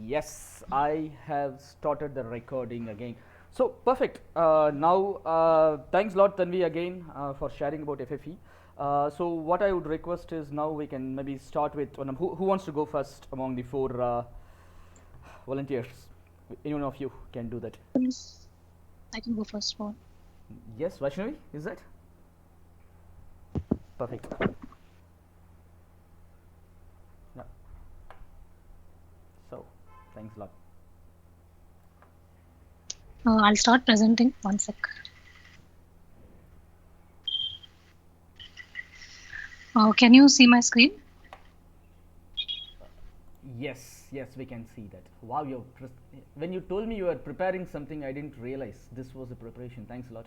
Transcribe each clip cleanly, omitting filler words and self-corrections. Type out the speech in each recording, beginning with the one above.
Yes, I have started the recording again. So perfect. Now, thanks a lot, Tanvi, again for sharing about FFE. So what I would request is now we can maybe start with who wants to go first among the four volunteers. Anyone of you can do that. I can go first for. Yes, Vaishnavi, is that perfect? Yeah. So thanks a lot. I'll start presenting. One sec. Can you see my screen? Yes, we can see that. Wow, when you told me you were preparing something, I didn't realize this was a preparation. Thanks a lot.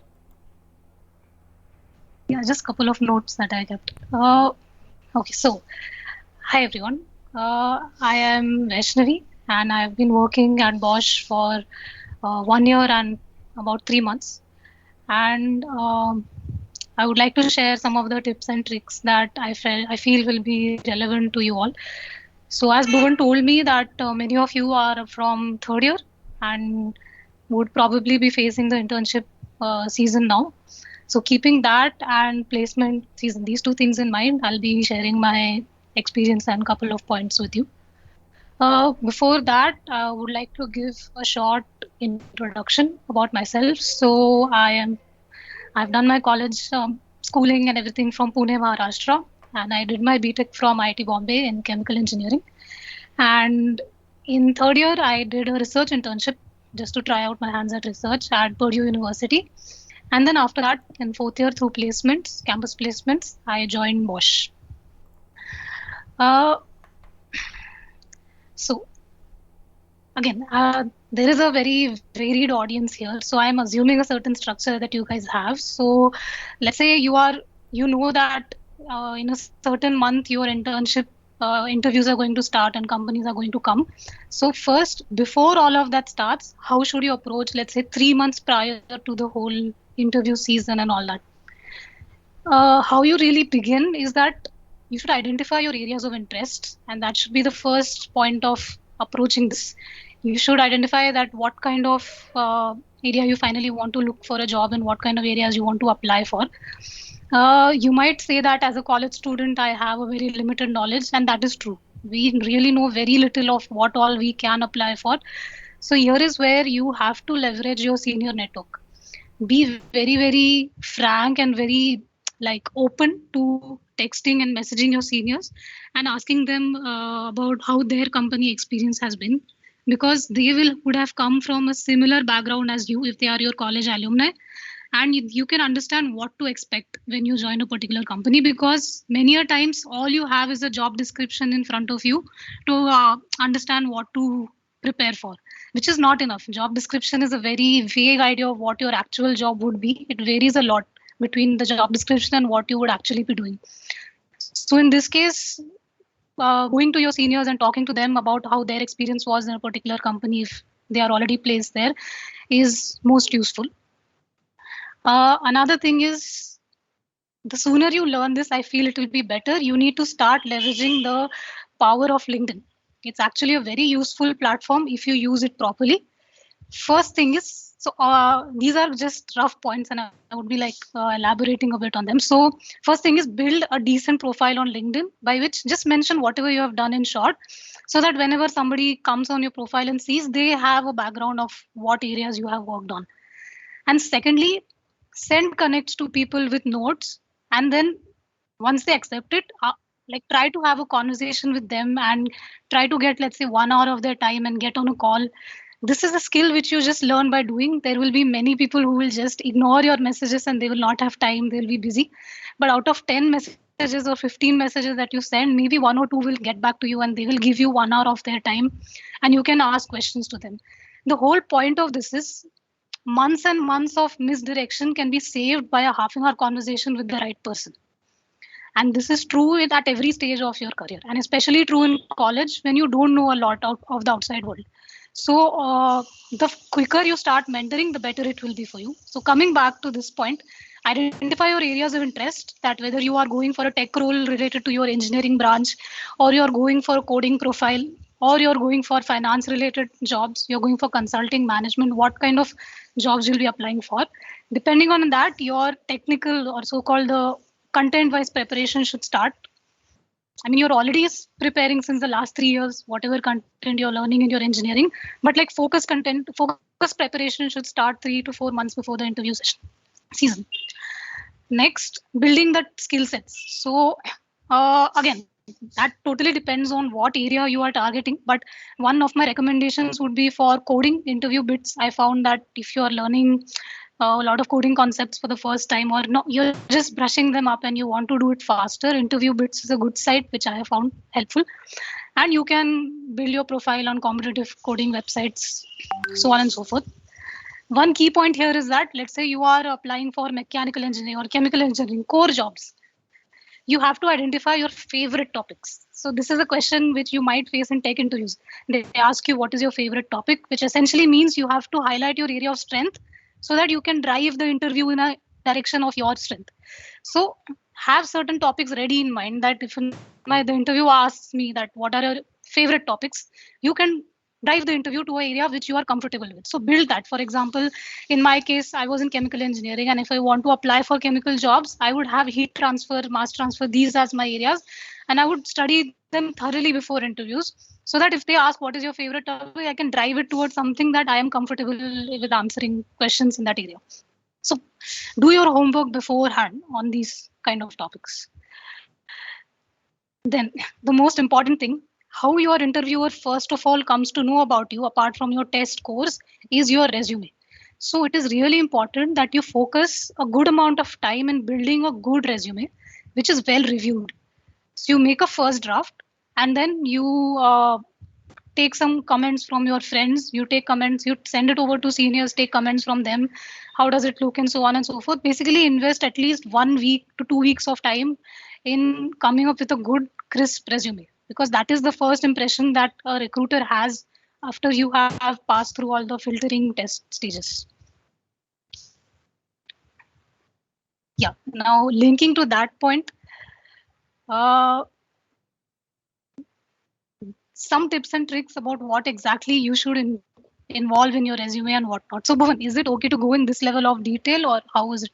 Yeah, just a couple of notes that I kept. Okay, so hi everyone. I am Vaishnavi and I've been working at Bosch for 1 year and about 3 months. And I would like to share some of the tips and tricks that I feel will be relevant to you all. So as Bhuvan told me that many of you are from third year and would probably be facing the internship season now. So keeping that and placement season, these two things in mind, I'll be sharing my experience and couple of points with you. Before that, I would like to give a short introduction about myself. I've done my college schooling and everything from Pune, Maharashtra, and I did my BTech from IIT Bombay in chemical engineering. And in third year, I did a research internship just to try out my hands at research at Purdue University. And then after that, in fourth year, through placements, campus placements, I joined Bosch. Uh, so again, there is a very varied audience here. So I'm assuming a certain structure that you guys have. So let's say you know that in a certain month, your internship interviews are going to start and companies are going to come. So first, before all of that starts, how should you approach, let's say 3 months prior to the whole interview season and all that? How you really begin is that you should identify your areas of interest, and that should be the first point of approaching this. You should identify that what kind of area you finally want to look for a job and what kind of areas you want to apply for. You might say that as a college student, I have a very limited knowledge, and that is true. We really know very little of what all we can apply for. So here is where you have to leverage your senior network. Be very frank and very like open to texting and messaging your seniors and asking them about how their company experience has been, because they would have come from a similar background as you if they are your college alumni, and you can understand what to expect when you join a particular company, because many a times all you have is a job description in front of you to understand what to prepare for, which is not enough. Job description is a very vague idea of what your actual job would be. It varies a lot between the job description and what you would actually be doing. So in this case, going to your seniors and talking to them about how their experience was in a particular company, if they are already placed there, is most useful. Another thing is, the sooner you learn this, I feel it will be better. You need to start leveraging the power of LinkedIn. It's actually a very useful platform if you use it properly. First thing is, these are just rough points, and I would be like elaborating a bit on them. So first thing is, build a decent profile on LinkedIn, by which just mention whatever you have done in short, so that whenever somebody comes on your profile and sees, they have a background of what areas you have worked on. And secondly, send connects to people with notes, and then once they accept it, like try to have a conversation with them and try to get, let's say, 1 hour of their time and get on a call. This is a skill which you just learn by doing. There will be many people who will just ignore your messages and they will not have time, they'll be busy. But out of 10 messages or 15 messages that you send, maybe one or two will get back to you and they will give you 1 hour of their time, and you can ask questions to them. The whole point of this is, months and months of misdirection can be saved by a half an hour conversation with the right person. And this is true at every stage of your career, and especially true in college when you don't know a lot out of the outside world. So the quicker you start mentoring, the better it will be for you. So coming back to this point, identify your areas of interest, that whether you are going for a tech role related to your engineering branch, or you're going for a coding profile, or you're going for finance related jobs, you're going for consulting, management, what kind of jobs you'll be applying for. Depending on that, your technical or so-called the content-wise preparation should start. I mean, you're already preparing since the last 3 years, whatever content you're learning in your engineering, but like focus preparation should start 3 to 4 months before the interview season. Next, building that skill sets. So again, that totally depends on what area you are targeting. But one of my recommendations would be for coding interview bits. I found that if you are learning a lot of coding concepts for the first time, or no, you're just brushing them up and you want to do it faster, interview bits is a good site which I have found helpful. And you can build your profile on competitive coding websites, so on and so forth. One key point here is that let's say you are applying for mechanical engineering or chemical engineering core jobs, you have to identify your favorite topics. So this is a question which you might face in tech interviews. They ask you what is your favorite topic, which essentially means you have to highlight your area of strength so that you can drive the interview in a direction of your strength. So have certain topics ready in mind that if the interview asks me that what are your favorite topics, you can drive the interview to an area which you are comfortable with. So build that. For example, in my case, I was in chemical engineering, and if I want to apply for chemical jobs, I would have heat transfer, mass transfer, these as my areas, and I would study them thoroughly before interviews, so that if they ask what is your favorite topic, I can drive it towards something that I am comfortable with answering questions in that area. So do your homework beforehand on these kind of topics. Then the most important thing, how your interviewer first of all comes to know about you apart from your test scores is your resume. So it is really important that you focus a good amount of time in building a good resume which is well reviewed. So you make a first draft, and then you take some comments from your friends, you take comments, you send it over to seniors, take comments from them, how does it look, and so on and so forth. Basically invest at least 1 week to 2 weeks of time in coming up with a good crisp resume, because that is the first impression that a recruiter has after you have passed through all the filtering test stages. Yeah, now linking to that point, uh, some tips and tricks about what exactly you should involve in your resume and what not. So, Bhuvan, is it okay to go in this level of detail, or how is it?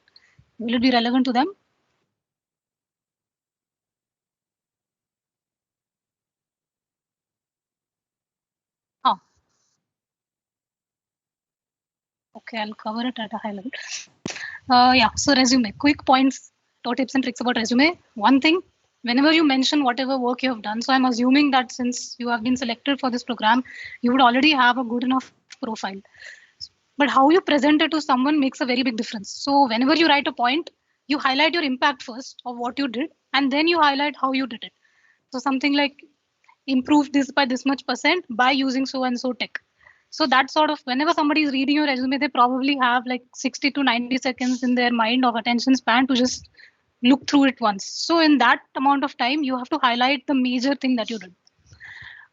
Will it be relevant to them? Ah, okay, I'll cover it at a high level. Yeah, so resume, quick points, or tips and tricks about resume. One thing, whenever you mention whatever work you have done, so I'm assuming that since you have been selected for this program, you would already have a good enough profile. But how you present it to someone makes a very big difference. So whenever you write a point, you highlight your impact first of what you did, and then you highlight how you did it. So something like improve this by this much percent by using so and so tech. So that sort of, whenever somebody is reading your resume, they probably have like 60 to 90 seconds in their mind of attention span to just look through it once. So in that amount of time, you have to highlight the major thing that you did.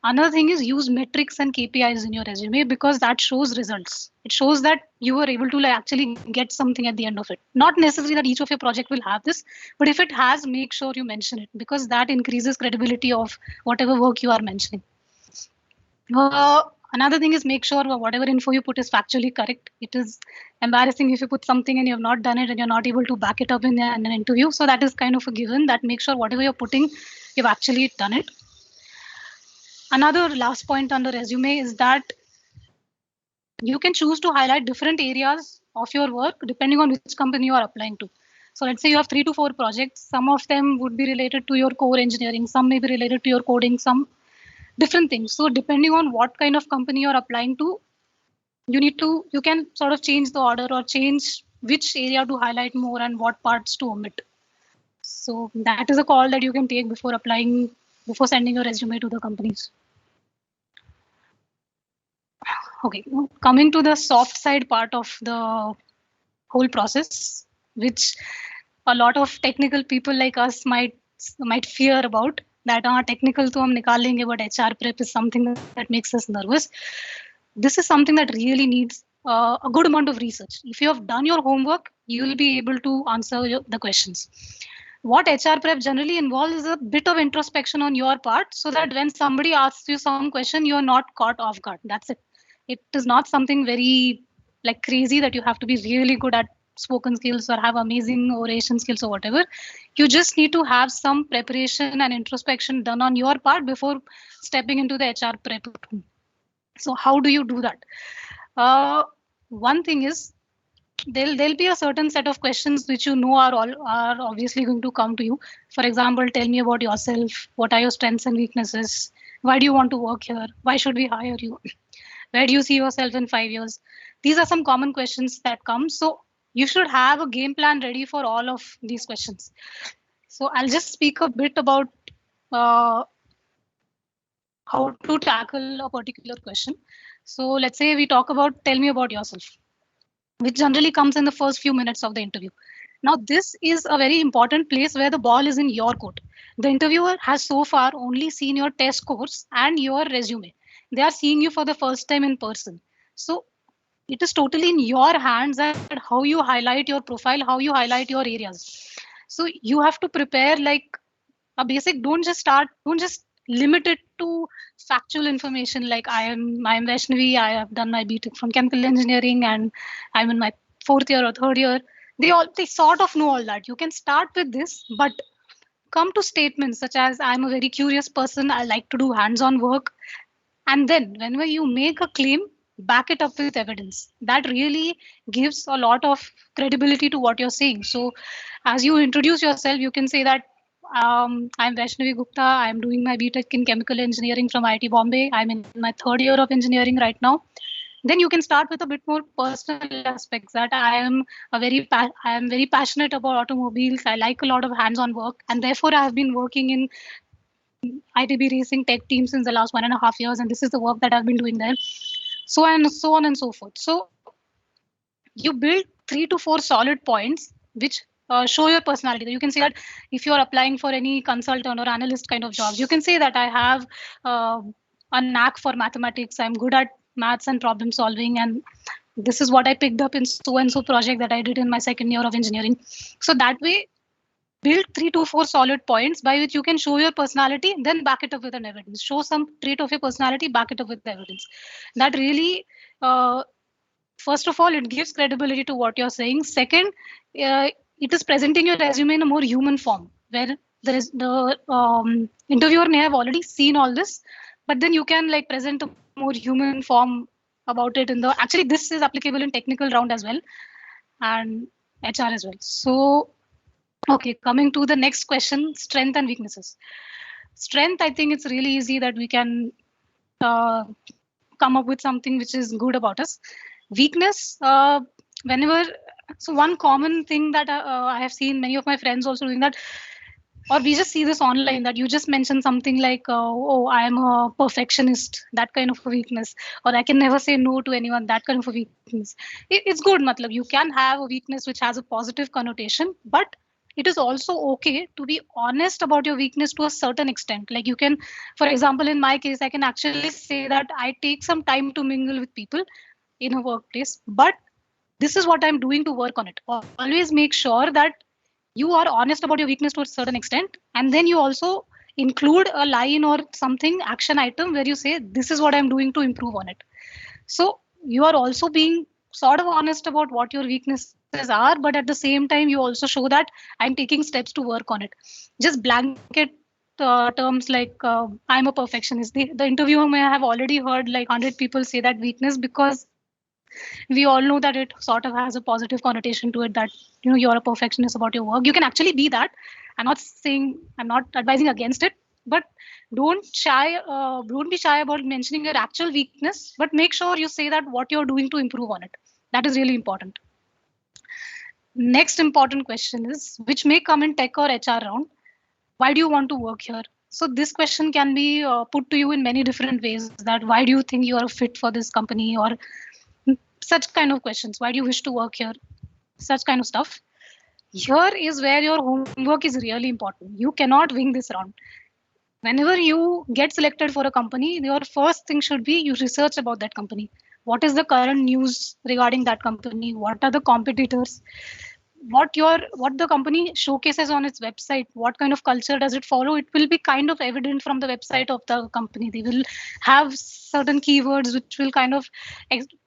Another thing is use metrics and KPIs in your resume, because that shows results. It shows that you were able to like actually get something at the end of it. Not necessarily that each of your project will have this, but if it has, make sure you mention it, because that increases credibility of whatever work you are mentioning. Uh, Another thing is make sure whatever info you put is factually correct. It is embarrassing if you put something and you have not done it and you're not able to back it up in an interview. So that is kind of a given, that make sure whatever you're putting, you've actually done it. Another last point on the resume is that you can choose to highlight different areas of your work depending on which company you are applying to. So let's say you have 3 to 4 projects. Some of them would be related to your core engineering, some may be related to your coding, some different things. So depending on what kind of company you're applying to, you can sort of change the order or change which area to highlight more and what parts to omit. So that is a call that you can take before applying, before sending your resume to the companies. Okay, coming to the soft side part of the whole process, which a lot of technical people like us might fear about, that technical to hum nikal lenge, but HR prep is something that makes us nervous. This is something that really needs a good amount of research. If you have done your homework, you will be able to answer the questions. what HR prep generally involves is a bit of introspection on your part so that when somebody asks you some question, you're not caught off guard. That's it. It is not something very like crazy that you have to be really good at spoken skills or have amazing oration skills or whatever. You just need to have some preparation and introspection done on your part before stepping into the HR prep room. So how do you do that? Uh, One thing is there'll be a certain set of questions which you know are obviously going to come to you. For example, tell me about yourself. What are your strengths and weaknesses? Why do you want to work here? Why should we hire you? Where do you see yourself in 5 years? These are some common questions that come. So you should have a game plan ready for all of these questions. So I'll just speak a bit about uh, how to tackle a particular question. So let's say we talk about tell me about yourself, which generally comes in the first few minutes of the interview. Now, this is a very important place where the ball is in your court. The interviewer has so far only seen your test scores and your resume. They are seeing you for the first time in person. So, it is totally in your hands that how you highlight your profile, how you highlight your areas. So, you have to prepare like a basic. Don't just limit it to factual information like I'm Vaishnavi, I have done my BTech from chemical engineering and I'm in my fourth year or third year. They sort of know all that. You can start with this, but come to statements such as I'm a very curious person, I like to do hands-on work. And then whenever you make a claim, back it up with evidence. That really gives a lot of credibility to what you're saying. So as you introduce yourself, you can say that I'm Vaishnavi Gupta. I'm doing my BTech in chemical engineering from IIT Bombay. I'm in my third year of engineering right now. Then you can start with a bit more personal aspects that I am very passionate about automobiles. I like a lot of hands-on work, and therefore I have been working in ITB Racing Tech team since the last 1.5 years, and this is the work that I've been doing there. So on and so forth. So you build 3 to 4 solid points which show your personality. You can say that if you're applying for any consultant or analyst kind of jobs, you can say that I have uh, a knack for mathematics. I'm good at maths and problem solving, and this is what I picked up in so and so project that I did in my second year of engineering. So that way, build 3 to 4 solid points by which you can show your personality, then back it up with an evidence. Show some trait of your personality, back it up with the evidence. That really first of all, it gives credibility to what you're saying. Second, it is presenting your resume in a more human form where the interviewer may have already seen all this, but then you can like present a more human form about it in the actually this is applicable in technical round as well and HR as well. So okay, coming to the next question, strength and weaknesses. Strength, I think it's really easy that we can uh, come up with something which is good about us. Weakness, whenever, so one common thing that I have seen many of my friends also doing that, or we just see this online that you just mentioned something like, oh, I am a perfectionist, that kind of a weakness, or I can never say no to anyone, that kind of a weakness. It's good, matlab, you can have a weakness which has a positive connotation, but it is also okay to be honest about your weakness to a certain extent. Like you can, for example, in my case, I can actually say that I take some time to mingle with people in a workplace, but this is what I'm doing to work on it. Always make sure that you are honest about your weakness to a certain extent, and then you also include a line or something action item where you say this is what I'm doing to improve on it. So you are also being sort of honest about what your weaknesses are, but at the same time you also show that I'm taking steps to work on it. Just blanket terms like I'm a perfectionist, the interviewer may have already heard like 100 people say that weakness, because we all know that it sort of has a positive connotation to it, that you're a perfectionist about your work. You can actually be that. I'm not advising against it, but don't be shy about mentioning your actual weakness, but make sure you say that what you're doing to improve on it. That is really important. Next important question is, which may come in tech or HR round, why do you want to work here? So this question can be put to you in many different ways, that why do you think you are a fit for this company, or such kind of questions. Why do you wish to work here? Such kind of stuff. Here is where your homework is really important. You cannot wing this round. Whenever you get selected for a company, your first thing should be you research about that company. What is the current news regarding that company? What are the competitors? what the company showcases on its website, what kind of culture does it follow, it will be kind of evident from the website of the company. They will have certain keywords which will kind of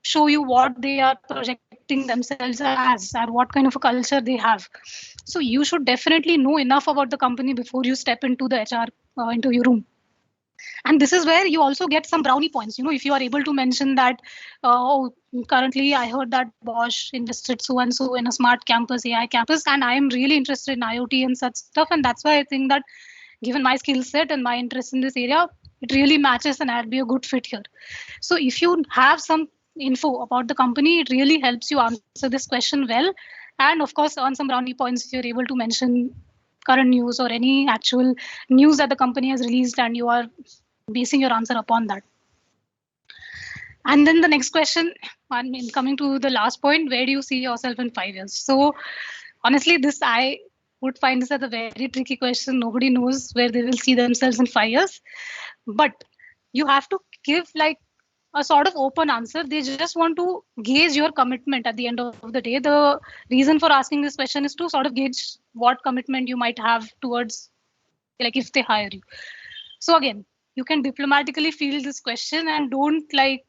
show you what they are projecting themselves as and what kind of a culture they have. So you should definitely know enough about the company before you step into the HR, into your room. And this is where you also get some brownie points. If you are able to mention that, oh, currently I heard that Bosch invested so and so in a smart campus, AI campus, and I am really interested in IoT and such stuff, and that's why I think that given my skill set and my interest in this area, it really matches and I'd be a good fit here. So if you have some info about the company, it really helps you answer this question well. And of course, on some brownie points, if you're able to mention current news or any actual news that the company has released and you are basing your answer upon that. And then the next question, I mean, coming to the last point, where do you see yourself in 5 years? So honestly, this I would find this as a very tricky question. Nobody knows where they will see themselves in 5 years, but you have to give like a sort of open answer. They just want to gauge your commitment at the end of the day. The reason for asking this question is to sort of gauge what commitment you might have towards, like, if they hire you. So again, you can diplomatically field this question and don't like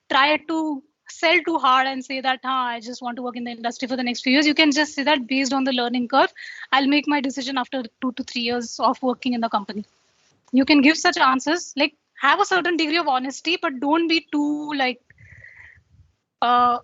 try to sell too hard and say that I just want to work in the industry for the next few years. You can just say that based on the learning curve, I'll make my decision after 2 to 3 years of working in the company. You can give such answers, like have a certain degree of honesty, but don't be too like uh,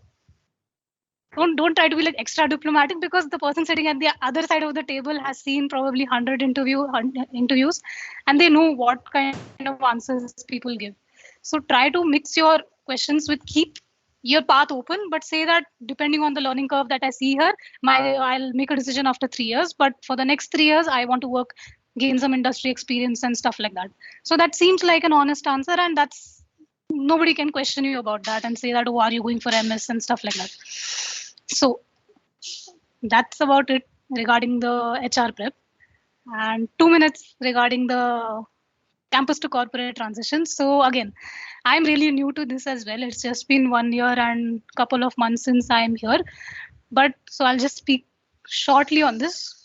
don't try to be like extra diplomatic, because the person sitting at the other side of the table has seen probably 100 interviews, and they know what kind of answers people give. So try to mix your questions with keep your path open, but say that depending on the learning curve that I see here, I'll make a decision after 3 years, but for the next 3 years I want to work, gain some industry experience and stuff like that. So that seems like an honest answer, and that's nobody can question you about that and say that, oh, are you going for MS and stuff like that. So that's about it regarding the HR prep, and 2 minutes regarding the campus to corporate transition. So again, I'm really new to this as well. It's just been 1 year and couple of months since I'm here. But so I'll just speak shortly on this.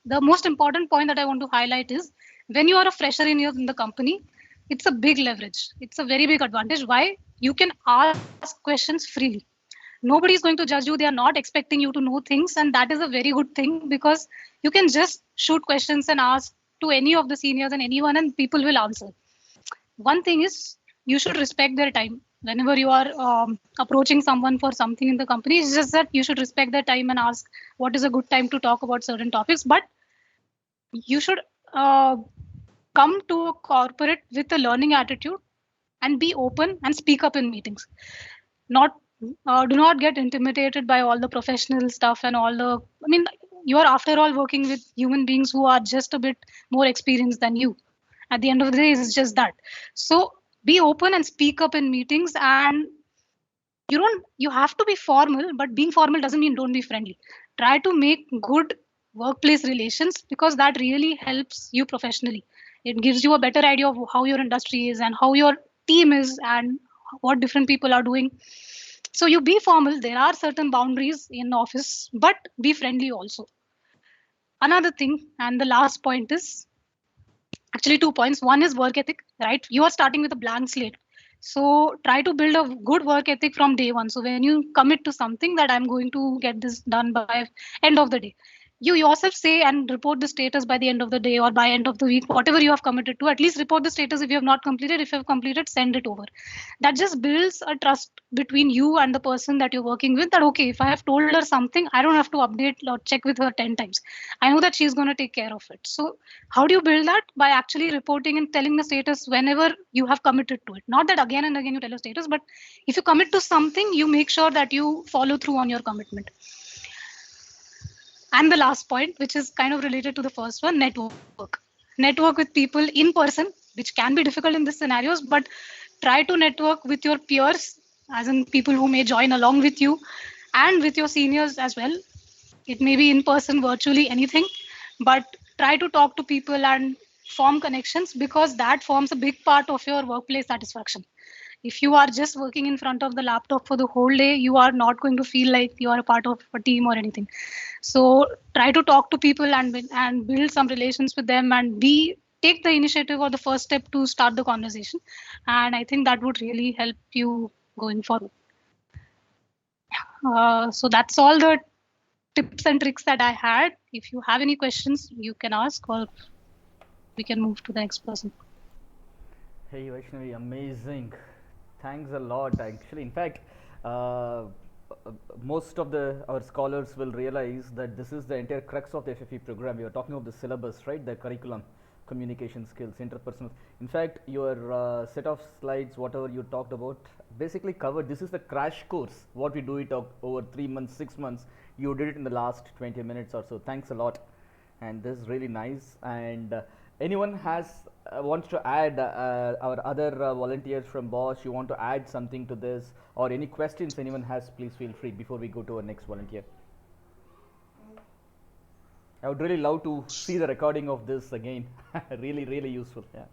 The most important point that I want to highlight is when you are a fresher in the company, it's a big leverage. It's a very big advantage. Why? You can ask questions freely. Nobody is going to judge you. They are not expecting you to know things, and that is a very good thing, because you can just shoot questions and ask to any of the seniors and anyone, and people will answer. One thing is, you should respect their time whenever you are approaching someone for something in the company. It's just that you should respect their time and ask what is a good time to talk about certain topics. But you should uh, come to a corporate with a learning attitude and be open and speak up in meetings. Not Do not get intimidated by all the professional stuff and all the, I mean, you are after all working with human beings who are just a bit more experienced than you. At the end of the day, it's just that. So be open and speak up in meetings, and you have to be formal, but being formal doesn't mean don't be friendly. Try to make good workplace relations, because that really helps you professionally. It gives you a better idea of how your industry is and how your team is and what different people are doing. So you be formal, there are certain boundaries in office, but be friendly also. Another thing, and the last point is actually 2 points. One is work ethic, right? You are starting with a blank slate. So try to build a good work ethic from day one. So when you commit to something that I'm going to get this done by end of the day, you yourself say and report the status by the end of the day or by end of the week, whatever you have committed to. At least report the status if you have not completed. If you have completed, send it over. That just builds a trust between you and the person that you're working with, that okay, if I have told her something, I don't have to update or check with her 10 times. I know that she's going to take care of it. So how do you build that? By actually reporting and telling the status whenever you have committed to it. Not that again and again you tell your status, but if you commit to something, you make sure that you follow through on your commitment. And the last point, which is kind of related to the first one, network with people in person, which can be difficult in these scenarios, but try to network with your peers, as in people who may join along with you, and with your seniors as well. It may be in person, virtually, anything, but try to talk to people and form connections, because that forms a big part of your workplace satisfaction. If you are just working in front of the laptop for the whole day, you are not going to feel like you are a part of a team or anything. So try to talk to people and build some relations with them, and be take the initiative or the first step to start the conversation. And I think that would really help you going forward. So that's all the tips and tricks that I had. If you have any questions, you can ask, or we can move to the next person. Hey Vaishnavi, amazing. Thanks a lot. Actually, in fact, uh, most of the our scholars will realize that this is the entire crux of the FFE program. We are talking of the syllabus, right? The curriculum, communication skills, interpersonal. In fact, your set of slides, whatever you talked about, basically covered. This is the crash course. What we do it over 3 months, 6 months. You did it in the last 20 minutes or so. Thanks a lot, and this is really nice. And anyone has wants to add, our other volunteers from Bosch, you want to add something to this, or any questions anyone has, please feel free before we go to our next volunteer. I would really love to see the recording of this again. Really, really useful. Yeah.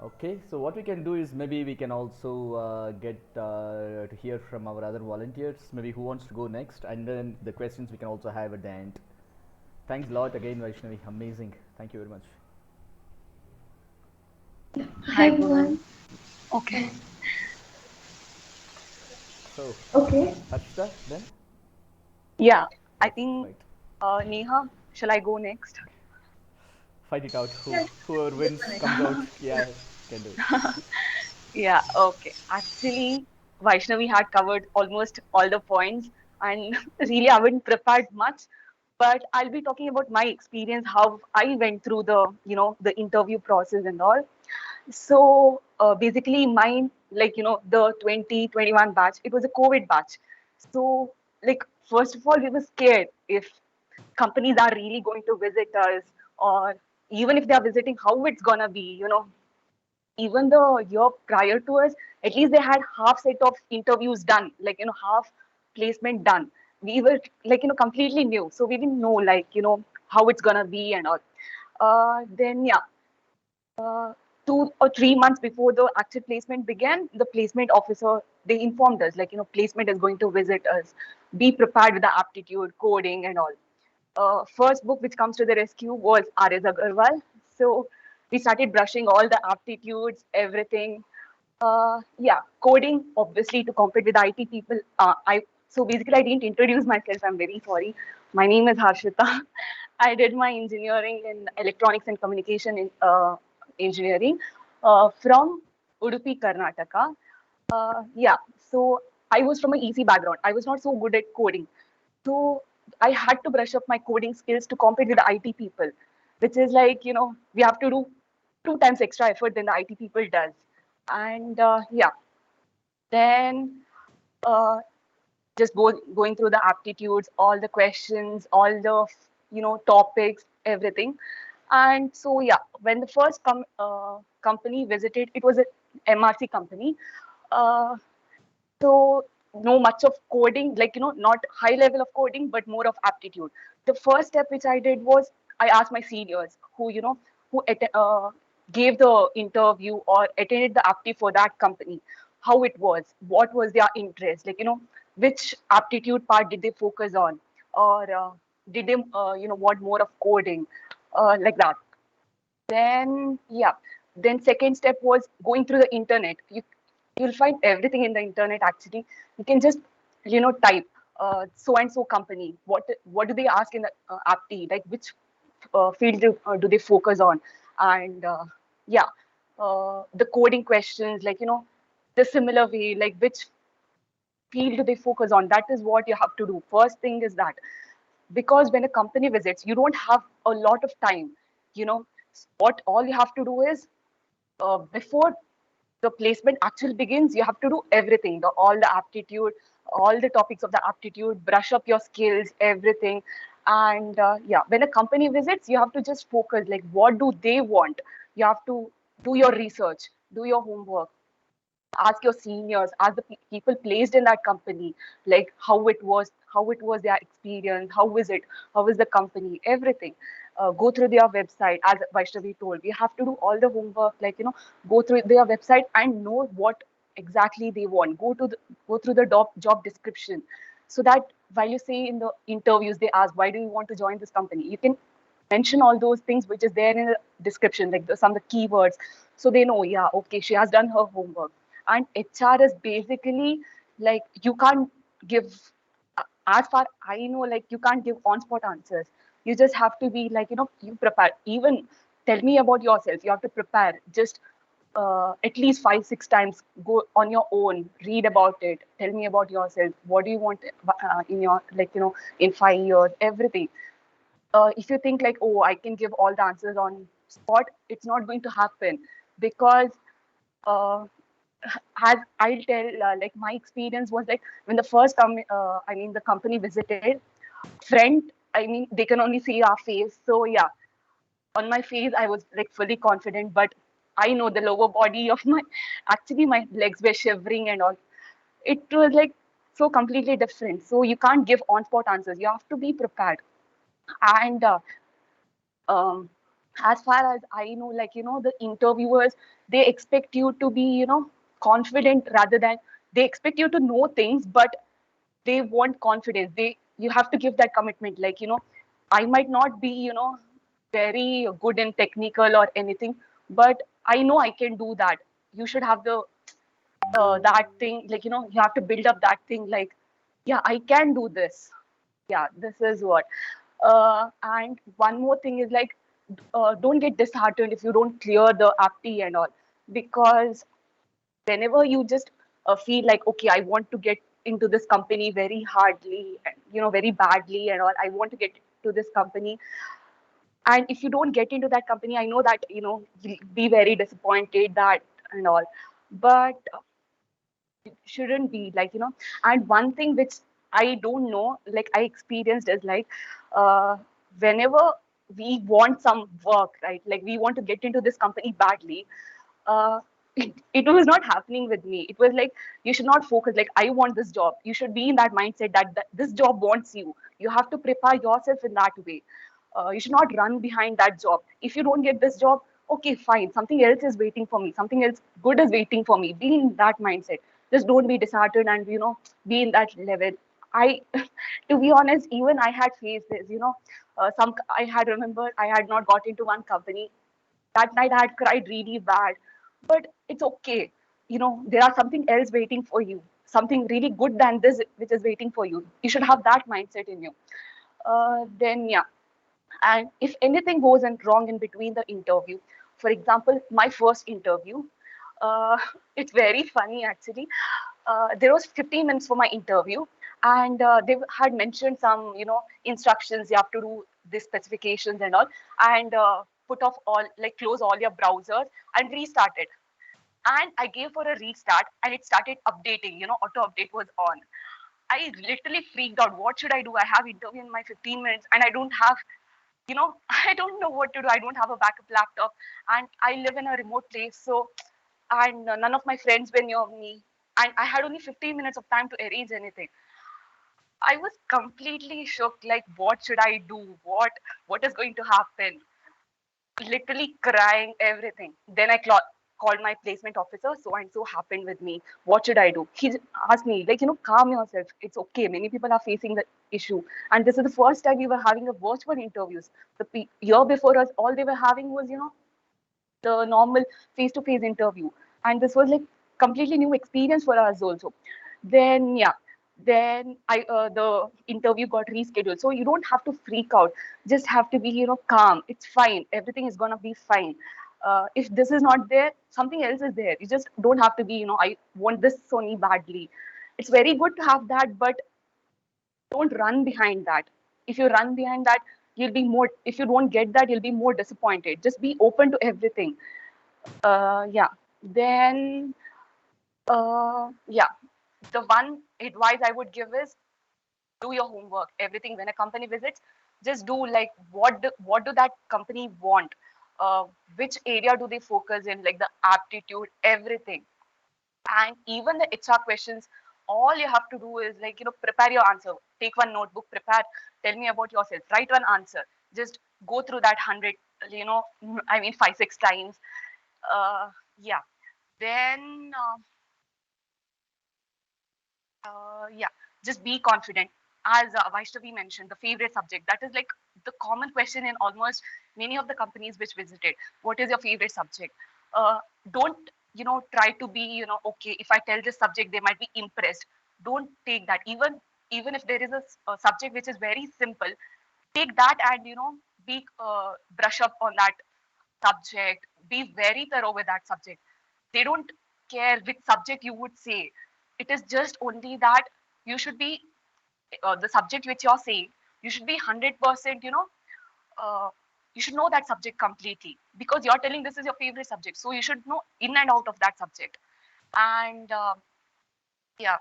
Okay, so what we can do is maybe we can also get to hear from our other volunteers, maybe who wants to go next, and then the questions we can also have at the end. Thanks a lot again, Vaishnavi. Amazing. Thank you very much. Hi everyone. Okay. So, Okay. Harshita, then? Yeah, I think Right. Neha, shall I go next? Fight it out. Yeah, Whoever just wins a comes out. minute. Yeah, can do it. Yeah, okay. Actually, Vaishnavi had covered almost all the points, and really I haven't prepared much, but I'll be talking about my experience, how I went through the interview process and all. So basically, mine, the 2021 batch, it was a COVID batch. So, first of all, we were scared if companies are really going to visit us, or even if they are visiting, how it's gonna be. Even the year prior to us, at least they had half set of interviews done, half placement done. We were completely new, so we didn't know how it's gonna be and all. Then yeah, uh, 2 or 3 months before the actual placement began, the placement officer, they informed us placement is going to visit us. Be prepared with the aptitude, coding, and all. First book which comes to the rescue was R.S. Agarwal. So we started brushing all the aptitudes, everything. Yeah, coding obviously to compete with IT people. I so basically I didn't introduce myself. I'm very sorry. My name is Harshita. I did my engineering in electronics and communication engineering from Udupi, Karnataka. Yeah, so I was from an easy background. I was not so good at coding. So I had to brush up my coding skills to compete with the IT people, which is we have to do 2 times extra effort than the IT people does. And yeah, then uh, just going through the aptitudes, all the questions, all the topics, everything. And so yeah, when the first company visited, it was a MRC company. Uh, so know much of coding, not high level of coding, but more of aptitude. The first step which I did was I asked my seniors who gave the interview or attended the apti for that company, how it was, what was their interest, which aptitude part did they focus on, or did they want more of coding, like that. Then yeah, then second step was going through the internet. You'll find everything in the internet. Actually, you can just type so and so company. What do they ask in the apti, like which field do they focus on, and yeah, the coding questions, the similar way, like which field do they focus on. That is what you have to do. First thing is that, because when a company visits, you don't have a lot of time. you know what all you have to do is, before the placement actually begins, you have to do everything, all the aptitude, all the topics of the aptitude, brush up your skills, everything. And yeah, when a company visits, you have to just focus, like what do they want. You have to do your research, do your homework, ask your seniors, ask the people placed in that company, like how it was their experience, how is the company, everything. Go through their website, as Vaishnavi told. We have to do all the homework, like, go through their website and know what exactly they want. Go through the job description, so that while you say in the interviews, they ask, why do you want to join this company? You can mention all those things which is there in the description, like some of the keywords, so they know, yeah, okay, she has done her homework. And HR is basically like, you can't give, as far I know, like, you can't give on spot answers. You just have to be like, you prepare. Even tell me about yourself. You have to prepare. Just at least 5 6 times, go on your own, read about it, tell me about yourself, what do you want in your, like, in 5 years, everything. If you think like, oh, I can give all the answers on spot, it's not going to happen. Because uh, as I'll tell, like, my experience was like, when the the company visited, front, I mean, they can only see our face. So yeah, on my face, I was like fully confident, but I know the lower body of my, actually my legs were shivering and all. It was like so completely different. So you can't give on spot answers. You have to be prepared. And um, as far as I know, like, the interviewers, they expect you to be, confident, rather than, they expect you to know things, but they want confidence. You have to give that commitment. Like, I might not be, very good in technical or anything, but I know I can do that. You should have the that thing, like, you have to build up that thing, like, yeah, I can do this. Yeah, this is what. And one more thing is like, don't get disheartened if you don't clear the apti and all, because whenever you just feel like, okay, I want to get into this company very hardly, very badly and all, I want to get to this company, and if you don't get into that company, I know that, you'll be very disappointed, that and all. But it shouldn't be like, and one thing which I don't know, like, I experienced is like, uh, whenever we want some work, right, like we want to get into this company badly, uh, it was not happening with me. It was like, you should not focus like, I want this job. You should be in that mindset that this job wants you. You have to prepare yourself in that way. You should not run behind that job. If you don't get this job, okay, fine, something else is waiting for me, something else good is waiting for me. Be in that mindset. Just don't be disheartened, and be in that level. I To be honest, even I had faced this, some I had remembered, I had not got into one company. That night I had cried really bad, but it's okay. There are something else waiting for you, something really good than this which is waiting for you. You should have that mindset in you. Then yeah, and if anything goes wrong in between the interview, for example, my first interview, uh, it's very funny actually. There was 15 minutes for my interview, and they had mentioned some, instructions. You have to do the specifications and all, and put off all, like, close all your browsers and restart it. And I gave for a restart, and it started updating. Auto update was on. I literally freaked out. What should I do? I have interview in my 15 minutes, and I don't have, I don't know what to do. I don't have a backup laptop, and I live in a remote place. So, and none of my friends were near me, and I had only 15 minutes of time to arrange anything. I was completely shocked. Like, what should I do? What is going to happen? Literally crying, everything. Then I called my placement officer. So and so happened with me. What should I do? He asked me, like, calm yourself. It's okay. Many people are facing the issue, and this is the first time we were having a virtual interviews. The year before us, all they were having was, the normal face-to-face interview, and this was like completely new experience for us also. Then yeah, then I the interview got rescheduled, so you don't have to freak out. Just have to be, calm. It's fine, everything is gonna be fine. If this is not there, something else is there. You just don't have to be, I want this Sony badly. It's very good to have that, but don't run behind that. If you run behind that, you'll be more, if you don't get that, you'll be more disappointed. Just be open to everything. Yeah. Then, yeah, the one advice I would give is, do your homework. Everything, when a company visits, just do like, what do that company want? Uh, which area do they focus in? Like the aptitude, everything. And even the HR questions, all you have to do is like, prepare your answer. Take one notebook, prepare, tell me about yourself, write one answer. Just go through that 100, I mean, 5, 6 times. Yeah. Then, yeah, just be confident. As Vaishnavi mentioned, the favorite subject, that is like the common question in almost many of the companies which visited. What is your favorite subject? Don't, try to be, okay, if I tell this subject, they might be impressed. Don't take that. Even if there is a subject which is very simple, take that and, be brush up on that subject. Be very thorough with that subject. They don't care which subject you would say. It is just only that you should be the subject which you're saying. You should be 100%. Uh, you should know that subject completely because you're telling this is your favorite subject. So you should know in and out of that subject. And yeah,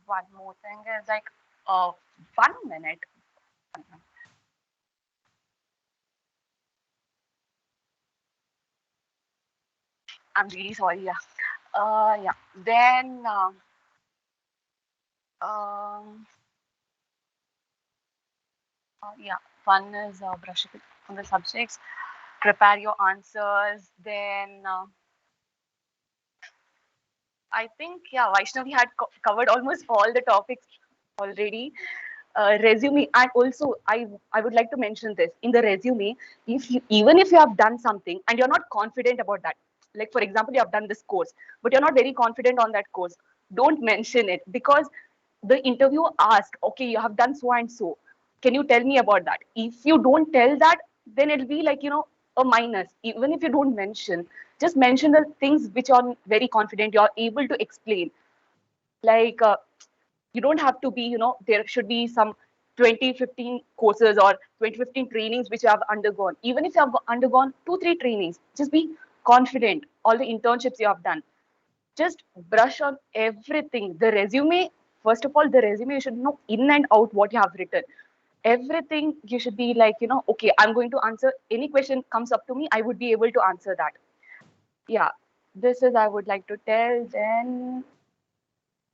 one more thing is like 1 minute. I'm really sorry. Yeah. Yeah. Then. Um, yeah, one is brush up on the subjects, prepare your answers. Then I think, yeah, Vaishnavi had covered almost all the topics already. Resume, and also I would like to mention this in the resume. If you, even if you have done something and you're not confident about that, like for example, you have done this course, but you're not very confident on that course, don't mention it because the interviewer asks, okay, you have done so and so. Can you tell me about that? If you don't tell that, then it'll be like, a minus. Even if you don't mention, just mention the things which are very confident, you're able to explain. Like, you don't have to be, there should be some 2015 courses or 2015 trainings which you have undergone. Even if you have undergone 2, 3 trainings, just be confident. All the internships you have done, just brush on everything. The resume, first of all, the resume, you should know in and out what you have written. Everything you should be like, okay, I'm going to answer any question comes up to me, I would be able to answer that. Yeah, this is I would like to tell. Then,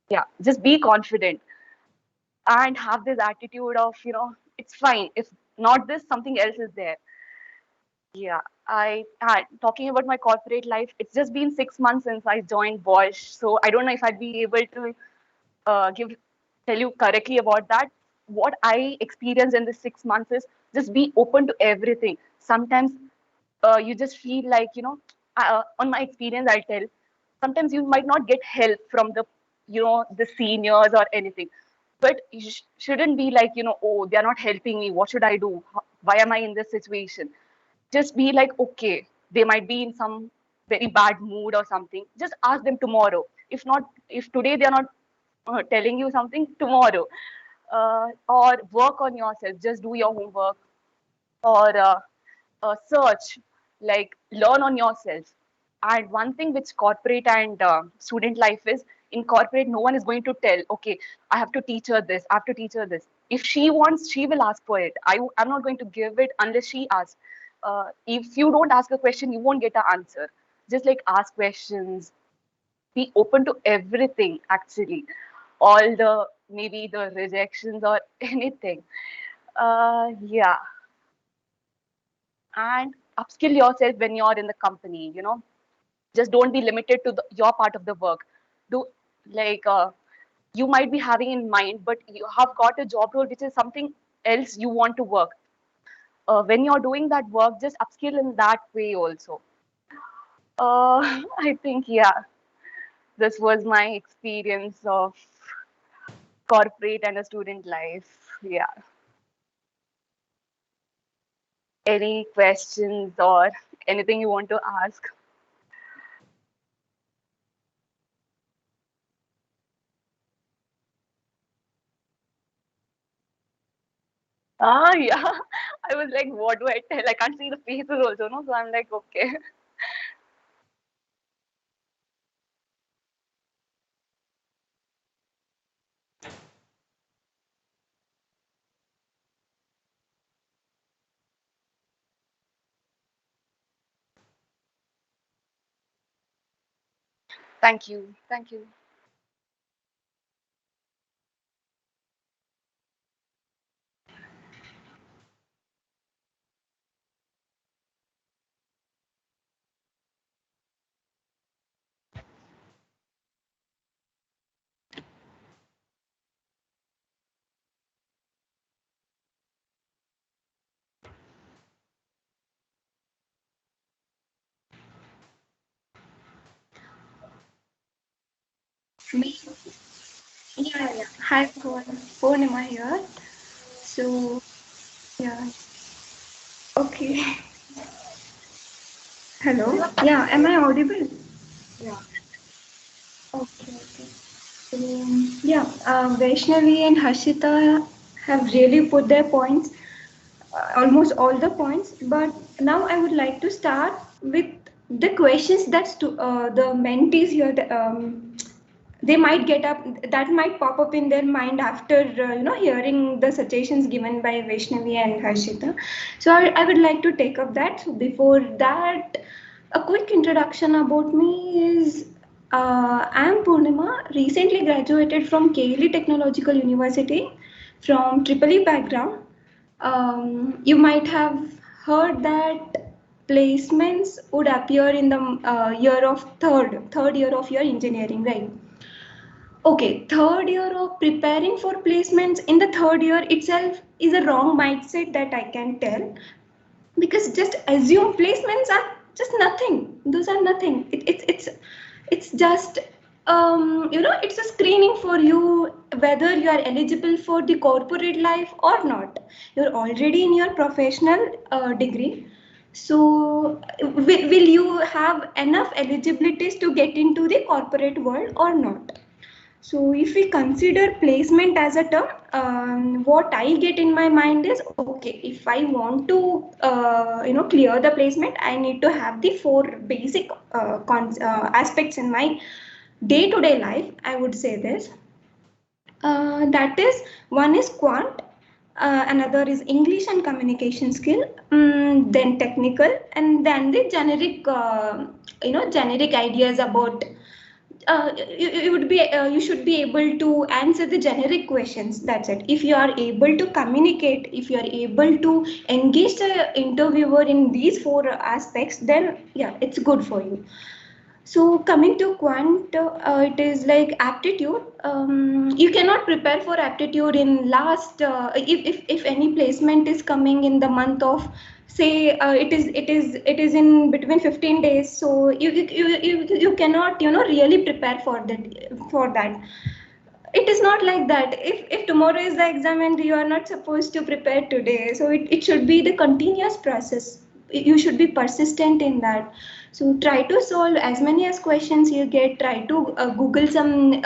yeah, just be confident and have this attitude of, it's fine. If not this, something else is there. Yeah, I had talking about my corporate life. It's just been 6 months since I joined Bosch, so I don't know if I'd be able to give tell you correctly about that. What I experienced in the 6 months is just be open to everything. Sometimes you just feel like on my experience, I'll tell. Sometimes you might not get help from the seniors or anything, but you shouldn't be like oh, they're not helping me. What should I do? Why am I in this situation? Just be like, okay, they might be in some very bad mood or something. Just ask them tomorrow. If not, if today they're not telling you something, tomorrow. Or work on yourself. Just do your homework or search, like learn on yourself. And one thing which corporate and student life is, in corporate, no one is going to tell, okay, I have to teach her this, I have to teach her this. If she wants, she will ask for it. I'm not going to give it unless she asks. If you don't ask a question, you won't get an answer. Just like ask questions, be open to everything actually, all the maybe the rejections or anything. Yeah, and upskill yourself when you're in the company. Just don't be limited to your part of the work. Do like you might be having in mind, but you have got a job role which is something else you want to work. When you're doing that work, just upskill in that way also. I think, yeah, this was my experience of corporate and a student life. Yeah. Any questions or anything you want to ask? Yeah. I was like, what do I tell? I can't see the faces also, no? So I'm like, okay. Thank you. Thank you. Me? Yeah, yeah. Hi, Purnima here. So, yeah. Okay. Hello. Yeah, am I audible? Yeah. Okay, okay. So, yeah, Vaishnavi and Harshita have really put their points, almost all the points. But now I would like to start with the questions the mentees here they might get up that might pop up in their mind after hearing the suggestions given by Vaishnavi and Harshita. So I would like to take up that. So before that, a quick introduction about me is I am Purnima, recently graduated from KLE Technological University from Triple E background. You might have heard that placements would appear in the year of third year of your engineering, right? Okay, third year of preparing for placements in the third year itself is a wrong mindset that I can tell, because just assume placements are just nothing. Those are nothing. It's just it's a screening for you whether you are eligible for the corporate life or not. You're already in your professional degree, so will you have enough eligibilities to get into the corporate world or not? So if we consider placement as a term, what I get in my mind is, okay, if I want to clear the placement, I need to have the four basic aspects in my day-to-day life. I would say this. That is, one is quant, another is English and communication skill, then technical, and then the generic, generic ideas about you should be able to answer the generic questions. That's it. If you are able to communicate, if you are able to engage the interviewer in these four aspects, then yeah, it's good for you. So coming to quant, it is like aptitude. You cannot prepare for aptitude in last if any placement is coming in the month of, say, it is in between 15 days. So you cannot really prepare for that. It is not like that. If tomorrow is the exam and you are not supposed to prepare today, so it should be the continuous process. You should be persistent in that. So try to solve as many as questions you get. Try to google some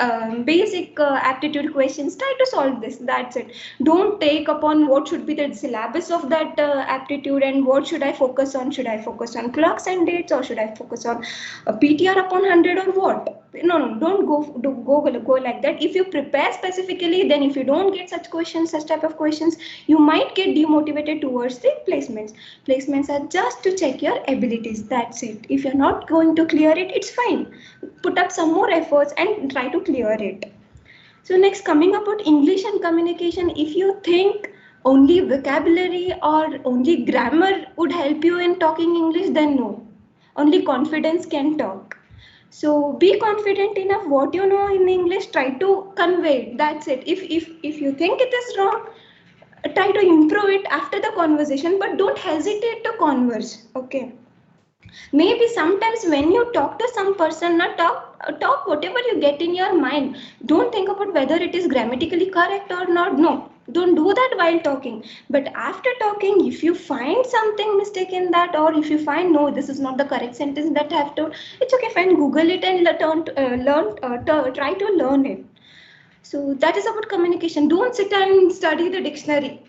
basic aptitude questions. Try to solve this. That's it. Don't take upon what should be the syllabus of that aptitude and what should I focus on. Should I focus on clocks and dates, or should I focus on PTR upon 100, or what? No, don't go like that. If you prepare specifically, then if you don't get such type of questions, you might get demotivated towards the placements are just to check your abilities. That's it. If you're not going to clear it, it's fine. Put up some more efforts and try to clear it. So next, coming about English and communication, if you think only vocabulary or only grammar would help you in talking English, then no. Only confidence can talk. So be confident enough what you know in English, try to convey it. That's it. If you think it is wrong, try to improve it after the conversation, but don't hesitate to converse. Okay. Maybe sometimes when you talk to some person, not talk whatever you get in your mind. Don't think about whether it is grammatically correct or not. No, don't do that while talking. But after talking, if you find something mistake in that, or if you find no, this is not the correct sentence that I have to, it's okay, fine, google it and try to learn it. So that is about communication. Don't sit and study the dictionary.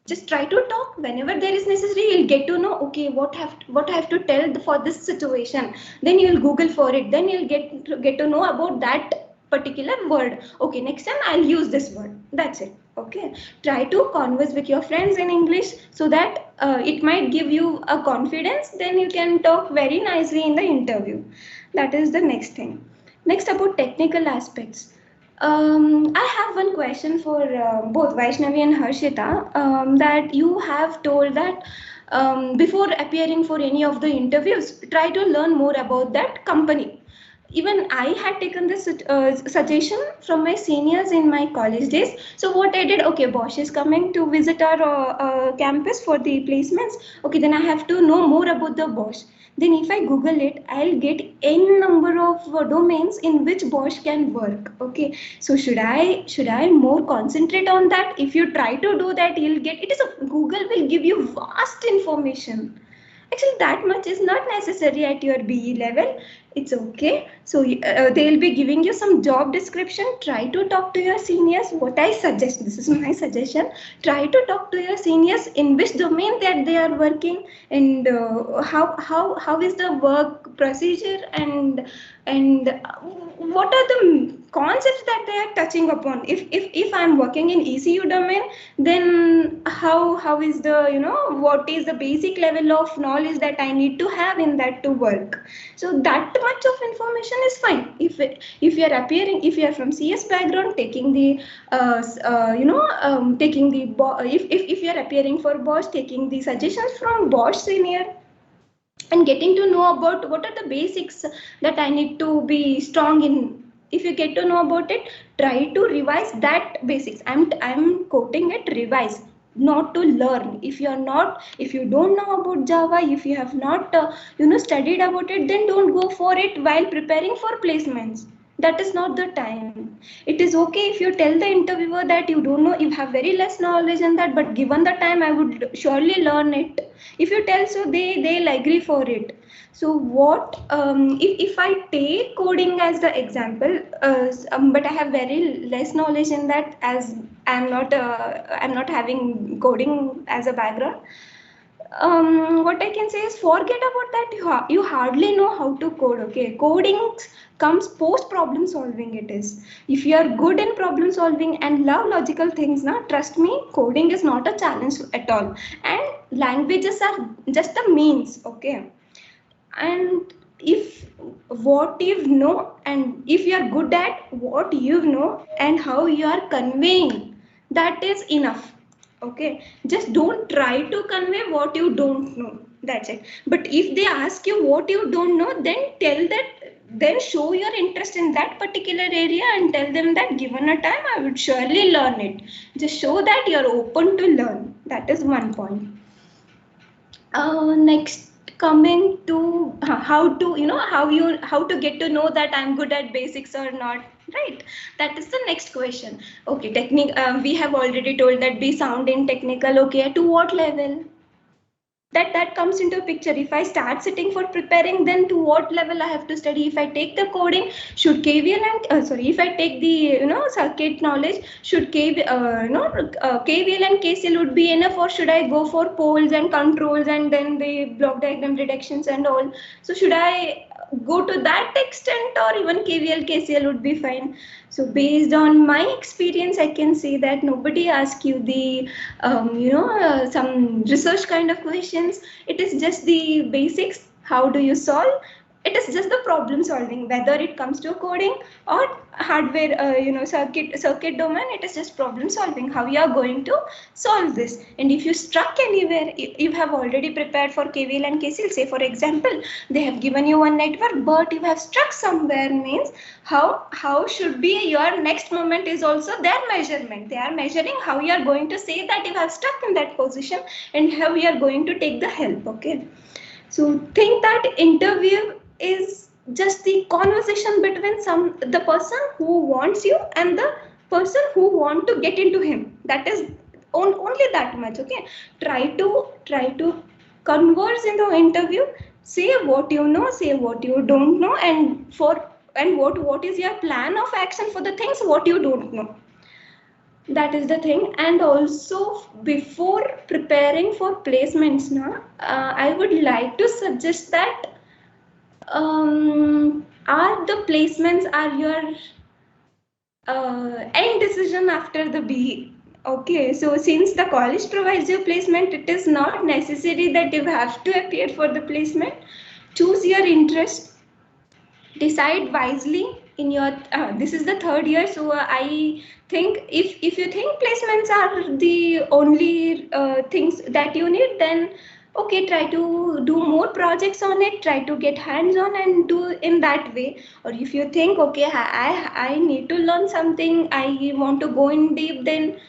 Just try to talk whenever there is necessary. You'll get to know, okay, what I have to tell for this situation. Then you'll google for it. Then you'll get to know about that particular word. Okay, next time I'll use this word. That's it. Okay, try to converse with your friends in English, so that it might give you a confidence. Then you can talk very nicely in the interview. That is the next thing. Next, about technical aspects. I have one question for both Vaishnavi and Harshita. That you have told that before appearing for any of the interviews, try to learn more about that company. Even I had taken this suggestion from my seniors in my college days. So what I did, okay, Bosch is coming to visit our campus for the placements. Okay, then I have to know more about the Bosch. Then if I Google it, I'll get n number of domains in which Bosch can work. Okay, so should I more concentrate on that? If you try to do that, you'll get, it is a, Google will give you vast information. Actually, that much is not necessary at your BE level. It's okay. So they'll be giving you some job description. Try to talk to your seniors. What I suggest, this is my suggestion. Try to talk to your seniors in which domain that they are working, and how is the work procedure, and what are the concepts that they are touching upon. If I'm working in ECU domain, then how is the, what is the basic level of knowledge that I need to have in that to work. So that much of information is fine. If you are appearing, if you are from CS background, taking the taking the if you are appearing for Bosch, taking the suggestions from Bosch senior, and getting to know about what are the basics that I need to be strong in. If you get to know about it, try to revise that basics. I'm quoting it, revise, not to learn. If you don't know about Java, if you have not studied about it, then don't go for it while preparing for placements. That is not the time. It is okay if you tell the interviewer that you don't know, you have very less knowledge in that, but given the time I would surely learn it. If you tell so, they'll agree for it. So what, if I take coding as the example, but I have very less knowledge in that, as I'm not having coding as a background. What I can say is, forget about that. You hardly know how to code. Okay, coding comes post problem solving. It is, if you are good in problem solving and love logical things, now trust me, coding is not a challenge at all. And languages are just a means. Okay, and if what you know, and if you are good at what you know and how you are conveying, that is enough. Okay, just don't try to convey what you don't know, that's it. But if they ask you what you don't know, then tell that, then show your interest in that particular area and tell them that given a time I would surely learn it. Just show that you're open to learn. That is one point. Next, coming to how to, how to get to know that I'm good at basics or not, right? That is the next question. Okay, technique, we have already told that be sound in technical. Okay, to what level? That comes into a picture. If I start sitting for preparing, then to what level I have to study. If I take the coding, should KVL and if I take the circuit knowledge, should KVL and KCL would be enough, or should I go for poles and controls and then the block diagram reductions and all? So should I go to that extent, or even KVL KCL would be fine? So based on my experience, I can say that nobody asks you the some research kind of questions. It is just the basics. How do you solve? It is just the problem solving, whether it comes to coding or hardware, circuit domain. It is just problem solving, how you are going to solve this. And if you struck anywhere, you have already prepared for KVL and KCL, say for example they have given you one network, but you have struck somewhere, means how should be your next moment is also their measurement. They are measuring how you are going to say that you have stuck in that position and how you are going to take the help. Okay, so think that interview is just the conversation between the person who wants you and the person who want to get into him. That is only that much. Okay, try to converse in the interview. Say what you know, say what you don't know, and what is your plan of action for the things what you don't know. That is the thing. And also, before preparing for placements now, I would like to suggest that are the placements are your end decision after the BE. Okay, so since the college provides you placement, it is not necessary that you have to appear for the placement. Choose your interest, decide wisely, in your this is the third year, so I think if you think placements are the only things that you need, then okay, try to do more projects on it, try to get hands on and do in that way. Or if you think okay, I need to learn something, I want to go in deep, then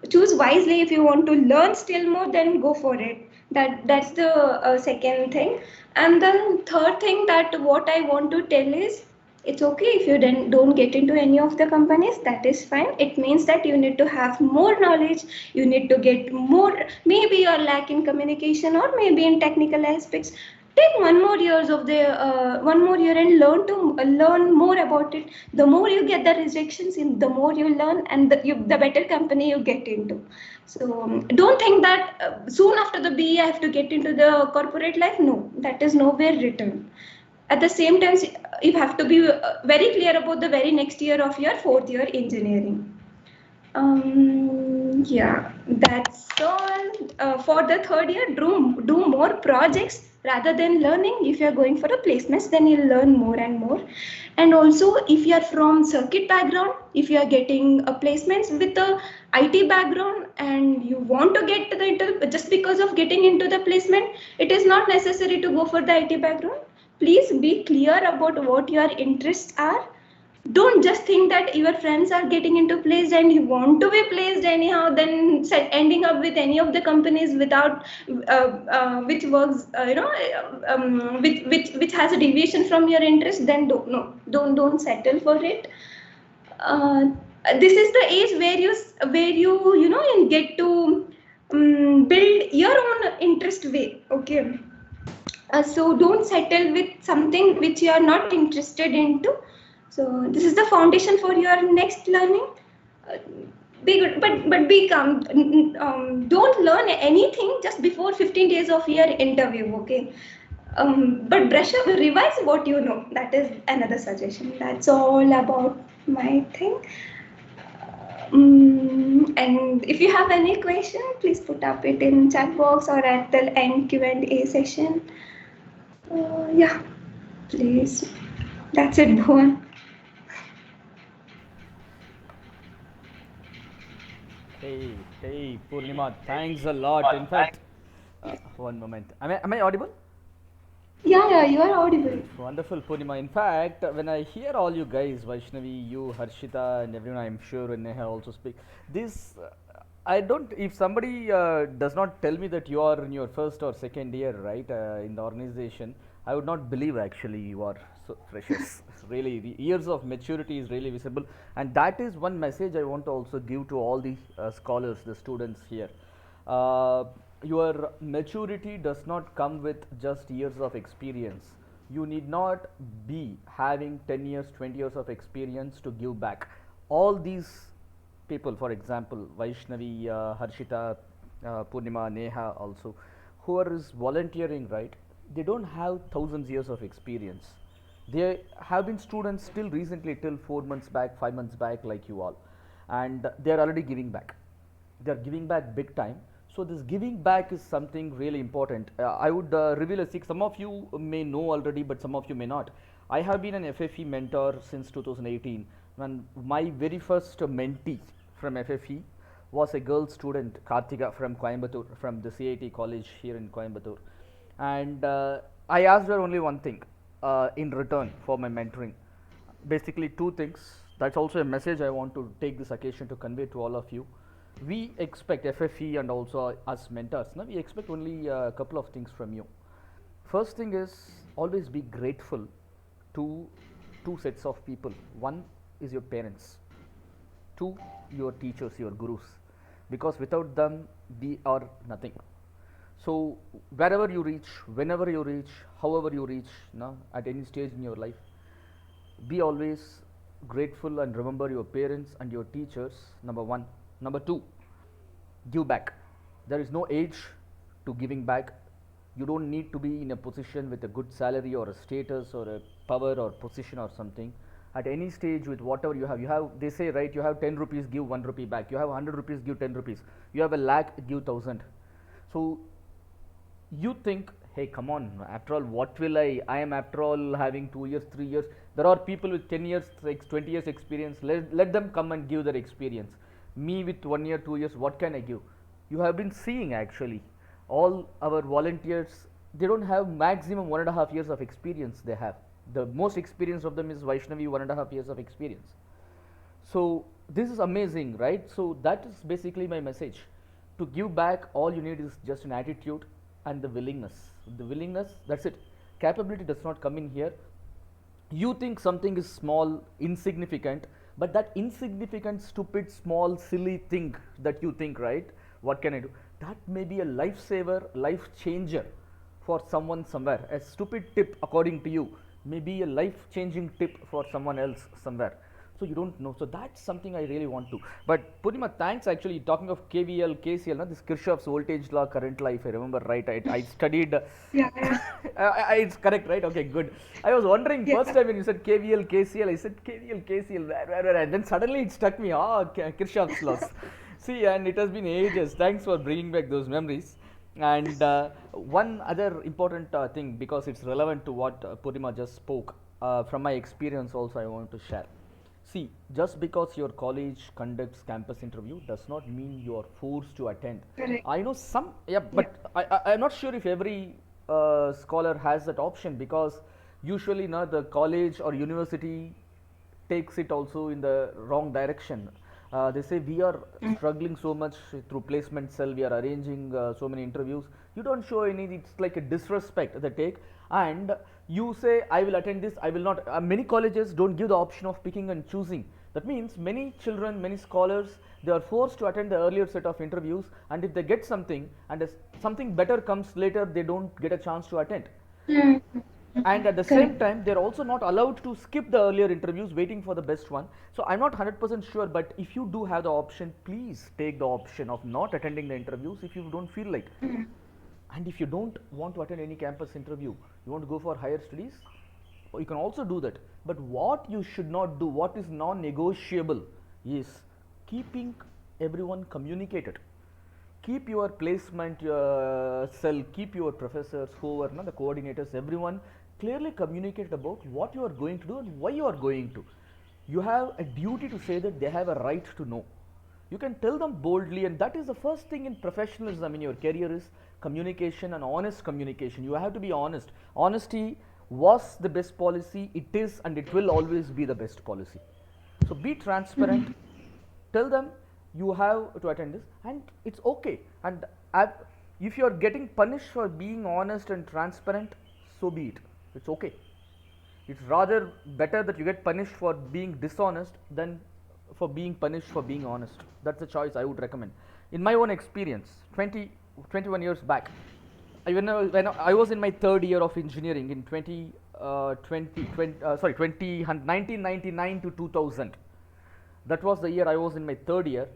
choose wisely. If you want to learn still more, then go for it. That's the second thing. And then third thing, that what I want to tell is, it's okay if you then don't get into any of the companies, that is fine. It means that you need to have more knowledge, you need to get more, maybe you're lack in communication or maybe in technical aspects. Take 1 more years of the 1 more year and learn more about it. The more you get the rejections in, the more you learn, and the better company you get into. So don't think that soon after the BE I have to get into the corporate life. No, that is nowhere written. At the same time, you have to be very clear about the very next year of your fourth year engineering. Yeah, that's all. For the third year, do more projects rather than learning. If you're going for a placements, then you'll learn more and more. And also, if you're from circuit background, if you're getting a placements with a IT background and you want to get to the just because of getting into the placement, it is not necessary to go for the IT background. Please be clear about what your interests are. Don't just think that your friends are getting into placed and you want to be placed anyhow, then ending up with any of the companies without which works which has a deviation from your interest. Then don't settle for it. uh, this is the age where you get to build your own interest way. Okay, so don't settle with something which you are not interested into. So this is the foundation for your next learning. Uh, be good, but be calm. Don't learn anything just before 15 days of your interview. Okay, but brush up, revise what you know. That is another suggestion. That's all about my thing. And if you have any question, please put up it in chat box or at the end Q&A session. Yeah, please. That's it, Bhuvan. Hey, Purnima, thanks a lot. In fact, one moment. Am I audible? Yeah, you are audible. Wonderful, Purnima. In fact, when I hear all you guys, Vaishnavi, you, Harshita, and everyone, I'm sure, and Neha also speak. This, I don't. If somebody does not tell me that you are in your first or second year, right, in the organization, I would not believe actually you are so precious. Really, the years of maturity is really visible, and that is one message I want to also give to all the scholars, the students here. Uh, your maturity does not come with just years of experience. You need not be having 10 years, 20 years of experience to give back. All these people, for example, Vaishnavi, Harshita, Purnima, Neha also, who are is volunteering, right? They don't have thousands years of experience. They have been students till recently, till 4 months back, 5 months back, like you all, and they are already giving back. They are giving back big time. So this giving back is something really important. I would reveal a secret. Some of you may know already, but some of you may not. I have been an FFE mentor since 2018, and my very first mentee from FFE was a girl student, Kartika from Coimbatore, from the CIT college here in Coimbatore. And I asked her only one thing in return for my mentoring. Basically, two things. That's also a message I want to take this occasion to convey to all of you. We expect FFE and also us mentors. Now we expect only a couple of things from you. First thing is always be grateful to two sets of people. One is your parents, two your teachers, your gurus, because without them we are nothing. So wherever you reach, whenever you reach, however you reach, no, at any stage in your life, be always grateful and remember your parents and your teachers. Number one. Number two, give back. There is no age to giving back. You don't need to be in a position with a good salary or a status or a power or position or something. At any stage, with whatever you have, they say, right, you have 10 rupees, give 1 rupee back. You have 100 rupees, give 10 rupees. You have a lakh, give 1000. So you think hey, come on, after all, what will I am after all having 2 years, 3 years. There are people with 10 years, 20 years experience. Let them come and give their experience. Me with 1 year, 2 years, what can I give? You have been seeing actually, all our volunteers, they don't have maximum 1.5 years of experience they have. The most experienced of them is Vaishnavi, 1.5 years of experience. So this is amazing, right? So that is basically my message. To give back, all you need is just an attitude and the willingness. The willingness, that's it. Capability does not come in here. You think something is small, insignificant, but that insignificant, stupid, small, silly thing that you think, right? What can I do? That may be a lifesaver, life changer for someone somewhere. A stupid tip, according to you, may be a life changing tip for someone else somewhere. So you don't know. So that's something I really want to. But Purnima, thanks actually. Talking of KVL, KCL, no, this Kirchhoff's voltage law, current law, if I remember right, I studied. Yeah, yeah. It's correct, right? Okay, good. I was wondering Yeah. first time when you said KVL, KCL, I said KVL, KCL, where, and then suddenly it struck me. Kirchhoff's laws. See, and it has been ages. Thanks for bringing back those memories. And one other important thing, because it's relevant to what Purnima just spoke, from my experience also I want to share. See, just because your college conducts campus interview does not mean you are forced to attend. Correct. I know some, yeah, but I'm not sure if every scholar has that option, because usually now the college or university takes it also in the wrong direction. They say we are struggling so much through placement cell, we are arranging so many interviews. You don't show any, it's like a disrespect they take. And you say, I will attend this, I will not. Many colleges don't give the option of picking and choosing. That means many children, many scholars, they are forced to attend the earlier set of interviews, and if they get something and if something better comes later, they don't get a chance to attend. Mm. And at the Correct. same time, they're also not allowed to skip the earlier interviews waiting for the best one. So I'm not 100% sure, but if you do have the option, please take the option of not attending the interviews if you don't feel like. And if you don't want to attend any campus interview, you want to go for higher studies, you can also do that. But what you should not do, what is non-negotiable, is keeping everyone communicated. Keep your placement cell, keep your professors, whoever, no, the coordinators, everyone clearly communicate about what you are going to do and why you are going to. You have a duty to say that they have a right to know. You can tell them boldly, and that is the first thing in professionalism in your career is communication and honest communication. You have to be honest. Honesty was the best policy, it is, and it will always be the best policy. So be transparent, tell them you have to attend this, and it's okay. And if you are getting punished for being honest and transparent, so be it. It's okay. It's rather better that you get punished for being dishonest than for being punished for being honest. That's the choice I would recommend. In my own experience, 21 years back, when I was in my third year of engineering in 1999 to 2000. That was the year I was in my third year.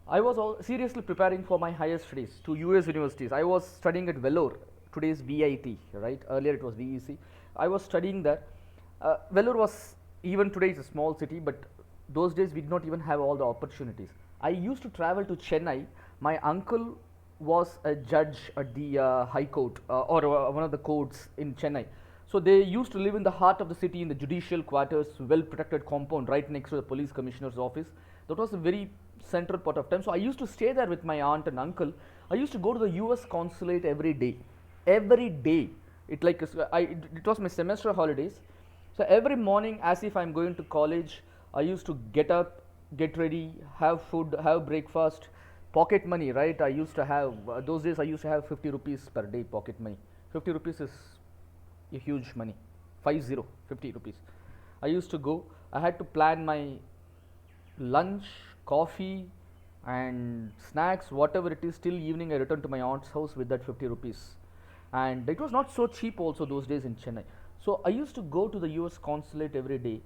I was seriously preparing for my higher studies to US universities. I was studying at Vellore, today's VIT, right? Earlier it was VEC. I was studying there. Vellore was, even today it's a small city, but those days we did not even have all the opportunities. I used to travel to Chennai. My uncle was a judge at the High Court or one of the courts in Chennai. So they used to live in the heart of the city in the judicial quarters, well protected compound right next to the police commissioner's office. That was a very central part of time. So I used to stay there with my aunt and uncle. I used to go to the US consulate every day. Every day. It was my semester holidays. So every morning, as if I'm going to college, I used to get up, get ready, have food, have breakfast, pocket money, right? I used to have, those days I used to have 50 rupees per day pocket money. 50 rupees is a huge money, 50 rupees. I used to go, I had to plan my lunch, coffee and snacks, whatever it is, till evening I returned to my aunt's house with that 50 rupees. And it was not so cheap also those days in Chennai. So I used to go to the US consulate every day,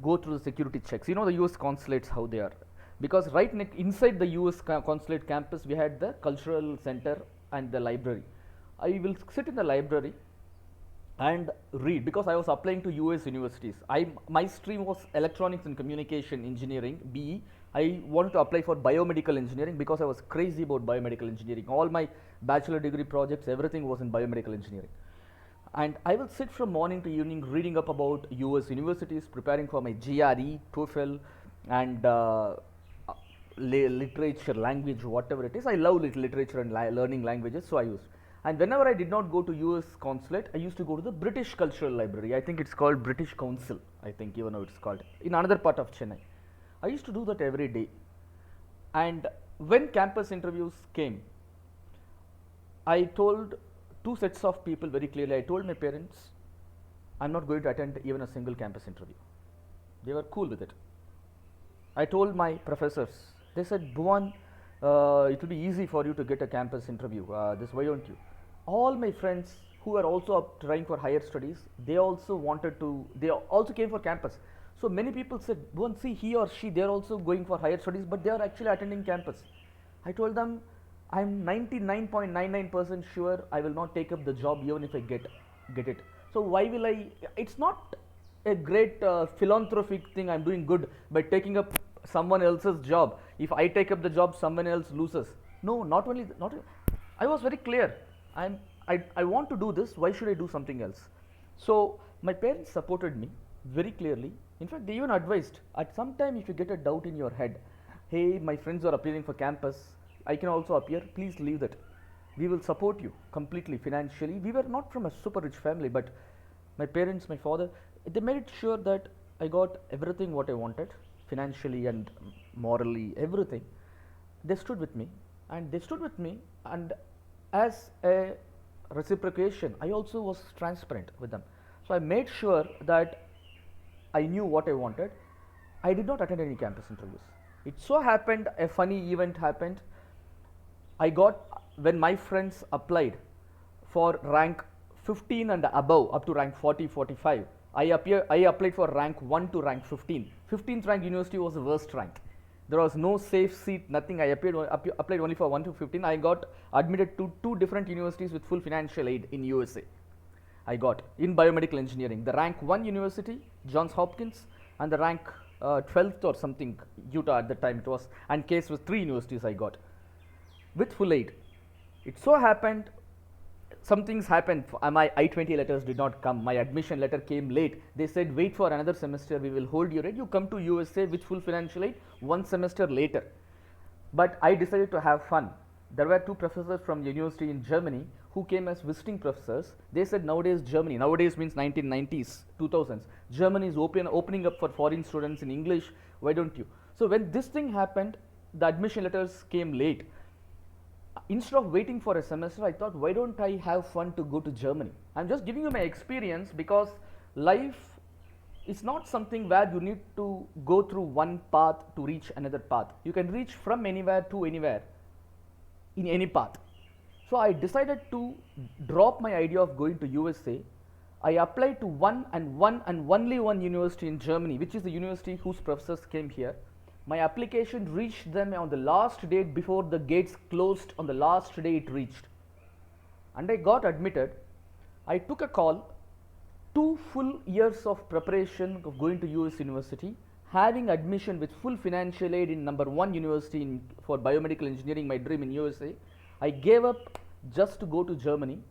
go through the security checks. You know the US consulates, how they are. Because right inside the US consulate campus, we had the cultural center and the library. I will sit in the library and read, because I was applying to US universities. My stream was electronics and communication engineering, BE. I wanted to apply for biomedical engineering because I was crazy about biomedical engineering. All my bachelor degree projects, everything was in biomedical engineering. And I will sit from morning to evening reading up about US universities, preparing for my GRE, TOEFL, and literature, language, whatever it is. I love literature and learning languages, so I used. And whenever I did not go to US consulate, I used to go to the British Cultural Library. I think it's called British Council, I think even though it's called, in another part of Chennai. I used to do that every day. And when campus interviews came, I told two sets of people very clearly. I told my parents, I'm not going to attend even a single campus interview. They were cool with it. I told my professors, they said, Bhuvan, it will be easy for you to get a campus interview. Why don't you? All my friends who were also trying for higher studies, they also came for campus. So many people said, Bhuvan, see, he or she, they are also going for higher studies, but they are actually attending campus. I told them, I'm 99.99% sure I will not take up the job even if I get it. So why will I? It's not a great philanthropic thing. I'm doing good by taking up someone else's job. If I take up the job, someone else loses. No, not only not. I was very clear. I want to do this. Why should I do something else? So my parents supported me very clearly. In fact, they even advised, at some time if you get a doubt in your head, hey, my friends are appearing for campus, I can also appear, please leave that. We will support you completely financially. We were not from a super rich family, but my parents, my father, they made sure that I got everything what I wanted, financially and morally, everything. They stood with me, and as a reciprocation, I also was transparent with them. So I made sure that I knew what I wanted. I did not attend any campus interviews. It so happened, a funny event happened. When my friends applied for rank 15 and above up to rank 40, 45, I applied for rank 1 to rank 15. 15th rank university was the worst rank. There was no safe seat, nothing. I applied only for 1 to 15. I got admitted to 2 different universities with full financial aid in USA. I got in biomedical engineering, the rank 1 university, Johns Hopkins, and the rank 12th or something, Utah at the time it was, and case was 3 universities I got with full aid. It so happened, some things happened. My I-20 letters did not come. My admission letter came late. They said, wait for another semester. We will hold your aid. You come to USA with full financial aid 1 semester later. But I decided to have fun. There were 2 professors from university in Germany who came as visiting professors. They said, nowadays Germany, nowadays means 1990s, 2000s, Germany is opening up for foreign students in English. Why don't you? So when this thing happened, the admission letters came late. Instead of waiting for a semester, I thought, why don't I have fun to go to Germany? I'm just giving you my experience, because life is not something where you need to go through one path to reach another path. You can reach from anywhere to anywhere in any path. So I decided to drop my idea of going to USA. I applied to one and only one university in Germany, which is the university whose professors came here. My application reached them on the last date before the gates closed. On the last day it reached, and I got admitted. I took a call, 2 full years of preparation of going to US university, having admission with full financial aid in number 1 university for biomedical engineering, my dream in USA. I gave up just to go to Germany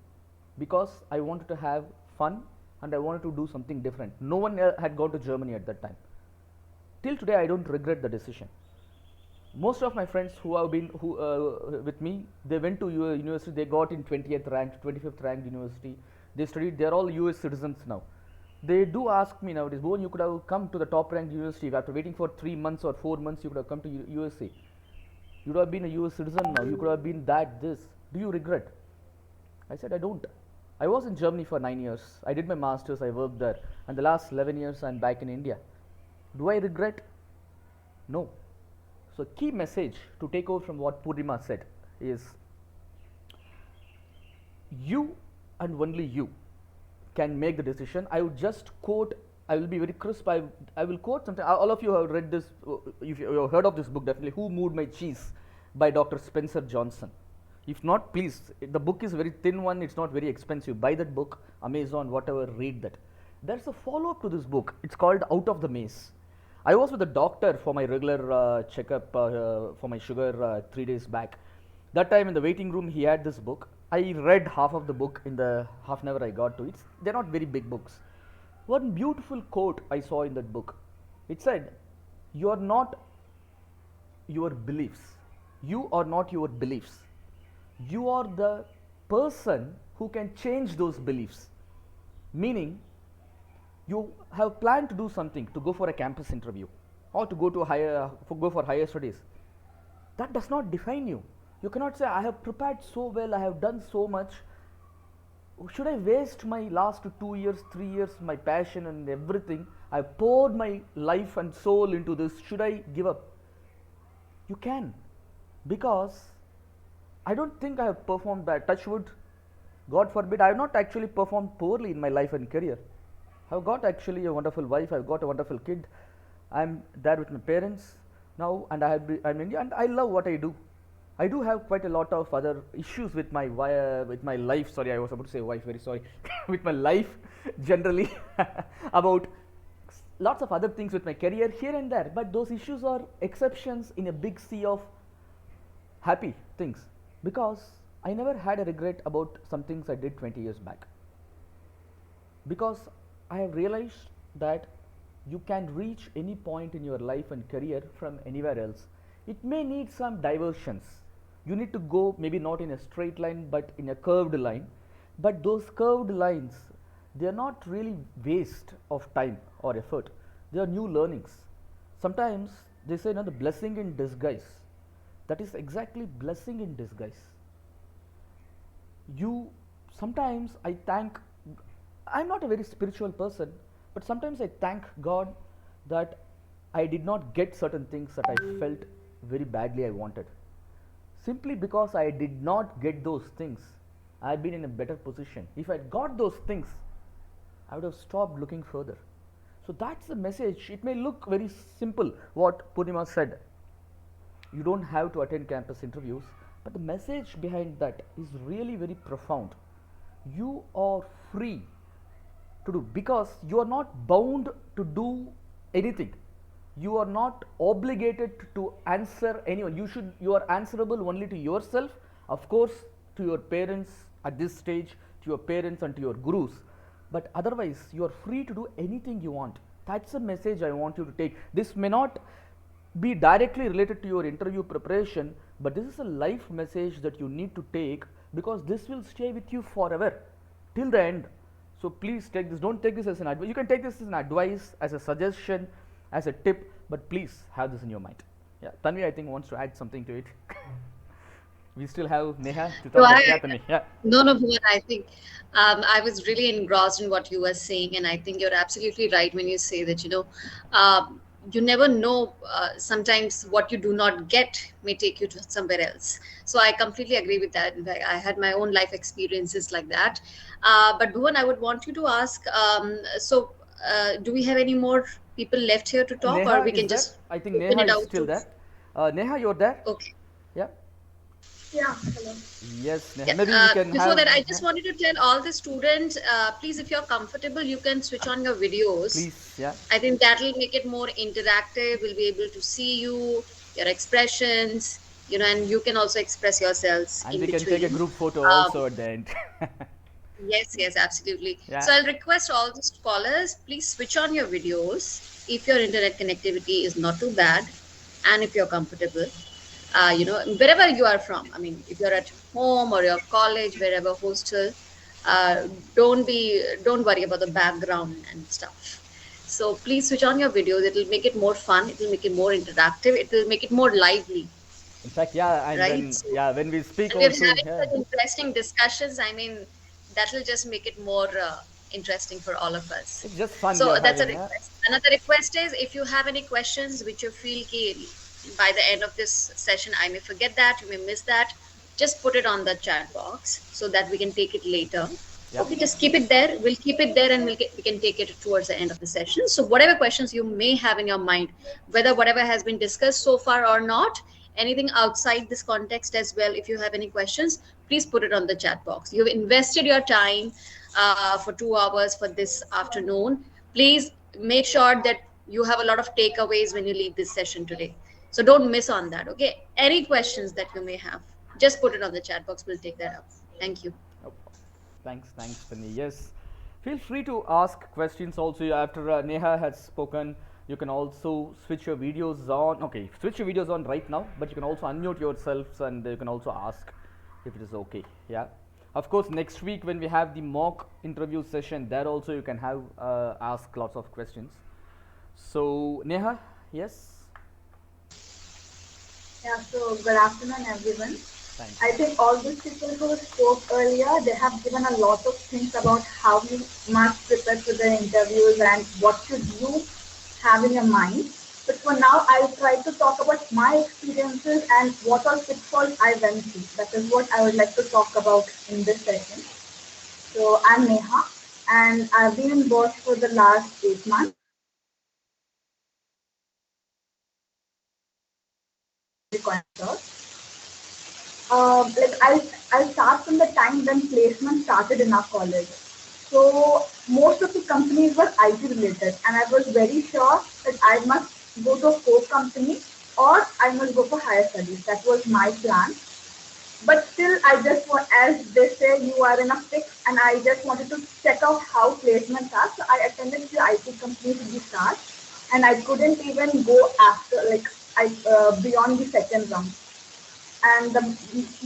because I wanted to have fun and I wanted to do something different. No one had gone to Germany at that time. Till today, I don't regret the decision. Most of my friends who have been with me, they went to university, they got in 20th rank, 25th ranked university. They studied, they are all US citizens now. They do ask me nowadays, Bhuvan, you could have come to the top ranked university. After waiting for 3 months or 4 months, you could have come to USA. You would have been a US citizen now. You could have been this. Do you regret? I said, I don't. I was in Germany for 9 years. I did my masters, I worked there. And the last 11 years, I'm back in India. Do I regret? No. So key message to take over from what Purnima said is, you and only you can make the decision. I would just quote, I will be very crisp, I will quote something. All of you have read this, if you have heard of this book definitely, Who Moved My Cheese by Dr. Spencer Johnson. If not, please, the book is very thin one, it's not very expensive. Buy that book, Amazon, whatever, read that. There's a follow-up to this book. It's called Out of the Maze. I was with the doctor for my regular checkup for my sugar 3 days back. That time in the waiting room, he had this book. I read half of the book in the half an hour I got to it. They're not very big books. One beautiful quote I saw in that book. It said, "You are not your beliefs. You are not your beliefs. You are the person who can change those beliefs." Meaning, you have planned to do something, to go for a campus interview or to go to go for higher studies. That does not define you. You cannot say, "I have prepared so well, I have done so much. Should I waste my last 2 years, 3 years, my passion and everything? I poured my life and soul into this. Should I give up?" You can, because I don't think I have performed bad. Touch wood, God forbid, I have not actually performed poorly in my life and career. I've got actually a wonderful wife, I've got a wonderful kid, I'm there with my parents now, and I'm in India, and I love what I do. I do have quite a lot of other issues with my life. Sorry, I was about to say wife. Very sorry. With my life generally, about lots of other things with my career here and there. But those issues are exceptions in a big sea of happy things, because I never had a regret about some things I did 20 years back. Because I have realized that you can reach any point in your life and career from anywhere else. It may need some diversions. You need to go maybe not in a straight line but in a curved line. But those curved lines, they are not really waste of time or effort. They are new learnings. Sometimes they say, no, the blessing in disguise. That is exactly blessing in disguise. Sometimes I thank, I'm not a very spiritual person, but sometimes I thank God that I did not get certain things that I felt very badly I wanted. Simply because I did not get those things, I have been in a better position. If I had got those things, I would have stopped looking further. So that's the message. It may look very simple, what Purnima said. You don't have to attend campus interviews, but the message behind that is really very profound. You are free to do, because you are not bound to do anything. You are not obligated to answer anyone. You are answerable only to yourself, of course, to your parents at this stage, to your parents and to your gurus. But otherwise, you are free to do anything you want. That's the message I want you to take. This may not be directly related to your interview preparation, but this is a life message that you need to take, because this will stay with you forever till the end. So please take this. Don't take this as an advice. You can take this as an advice, as a suggestion, as a tip, but please have this in your mind. Yeah, Tanvi, I think, wants to add something to it. We still have Neha to talk about. Yeah, Tanvi. Yeah. No, Bhuvan, I think I was really engrossed in what you were saying, and I think you're absolutely right when you say that, you never know, sometimes what you do not get may take you to somewhere else. So I completely agree with that. In fact, I had my own life experiences like that. But Bhuvan, I would want you to ask, do we have any more people left here to talk, Neha or we is can there. just I think open Neha it is out still to... there. Neha, you're there? Okay. Yeah. Yeah, hello. Yes, Neha. Yeah. Maybe we can Before have. that, I Yeah. just wanted to tell all the students, please, if you're comfortable, you can switch on your videos. Please, yeah. I think that will make it more interactive. We'll be able to see you, your expressions, and you can also express yourselves And in we can take a between. group photo Um, also at the end. yes, absolutely. Yeah. So I'll request all the scholars, please switch on your videos if your internet connectivity is not too bad and if you're comfortable. Wherever you are from. I mean, if you're at home or your college, wherever, hostel, uh, don't worry about the background and stuff. So please switch on your videos. It'll make it more fun. It'll make it more interactive. It'll make it more lively, In fact, yeah, and right? when, So, yeah, when we speak and we're also, having yeah. such interesting discussions. I mean, that will just make it more interesting for all of us. It's just fun we So are that's a having, yeah. request. Another request is, if you have any questions which you feel by the end of this session I may forget that, you may miss that, just put it on the chat box so that we can take it later. Yeah. Okay, just keep it there. We'll keep it there, and we can take it towards the end of the session. So whatever questions you may have in your mind, whether whatever has been discussed so far or not, anything outside this context as well, if you have any questions, please put it on the chat box. You've invested your time for 2 hours for this afternoon. Please make sure that you have a lot of takeaways when you leave this session today. So don't miss on that. Okay, any questions that you may have, just put it on the chat box, we'll take that up. Thank you. Oh, thanks, Penny. Yes, feel free to ask questions also after Neha has spoken. You can also switch your videos on. Okay, switch your videos on right now, but you can also unmute yourselves and you can also ask if it is okay. Yeah. Of course, next week when we have the mock interview session, there also you can have ask lots of questions. So Neha, yes, Yeah, so good afternoon, everyone. thanks. I think all these people who spoke earlier, they have given a lot of things about how you must prepare for the interviews and what should you have in your mind. But for now, I'll try to talk about my experiences and what all pitfalls I went through. That is what I would like to talk about in this session. So I'm Neha, and I've been in Bosch for the last 8 months. Like I'll start from the time when placement started in our college. So most of the companies were IT related, and I was very sure that I must go to a core company or I must go for higher studies. That was my plan. But still, I just want, as they say, you are in a fix, and I just wanted to check out how placements are. So I attended the IT companies in the start, and I couldn't even go after I beyond the second round. And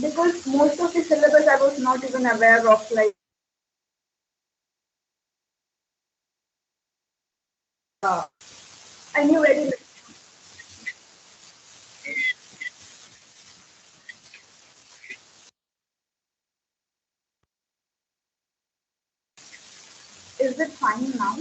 because most of the syllabus I was not even aware of, like uh, I knew very little. Is it fine now?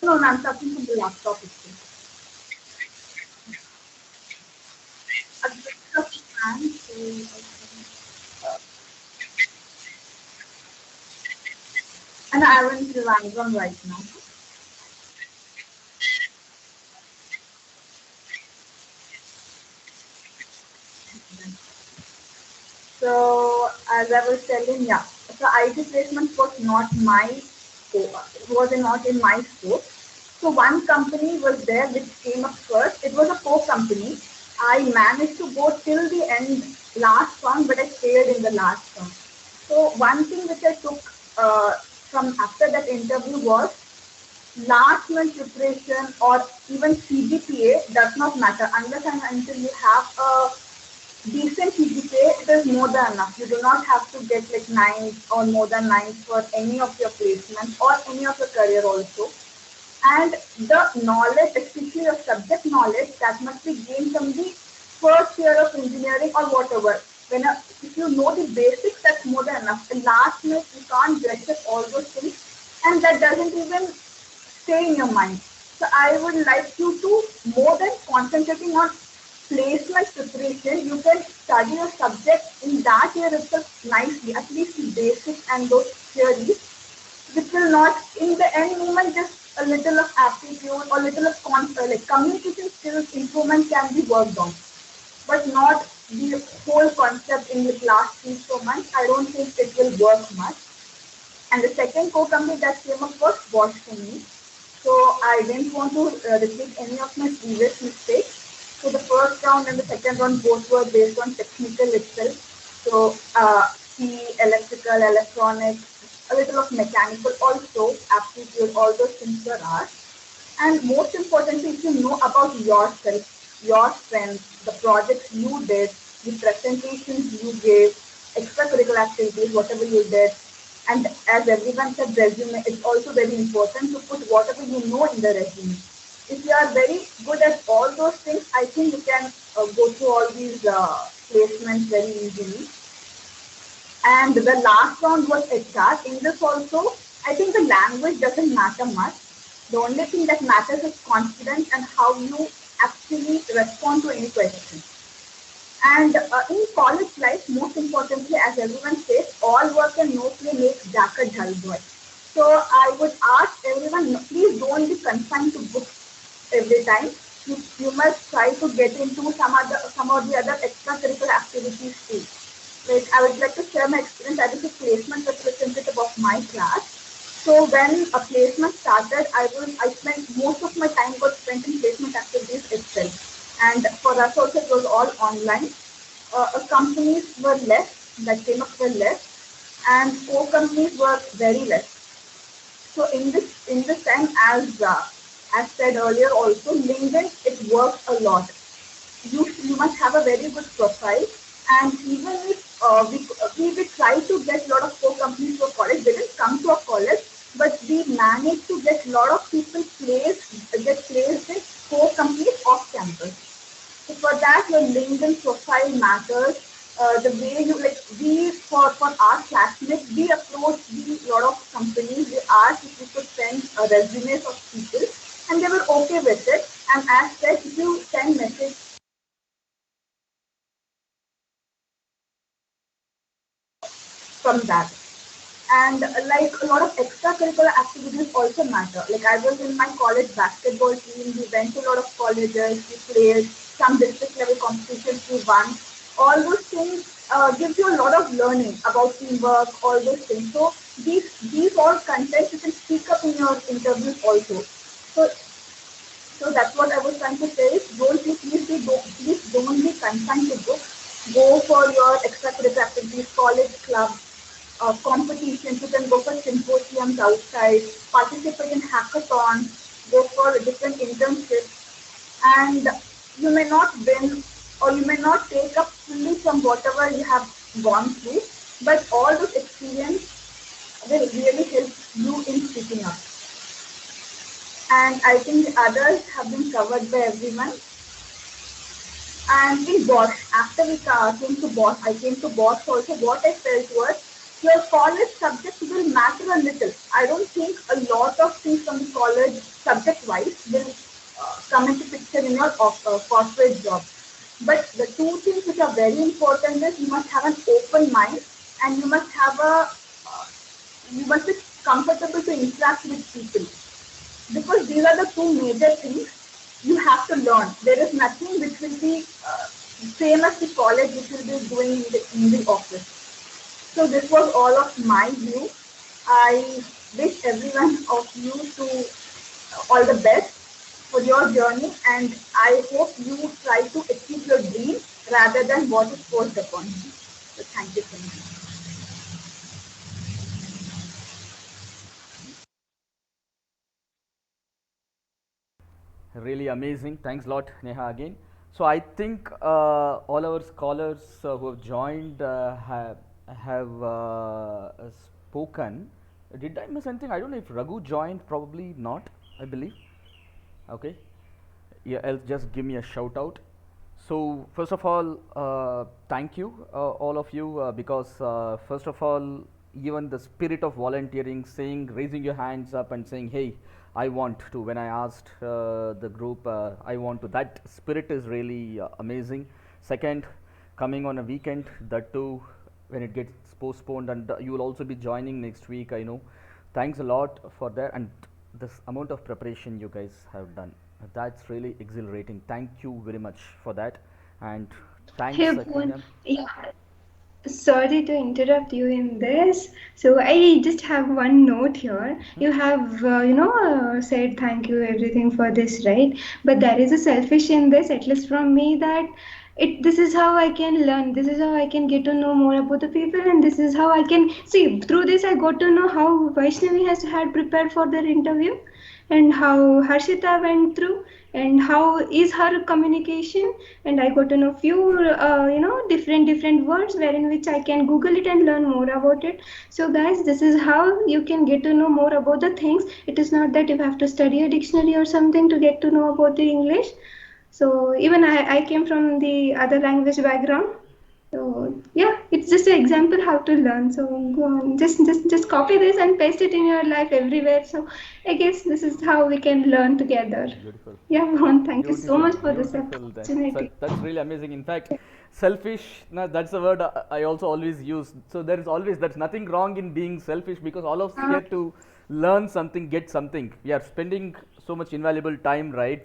No, no, I'm talking from the laptop itself. A bit of fan, and I haven't relying on right now. So as I was telling, yeah, so IT placement was not my scope. It was not in my scope. So one company was there which came up first. It was a co-company. I managed to go till the end last round, but I failed in the last round. So one thing which I took from after that interview was last month preparation or even CGPA does not matter unless and until you have a decent CGPA, it is more than enough. You do not have to get like nines or more than nines for any of your placements or any of your career also. And the knowledge, especially your subject knowledge, that must be gained from the first year of engineering or whatever. If you know the basics, that's more than enough. The last minute, you can't brush up all those things, and that doesn't even stay in your mind. So I would like you to, more than concentrating on placement preparation, you can study your subject in that year itself nicely, at least the basics and those theories, which will not, in the end moment, just a little of aptitude or little of like communication skills improvement can be worked on, but not the whole concept in the last 3 4 months. I don't think it will work much. And the second co-company that came up was Bosch for me. So I didn't want to repeat any of my previous mistakes. So the first round and the second round both were based on technical itself. So electrical, electronics, a little of mechanical also, aptitude, all those things were asked. And most importantly, if you know about yourself, your strengths, the projects you did, the presentations you gave, extracurricular activities, whatever you did, and as everyone said, resume, it's also very important to put whatever you know in the resume. If you are very good at all those things, I think you can go through all these placements very easily. And the last round was HR. In this also, I think the language doesn't matter much. The only thing that matters is confidence and how you actually respond to any question. And in college life, most importantly, as everyone says, all work and no play makes Jack a dull boy. So I would ask everyone, please don't be confined to books every time. You must try to get into some of the other extracurricular activities too. Like I would like to share my experience. I was a placement representative of my class. So when a placement started, I spent most of my time got spent in placement activities itself. And for us also it was all online. Companies were less that came up were less, and core companies were very less. So in this time, as said earlier, also LinkedIn it works a lot. You must have a very good profile, and even if we try to get a lot of core companies to a college, they didn't come to a college, but we managed to get a lot of people get placed in core companies off campus. So for that, your LinkedIn profile matters. The way you like we for our classmates, we approached the lot of companies. We asked if we could send resumes of people, and they were okay with it. And as said, if you send message from that. And like a lot of extracurricular activities also matter. Like I was in my college basketball team, we went to a lot of colleges, we played some district level competitions, we won. All those things gives you a lot of learning about teamwork, all those things. So these all contents you can speak up in your interviews also. So that's what I was trying to say is please don't be confined to books. Go for your extracurricular activities, college clubs, competitions. You can go for symposiums outside, participate in hackathons, go for different internships, and you may not win or you may not take up fully from whatever you have gone through, but all those experience will really help you in speaking up. And I think the others have been covered by everyone. And in Bosch, after we came to Bosch, I came to Bosch also. What I felt was your college subject will matter a little. I don't think a lot of things from the college subject wise will come into picture in your corporate job. But the two things which are very important is you must have an open mind, and you must be comfortable to interact with people, because these are the two major things you have to learn. There is nothing which will be same as the college which will be doing in the office. So this was all of my view. I wish everyone of you to all the best for your journey, and I hope you try to achieve your dream rather than what is forced upon you. So thank you so much. Really amazing. Thanks a lot, Neha, again. So I think all our scholars who have joined have spoken. Did I miss anything? I don't know if Raghu joined. Probably not. I believe. Okay. Yeah, else just give me a shout out. So first of all, thank you all of you, because first of all, even the spirit of volunteering, saying, raising your hands up and saying, hey, I want to, when I asked the group, I want to, that spirit is really amazing. Second, coming on a weekend, that too, when it gets postponed, and you will also be joining next week, I know. Thanks a lot for that, and this amount of preparation you guys have done, that's really exhilarating. Thank you very much for that. And Hey, thanks Bhuvan. again. Yeah, sorry to interrupt you in this. So I just have one note here. Hmm? You have, said thank you everything for this, right? But there is a selfish in this, at least from me, that it. This is how I can learn. This is how I can get to know more about the people, and this is how I can see. Through this, I got to know how Vaishnavi has had prepared for their interview, and how Harshita went through, and how is her communication, and I got to know few different words wherein which I can Google it and learn more about it. So guys, this is how you can get to know more about the things. It is not that you have to study a dictionary or something to get to know about the English. So even I came from the other language background. So yeah, it's just an example how to learn. So go on, just copy this and paste it in your life everywhere. So I guess this is how we can learn together. Beautiful. Yeah, Mohan, thank you so Beautiful, much for this beautiful. opportunity. That's really amazing. In fact, selfish, no, that's a word I also always use. So there is always, there's nothing wrong in being selfish, because all of us Uh, here to learn something, get something. We are spending so much invaluable time, right,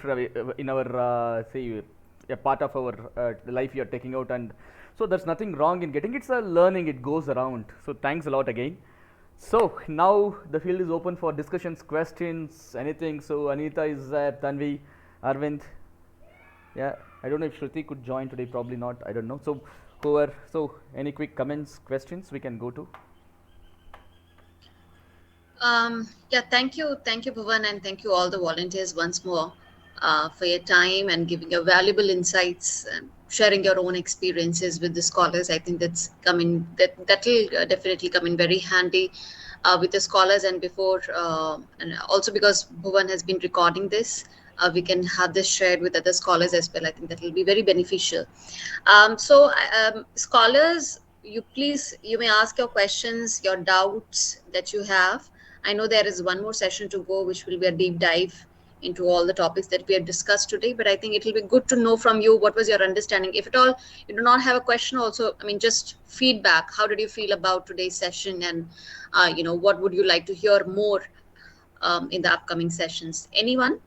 in our, say, a part of our life you're taking out, and so there's nothing wrong in getting. It's a learning, it goes around. So thanks a lot again. So now the field is open for discussions, questions, anything. So Anita is there, Tanvi, Arvind. Yeah, I don't know if Shruti could join today, probably not, I don't know. So whoever, so any quick comments, questions we can go to? Yeah, thank you, Bhuvan, and thank you all the volunteers once more for your time and giving your valuable insights and sharing your own experiences with the scholars. I think that'll definitely come in very handy with the scholars, and before and also because Bhuvan has been recording this. We can have this shared with other scholars as well. I think that will be very beneficial. Scholars, you may ask your questions, your doubts that you have. I know there is one more session to go, which will be a deep dive into all the topics that we have discussed today. But I think it will be good to know from you what was your understanding. If at all you do not have a question, also, I mean, just feedback. How did you feel about today's session, and what would you like to hear more in the upcoming sessions? Anyone?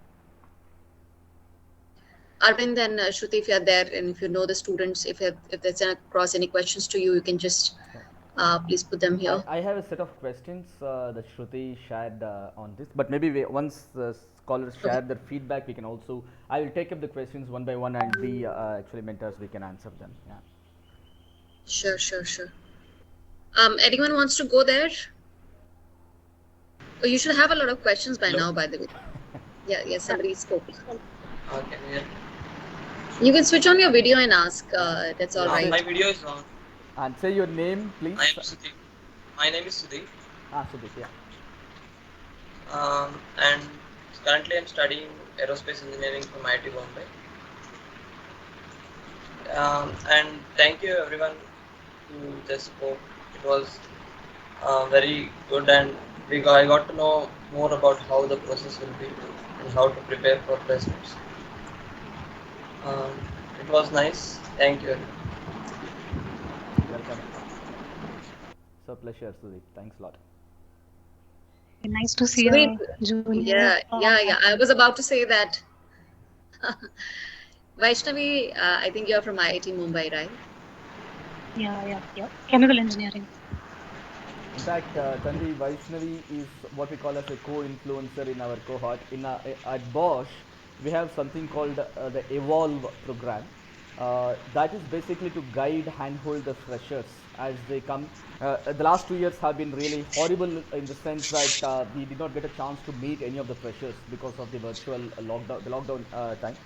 Arvind and Shruti, if you're there and if you know the students, if there's across any questions to you, you can just please put them here. I have a set of questions that Shruti shared on this, but maybe once the scholars Okay. share their feedback, we can also, I will take up the questions one by one, and the actually mentors, we can answer them. Yeah. Sure, sure, sure. Anyone wants to go there? Oh, you should have a lot of questions by now, by the way. Yeah, yeah, somebody spoke. Can you hear me? You can switch on your video and ask. That's all Yeah, right. My video is on. And say your name, please. I am Sudeep. My name is Sudeep. Sudeep, yeah. And currently I'm studying aerospace engineering from IIT Bombay. And thank you everyone who just spoke. It was very good, and I got to know more about how the process will be and how to prepare for placements. Um, it was nice. Thank you. Welcome. So pleasure, Sudeep. Thanks a lot. Nice to see Sudeep, a junior. yeah. I was about to say that. Vaishnavi, I think you're from IIT Mumbai, right? Yeah. Chemical engineering. In fact, Tanvi, Vaishnavi is what we call as a co-influencer in our cohort. At Bosch, we have something called the Evolve program. That is basically to guide, handhold the freshers as they come. The last 2 years have been really horrible in the sense that we did not get a chance to meet any of the freshers because of the virtual lockdown time.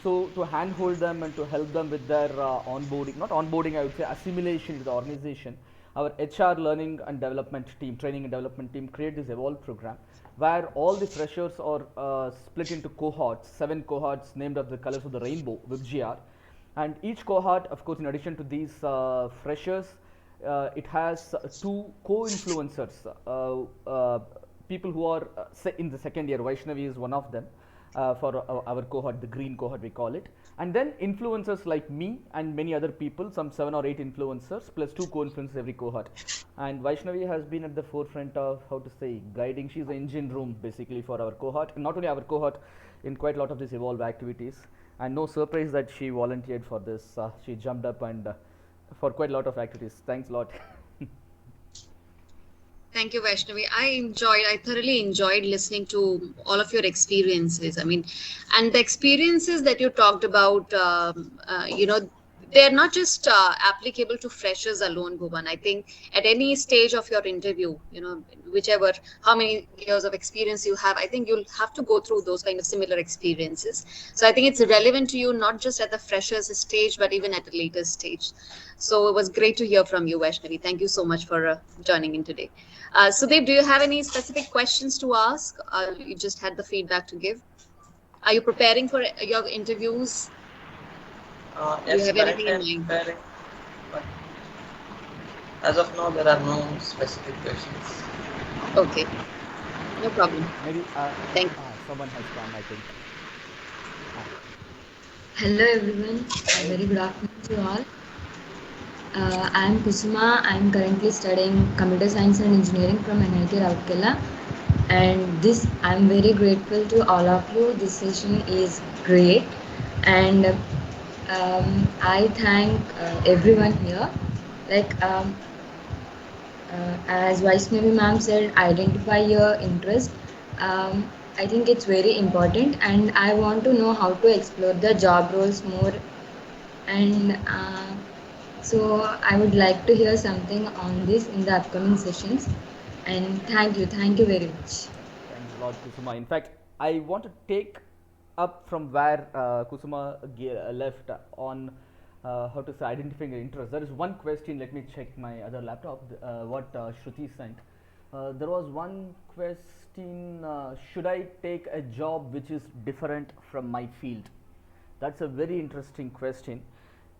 So to handhold them and to help them with their onboarding, not onboarding, I would say assimilation into the organization, our HR learning and development team, training and development team, create this Evolve program where all the freshers are split into cohorts, 7 cohorts named after the colors of the rainbow, WebGR. And each cohort, of course, in addition to these freshers, it has 2 co-influencers, people who are in the second year. Vaishnavi is one of them for our cohort, the green cohort we call it. And then influencers like me and many other people, some 7 or 8 influencers plus 2 co-influencers every cohort. And Vaishnavi has been at the forefront of, how to say, guiding. She's the engine room basically for our cohort, and not only our cohort, in quite a lot of these Evolve activities. And no surprise that she volunteered for this. She jumped up and for quite a lot of activities. Thanks a lot. Thank you, Vaishnavi. I thoroughly enjoyed listening to all of your experiences. I mean, and the experiences that you talked about, they're not just applicable to freshers alone, Bhuvan. I think at any stage of your interview, whichever, how many years of experience you have, I think you'll have to go through those kind of similar experiences. So I think it's relevant to you, not just at the freshers stage, but even at a later stage. So it was great to hear from you, Vaishnavi. Thank you so much for joining in today. Sudeep, do you have any specific questions to ask? You just had the feedback to give. Are you preparing for your interviews? Do you Yes, have anything currently in I'm mind? preparing, but as of now there are no specific questions. Okay, no problem. Maybe Thank someone has come, I think. Hello everyone, a very good afternoon to all. I am Kusuma. I am currently studying Computer Science and Engineering from NIT Rourkela, and this I am very grateful to all of you. This session is great, and I thank everyone here. Like as Vaishnavi ma'am said, identify your interest. I think it's very important, and I want to know how to explore the job roles more. And so I would like to hear something on this in the upcoming sessions. And thank you very much. Thanks a lot, Kusuma. In fact, I want to take up from where Kusuma left on how to say identifying your interest. There is one question. Let me check my other laptop. What Shruti sent. There was one question. Should I take a job which is different from my field? That's a very interesting question.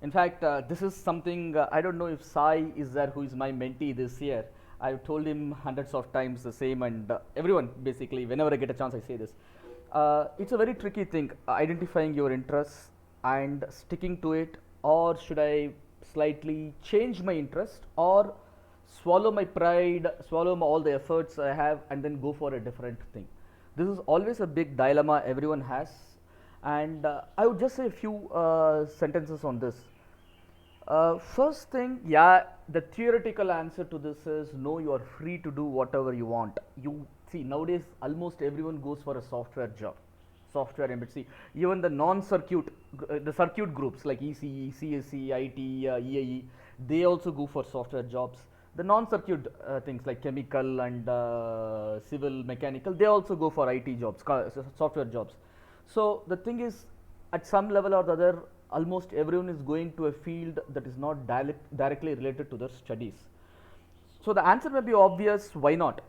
In fact, this is something I don't know if Sai is there, who is my mentee this year. I've told him hundreds of times the same, and everyone basically, whenever I get a chance, I say this. It's a very tricky thing, identifying your interests and sticking to it, or should I slightly change my interest, or swallow my pride, swallow all the efforts I have, and then go for a different thing. This is always a big dilemma everyone has, and I would just say a few sentences on this. First thing, yeah, the theoretical answer to this is no, you are free to do whatever you want. You see, nowadays almost everyone goes for a software job, software MBC. Even the non-circuit, the circuit groups like ECE, CSE, IT, EAE, they also go for software jobs. The non-circuit things like chemical and civil, mechanical, they also go for IT jobs, software jobs. So the thing is, at some level or the other, almost everyone is going to a field that is not directly related to their studies. So the answer may be obvious, why not?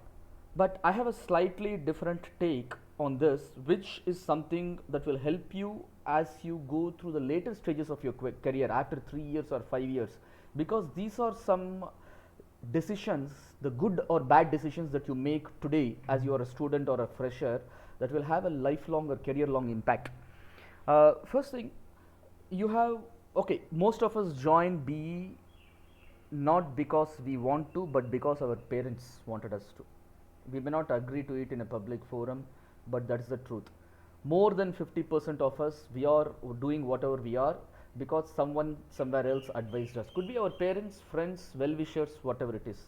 But I have a slightly different take on this, which is something that will help you as you go through the later stages of your career after 3 years or 5 years, because these are some decisions, the good or bad decisions that you make today as you are a student or a fresher, that will have a lifelong or career long impact. First thing, you have, okay, most of us join BE not because we want to, but because our parents wanted us to. We may not agree to it in a public forum, but that's the truth. More than 50% of us, we are doing whatever we are because someone somewhere else advised us. Could be our parents, friends, well wishers, whatever it is.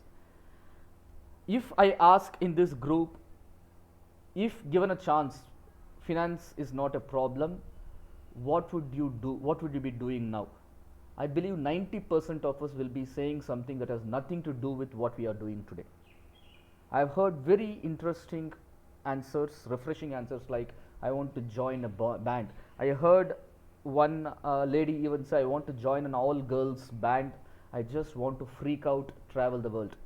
If I ask in this group, if given a chance, finance is not a problem, what would you do? What would you be doing now? I believe 90% of us will be saying something that has nothing to do with what we are doing today. I have heard very interesting answers, refreshing answers like, I want to join a band. I heard one lady even say, I want to join an all girls band. I just want to freak out, travel the world.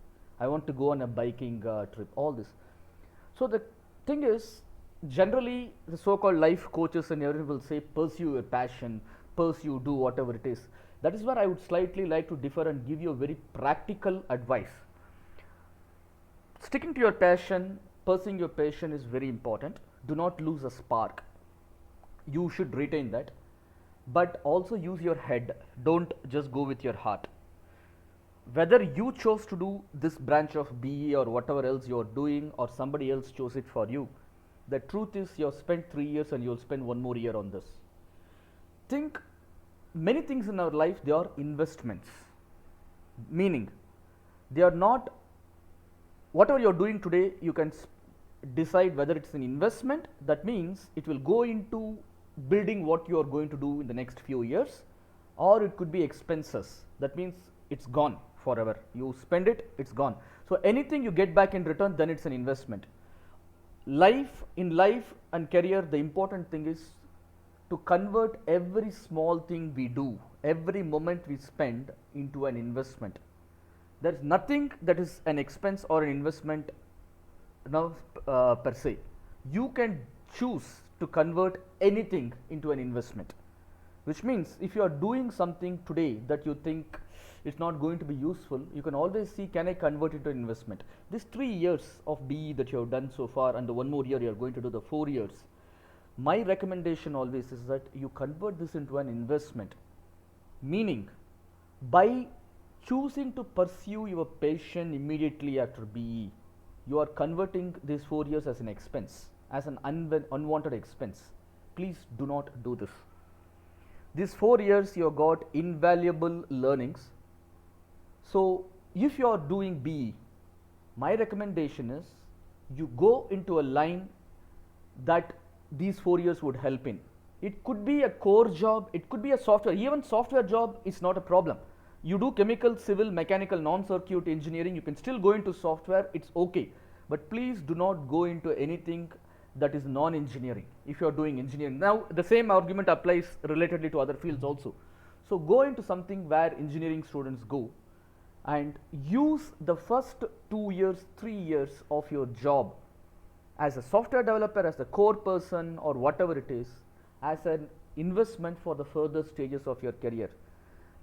I want to go on a biking trip, all this. So the thing is, generally the so-called life coaches and everyone will say, pursue your passion, pursue, do whatever it is. That is where I would slightly like to differ and give you a very practical advice. Sticking to your passion, pursuing your passion is very important. Do not lose a spark. You should retain that, but also use your head. Don't just go with your heart. Whether you chose to do this branch of BE or whatever else you're doing, or somebody else chose it for you, the truth is you've spent 3 years and you'll spend one more year on this. Think, many things in our life, they are investments, meaning they are not, whatever you're doing today, you can decide whether it's an investment, that means it will go into building what you are going to do in the next few years, or it could be expenses, that means it's gone forever. You spend it, it's gone. So anything you get back in return, then it's an investment. In life and career, the important thing is to convert every small thing we do, every moment we spend, into an investment. There is nothing that is an expense or an investment now per se. You can choose to convert anything into an investment, which means if you are doing something today that you think is not going to be useful, you can always see, can I convert it to an investment? These 3 years of BE that you have done so far, and the one more year you are going to do, the 4 years, my recommendation always is that you convert this into an investment, meaning by choosing to pursue your passion immediately after BE, you are converting these 4 years as an expense, as an unwanted expense. Please do not do this. These 4 years you have got invaluable learnings. So if you are doing BE, my recommendation is you go into a line that these 4 years would help in. It could be a core job, it could be a software, even software job is not a problem. You do chemical, civil, mechanical, non-circuit engineering, you can still go into software, it's okay. But please do not go into anything that is non-engineering if you are doing engineering. Now the same argument applies relatedly to other fields also. So go into something where engineering students go and use the first 2 years, 3 years of your job as a software developer, as a core person or whatever it is, as an investment for the further stages of your career.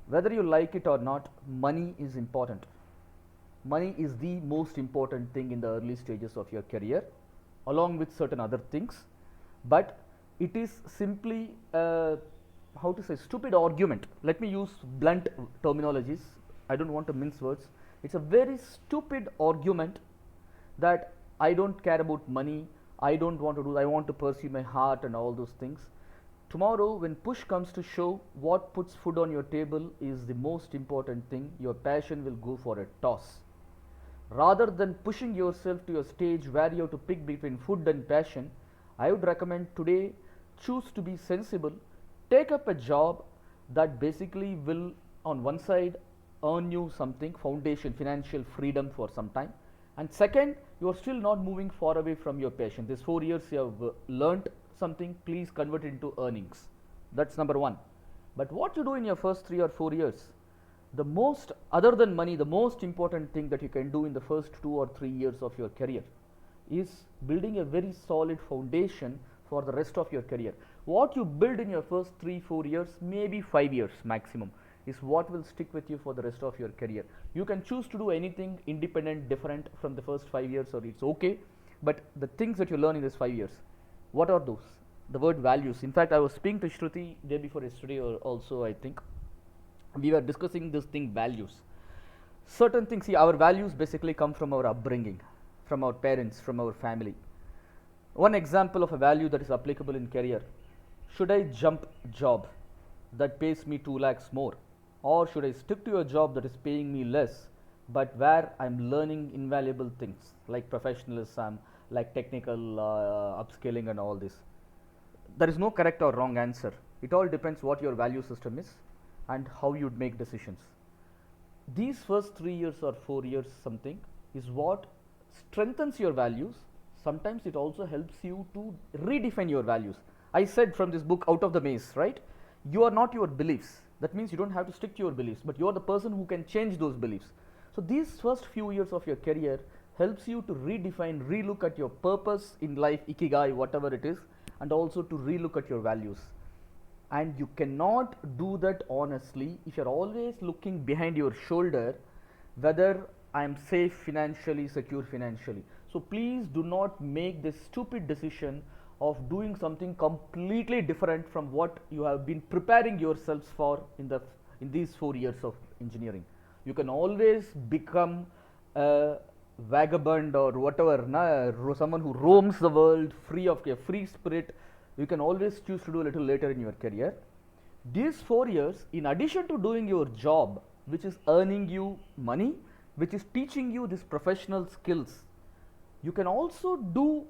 Whether you like it or not, money is important. Money is the most important thing in the early stages of your career, along with certain other things. But it is simply how to say, stupid argument. Let me use blunt terminologies. I don't want to mince words. It's a very stupid argument that I don't care about money, I don't want to do, I want to pursue my heart and all those things. Tomorrow when push comes to shove, what puts food on your table is the most important thing. Your passion will go for a toss. Rather than pushing yourself to a stage where you have to pick between food and passion, I would recommend today choose to be sensible, take up a job that basically will on one side earn you something, foundation, financial freedom for some time, and second, you are still not moving far away from your passion. These 4 years you have learnt something, please convert it into earnings. That's number one. But what you do in your first 3 or 4 years, the most, other than money, the most important thing that you can do in the first 2 or 3 years of your career is building a very solid foundation for the rest of your career. What you build in your first 3-4 years, maybe 5 years maximum, is what will stick with you for the rest of your career. You can choose to do anything independent, different from the first 5 years, or it's okay. But the things that you learn in these 5 years, what are those? The word values. In fact, I was speaking to Shruti day before yesterday, or also I think we were discussing this thing, values. Certain things, see, our values basically come from our upbringing, from our parents, from our family. One example of a value that is applicable in career: should I jump job that pays me 2 lakhs more, or should I stick to a job that is paying me less but where I'm learning invaluable things like professionalism, like technical upscaling and all this? There is no correct or wrong answer. It all depends what your value system is and how you'd make decisions. These first 3 years or 4 years something is what strengthens your values. Sometimes it also helps you to redefine your values. I said from this book, Out of the Maze, right? You are not your beliefs. That means you don't have to stick to your beliefs, but you are the person who can change those beliefs. So these first few years of your career helps you to redefine, relook at your purpose in life, ikigai, whatever it is, and also to relook at your values. And you cannot do that honestly if you're always looking behind your shoulder whether I am safe financially, secure financially. So please do not make this stupid decision of doing something completely different from what you have been preparing yourselves for in these 4 years of engineering. You can always become a vagabond or whatever, someone who roams the world free of a free spirit. You can always choose to do a little later in your career. These 4 years, in addition to doing your job, which is earning you money, which is teaching you these professional skills, you can also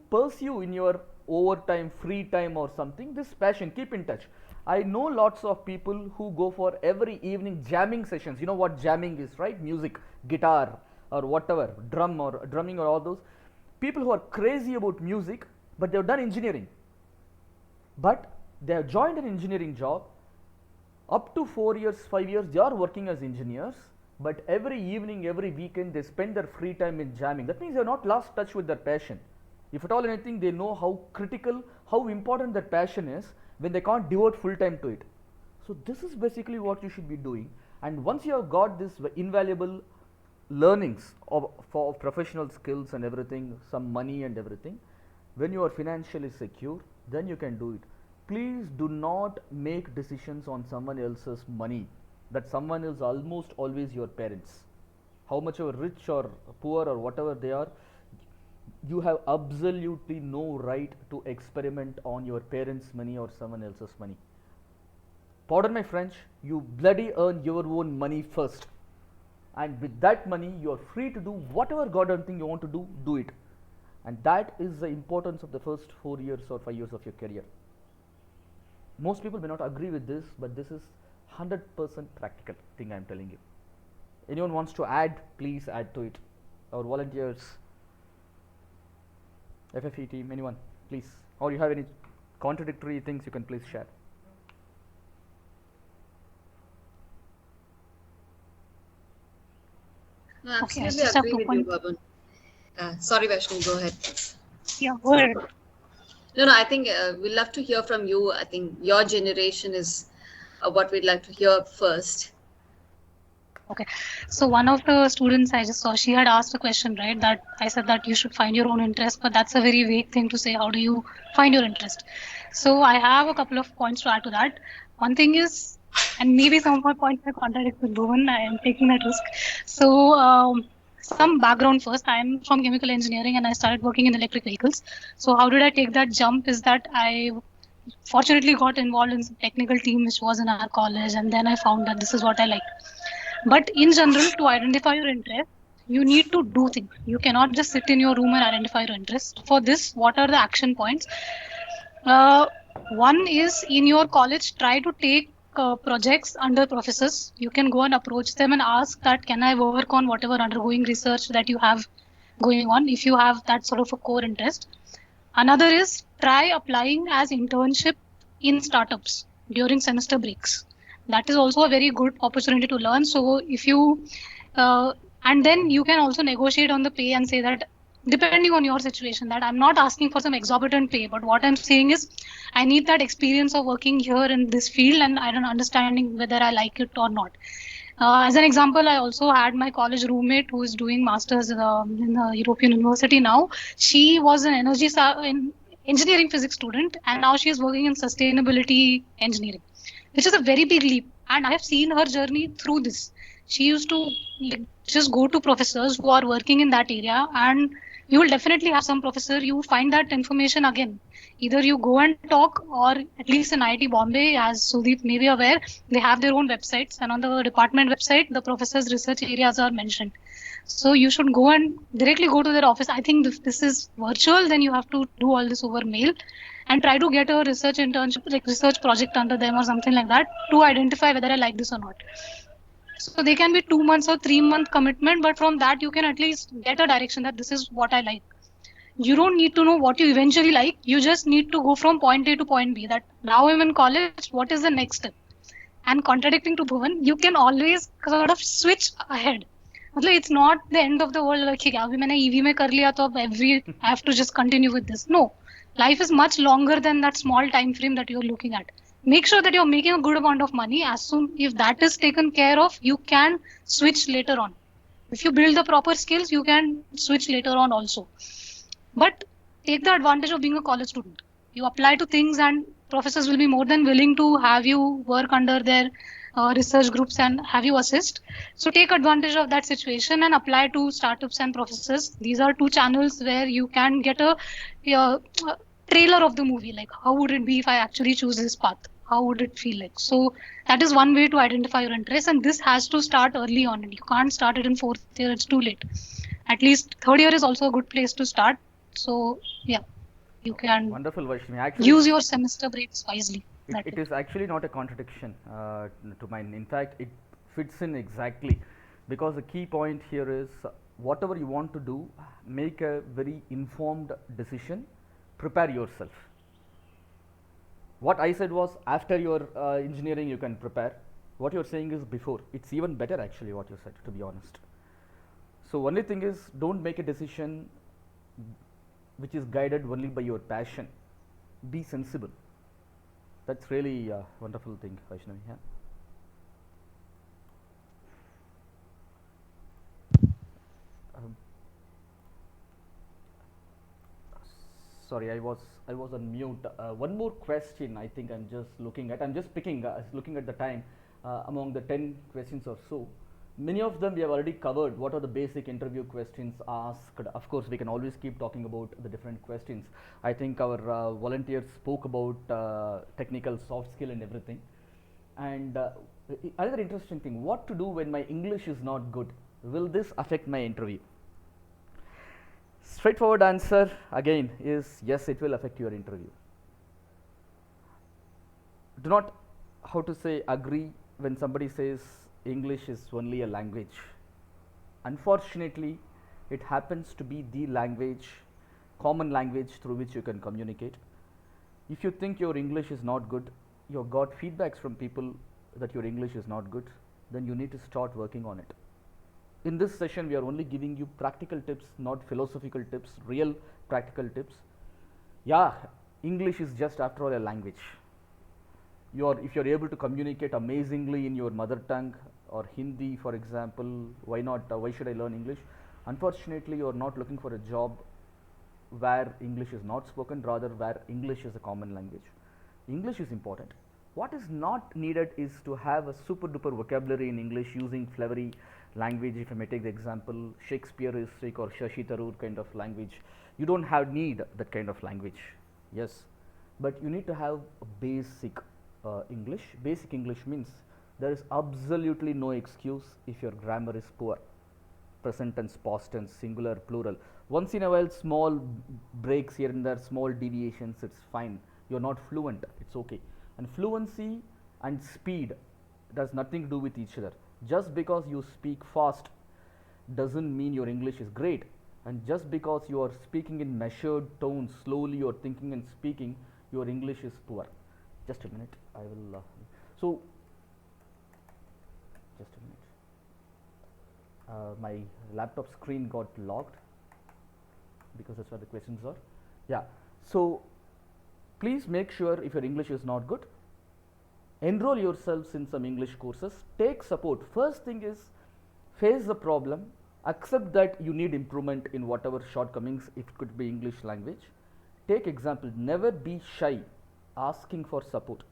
pursue in your overtime, free time or something, this passion. Keep in touch. I know lots of people who go for every evening jamming sessions. You know what jamming is, right? Music, guitar or whatever, drumming or all those. People who are crazy about music, but they have done engineering. But they have joined an engineering job. Up to 4 years, 5 years, they are working as engineers, but every evening, every weekend, they spend their free time in jamming. That means they have not lost touch with their passion. If at all anything, they know how critical, how important that passion is when they can't devote full time to it. So this is basically what you should be doing. And once you have got this invaluable learnings for professional skills and everything, some money and everything, when you are financially secure, then you can do it. Please do not make decisions on someone else's money. That someone is almost always your parents. How much ever rich or poor or whatever they are, you have absolutely no right to experiment on your parents' money or someone else's money. pardon my French, you bloody earn your own money first, and with that money you are free to do whatever goddamn thing you want to do it. And that is the importance of the first 4 years or 5 years of your career. Most people may not agree with this, but this is 100% practical thing I am telling you. Anyone wants to add, please add to it. Our volunteers, FFE team, anyone, please. Or you have any contradictory things, you can please share. No, Okay, I absolutely just have agree 2 with you, points. Babun. Sorry, Vaishnavi, go ahead. Yeah, go ahead. No, no, I think we'd love to hear from you. I think your generation is what we'd like to hear first. Okay. So one of the students I just saw, she had asked a question, right? That I said that you should find your own interest, but that's a very vague thing to say. How do you find your interest? So I have a couple of points to add to that. One thing is, and maybe some of my points may contradict with Bhuvan, I am taking that risk. So some background first. I am from chemical engineering and I started working in electric vehicles. So how did I take that jump? Is that I fortunately got involved in some technical team which was in our college, and then I found that this is what I like. But in general, to identify your interest, you need to do things. You cannot just sit in your room and identify your interest. For this, what are the action points? Uh, One is in your college, try to take projects under professors. You can go and approach them and ask that, can I work on whatever undergoing research that you have going on, if you have that sort of a core interest. Another is try applying as internship in startups during semester breaks. That is also a very good opportunity to learn. So if you and then you can also negotiate on the pay and say that depending on your situation, that I'm not asking for some exorbitant pay, but what I'm saying is I need that experience of working here in this field and I don't understanding whether I like it or not. As an example, I also had my college roommate who is doing masters in a European university now. She was an in engineering physics student, and now she is working in sustainability engineering, which is a very big leap. And I have seen her journey through this. She used to like, just go to professors who are working in that area, and you will definitely have some professor. You find that information again. Either you go and talk, or at least in IIT Bombay, as Sudeep may be aware, they have their own websites, and on the department website, the professors' research areas are mentioned. So you should go and directly go to their office. I think if this is virtual, then you have to do all this over mail and try to get a research internship, like research project under them or something like that to identify whether I like this or not. So they can be 2 months or 3 month commitment, but from that you can at least get a direction that this is what I like. You don't need to know what you eventually like. You just need to go from point A to point B. That now I'm in college, what is the next step? And contradicting to Bhuvan, you can always sort of switch ahead. मतलब it's not the end of the world. Like ठीक है अभी मैंने EV में कर लिया तो अब every I have to just continue with this. No, life is much longer than that small time frame that you're looking at. Make sure that you're making a good amount of money. As soon if that is taken care of, you can switch later on. If you build the proper skills, you can switch later on also. But take the advantage of being a college student. You apply to things, and professors will be more than willing to have you work under their research groups and have you assist. So take advantage of that situation and apply to startups and professors. These are two channels where you can get a trailer of the movie. Like, how would it be if I actually choose this path? How would it feel like? So that is one way to identify your interest, and this has to start early on. And you can't start it in fourth year; it's too late. At least third year is also a good place to start. So yeah, you can Wonderful, Vaishnavi. Actually, use your semester breaks wisely. it is actually not a contradiction to mine. In fact, it fits in exactly, because the key point here is whatever you want to do, make a very informed decision, prepare yourself. What I said was after your engineering you can prepare. What you're saying is before. It's even better actually what you said, to be honest. So only thing is, don't make a decision which is guided only by your passion. Be sensible. That's really a wonderful thing, Vaishnavi. Yeah. Um, Sorry, I was on mute. One more question. I think I'm just looking at. I'm just picking, looking at the time. Among the 10 questions or so, many of them we have already covered. What are the basic interview questions asked? Of course, we can always keep talking about the different questions. I think our volunteers spoke about technical, soft skill, and everything. And another interesting thing, what to do when my English is not good? Will this affect my interview? Straightforward answer again is yes, it will affect your interview. Do not, how to say, agree when somebody says English is only a language. Unfortunately, it happens to be the language, common language through which you can communicate. If you think your English is not good, you got feedbacks from people that your English is not good, then you need to start working on it. In this session, we are only giving you practical tips, not philosophical tips, real practical tips. Yeah, English is just after all a language. If you're able to communicate amazingly in your mother tongue or Hindi, for example, why not? Why should I learn English? Unfortunately, you're not looking for a job where English is not spoken, rather where English is a common language. English is important. What is not needed is to have a super duper vocabulary in English using flowery language. If I may take the example, Shakespeareistic or Shashi Tharoor kind of language, you don't need that kind of language. Yes, but you need to have a basic English. Basic English means there is absolutely no excuse if your grammar is poor. Present tense, past tense, singular, plural. Once in a while, small breaks here and there, small deviations, it's fine. You're not fluent, it's okay. And fluency and speed does nothing to do with each other. Just because you speak fast doesn't mean your English is great. And just because you are speaking in measured tones, slowly you're thinking and speaking, your English is poor. Just a minute, I will. Just a minute. My laptop screen got locked because that's where the questions are. Yeah, so please make sure if your English is not good, enroll yourselves in some English courses, take support. First thing is face the problem, accept that you need improvement in whatever shortcomings, it could be English language. Take example, never be shy asking for support.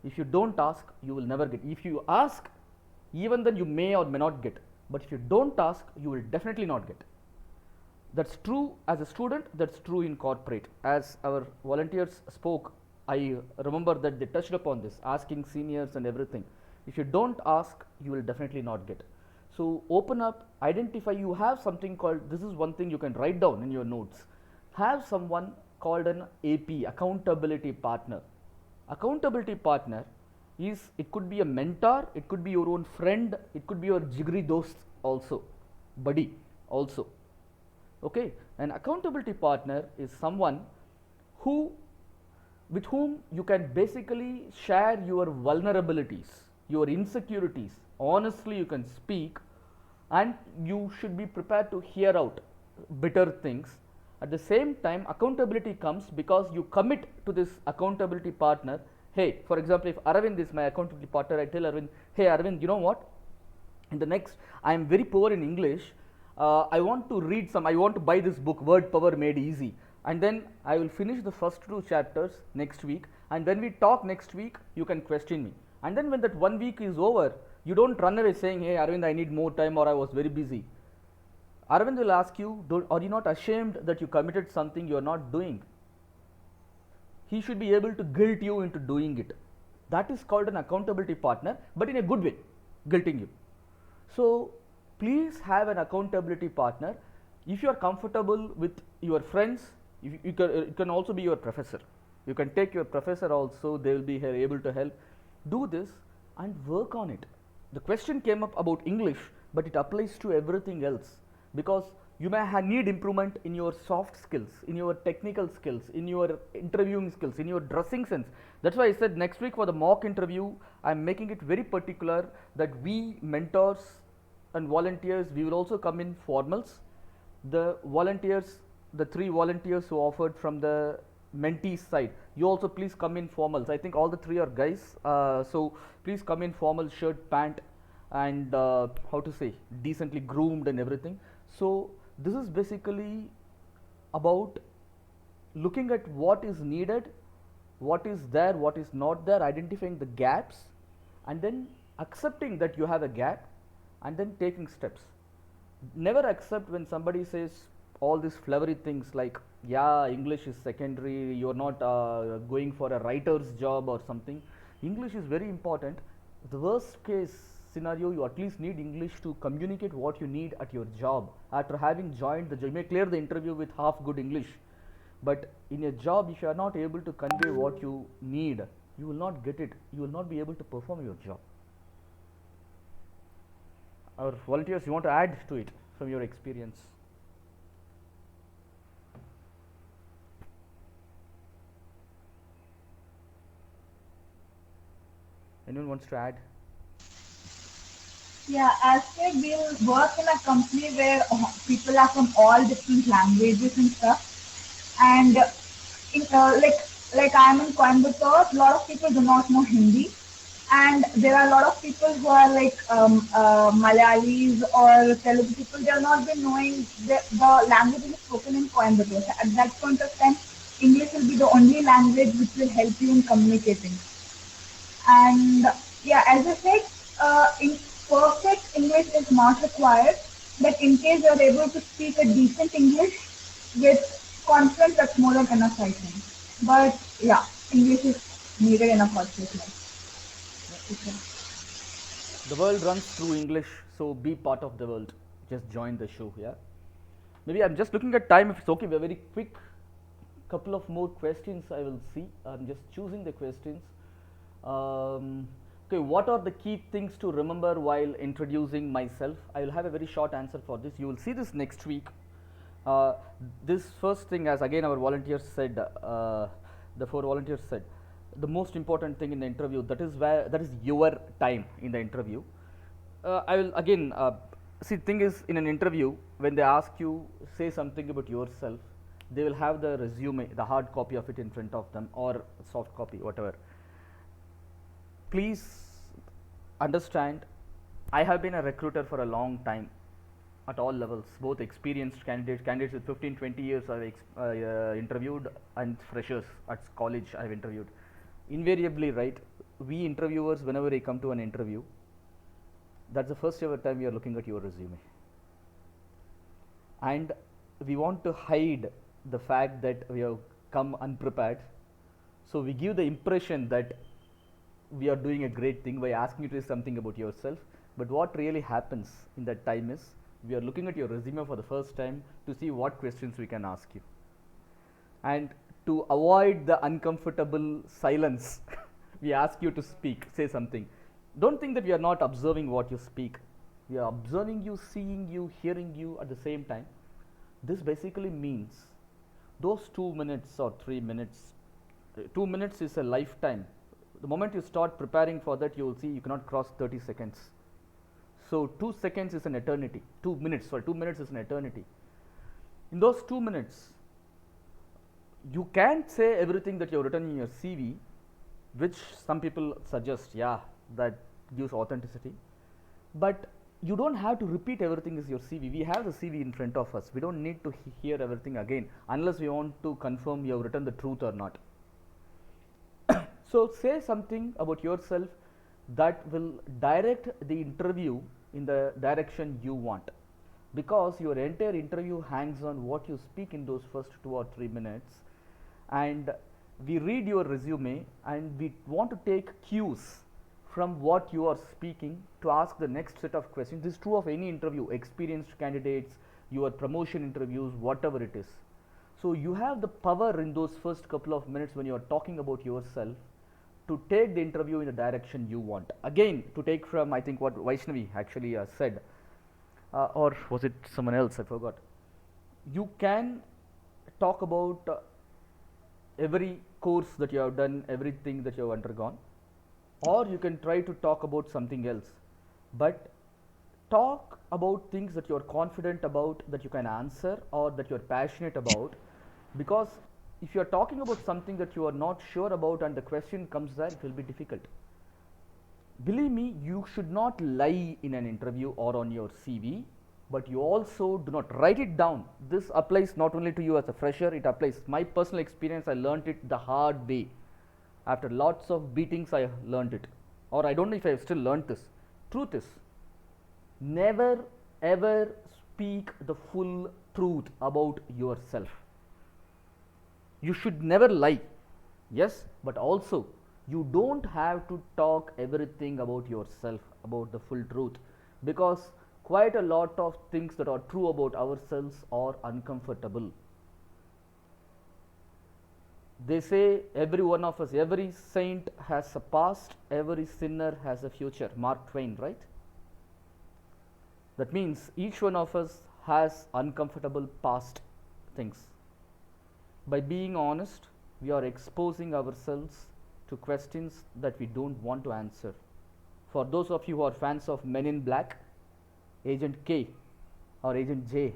If you don't ask, you will never get. If you ask, even then you may or may not get. But if you don't ask, you will definitely not get. That's true as a student, that's true in corporate. As our volunteers spoke, I remember that they touched upon this, asking seniors and everything. If you don't ask, you will definitely not get. So open up, identify. You have something called, this is one thing you can write down in your notes. Have someone called an AP, accountability partner. Accountability partner is, it could be a mentor, it could be your own friend, it could be your jigri dost also, buddy also. Okay, an accountability partner is someone with whom you can basically share your vulnerabilities, your insecurities. Honestly, you can speak, and you should be prepared to hear out bitter things. At the same time, accountability comes because you commit to this accountability partner. Hey, for example, if Arvind is my accountability partner, I tell Arvind, hey Arvind, you know what? In the next, I am very poor in English. I want to buy this book, Word Power Made Easy. And then I will finish the first 2 chapters next week. And when we talk next week, you can question me. And then when that 1 week is over, you don't run away saying, hey Arvind, I need more time, or I was very busy. Arvind will ask you, are you not ashamed that you committed something you are not doing? He should be able to guilt you into doing it. That is called an accountability partner, but in a good way, guilting you. So please have an accountability partner. If you are comfortable with your friends, it can also be your professor. You can take your professor also, they will be able to help. Do this and work on it. The question came up about English, but it applies to everything else, because you may need improvement in your soft skills, in your technical skills, in your interviewing skills, in your dressing sense. That's why I said next week for the mock interview, I am making it very particular that we mentors and volunteers, we will also come in formals. The volunteers, the 3 volunteers who offered from the mentees side, you also please come in formals. I think all the 3 are guys, so please come in formal shirt, pant, and decently groomed and everything. So this is basically about looking at what is needed, what is there, what is not there, identifying the gaps, and then accepting that you have a gap, and then taking steps. Never accept when somebody says all these flowery things like, yeah, English is secondary, you're not going for a writer's job or something. English is very important. the worst case scenario, you at least need English to communicate what you need at your job. After having joined the job, you may clear the interview with half good English, but in a job, if you are not able to convey what you need, you will not get it. You will not be able to perform your job. Our volunteers, you want to add to it from your experience? Anyone wants to add? Yeah, as said, we'll work in a company where people are from all different languages and stuff. And like I'm in Coimbatore, a lot of people do not know Hindi, and there are a lot of people who are like Malayalis or Telugu people. They are not been knowing the language is spoken in Coimbatore. So at that point of time, English will be the only language which will help you in communicating. And yeah, as I said, in perfect English is not required, but in case you're able to speak a decent English with confidence, that's more than enough, I think. But yeah, English is needed in a corporate life. Okay. The world runs through English, so be part of the world. Just join the show, yeah. Maybe I'm just looking at time. If it's okay, we're very quick. Couple of more questions I will see. I'm just choosing the questions. Okay, what are the key things to remember while introducing myself? I will have a very short answer for this. You will see this next week. This first thing, as again our volunteers said, the 4 volunteers said, the most important thing in the interview, that is your time in the interview. I will again see. Thing is, in an interview, when they ask you say something about yourself, they will have the resume, the hard copy of it in front of them, or soft copy, whatever. Please understand, I have been a recruiter for a long time at all levels, both experienced candidates with 15-20 years I've interviewed, and freshers at college I've interviewed. Invariably, right, we interviewers, whenever we come to an interview, that's the first ever time we are looking at your resume, and we want to hide the fact that we have come unprepared. So we give the impression that we are doing a great thing by asking you to say something about yourself, but what really happens in that time is we are looking at your resume for the first time to see what questions we can ask you. And to avoid the uncomfortable silence, we ask you to speak, say something. Don't think that we are not observing what you speak. We are observing you, seeing you, hearing you at the same time. This basically means those 2 minutes or 3 minutes, 2 minutes is a lifetime. The moment you start preparing for that, you will see you cannot cross 30 seconds. So 2 seconds is an eternity. 2 minutes, sorry, 2 minutes is an eternity. In those 2 minutes, you can't say everything that you have written in your CV, which some people suggest, yeah, that gives authenticity. But you don't have to repeat everything as your CV. We have the CV in front of us. We don't need to hear everything again unless we want to confirm you have written the truth or not. So say something about yourself that will direct the interview in the direction you want, because your entire interview hangs on what you speak in those first 2 or 3 minutes. And we read your resume and we want to take cues from what you are speaking to ask the next set of questions. This is true of any interview, experienced candidates, your promotion interviews, whatever it is. So you have the power in those first couple of minutes when you are talking about yourself to take the interview in the direction you want. Again, to take from, I think, what Vaishnavi actually said, or was it someone else, I forgot. You can talk about every course that you have done, everything that you have undergone, or you can try to talk about something else, but talk about things that you are confident about, that you can answer, or that you are passionate about. Because if you are talking about something that you are not sure about and the question comes there, it will be difficult. Believe me, you should not lie in an interview or on your CV, but you also do not write it down. This applies not only to you as a fresher, it applies. My personal experience, I learnt it the hard way. After lots of beatings, I learnt it. Or I don't know if I have still learnt this. Truth is, never ever speak the full truth about yourself. You should never lie, yes, but also You don't have to talk everything about yourself, about the full truth, because quite a lot of things that are true about ourselves are uncomfortable. They say every one of us, every saint has a past, every sinner has a future. Mark Twain, right? That means each one of us has uncomfortable past things. By being honest, we are exposing ourselves to questions that we don't want to answer. For those of you who are fans of Men in Black, Agent K or Agent J,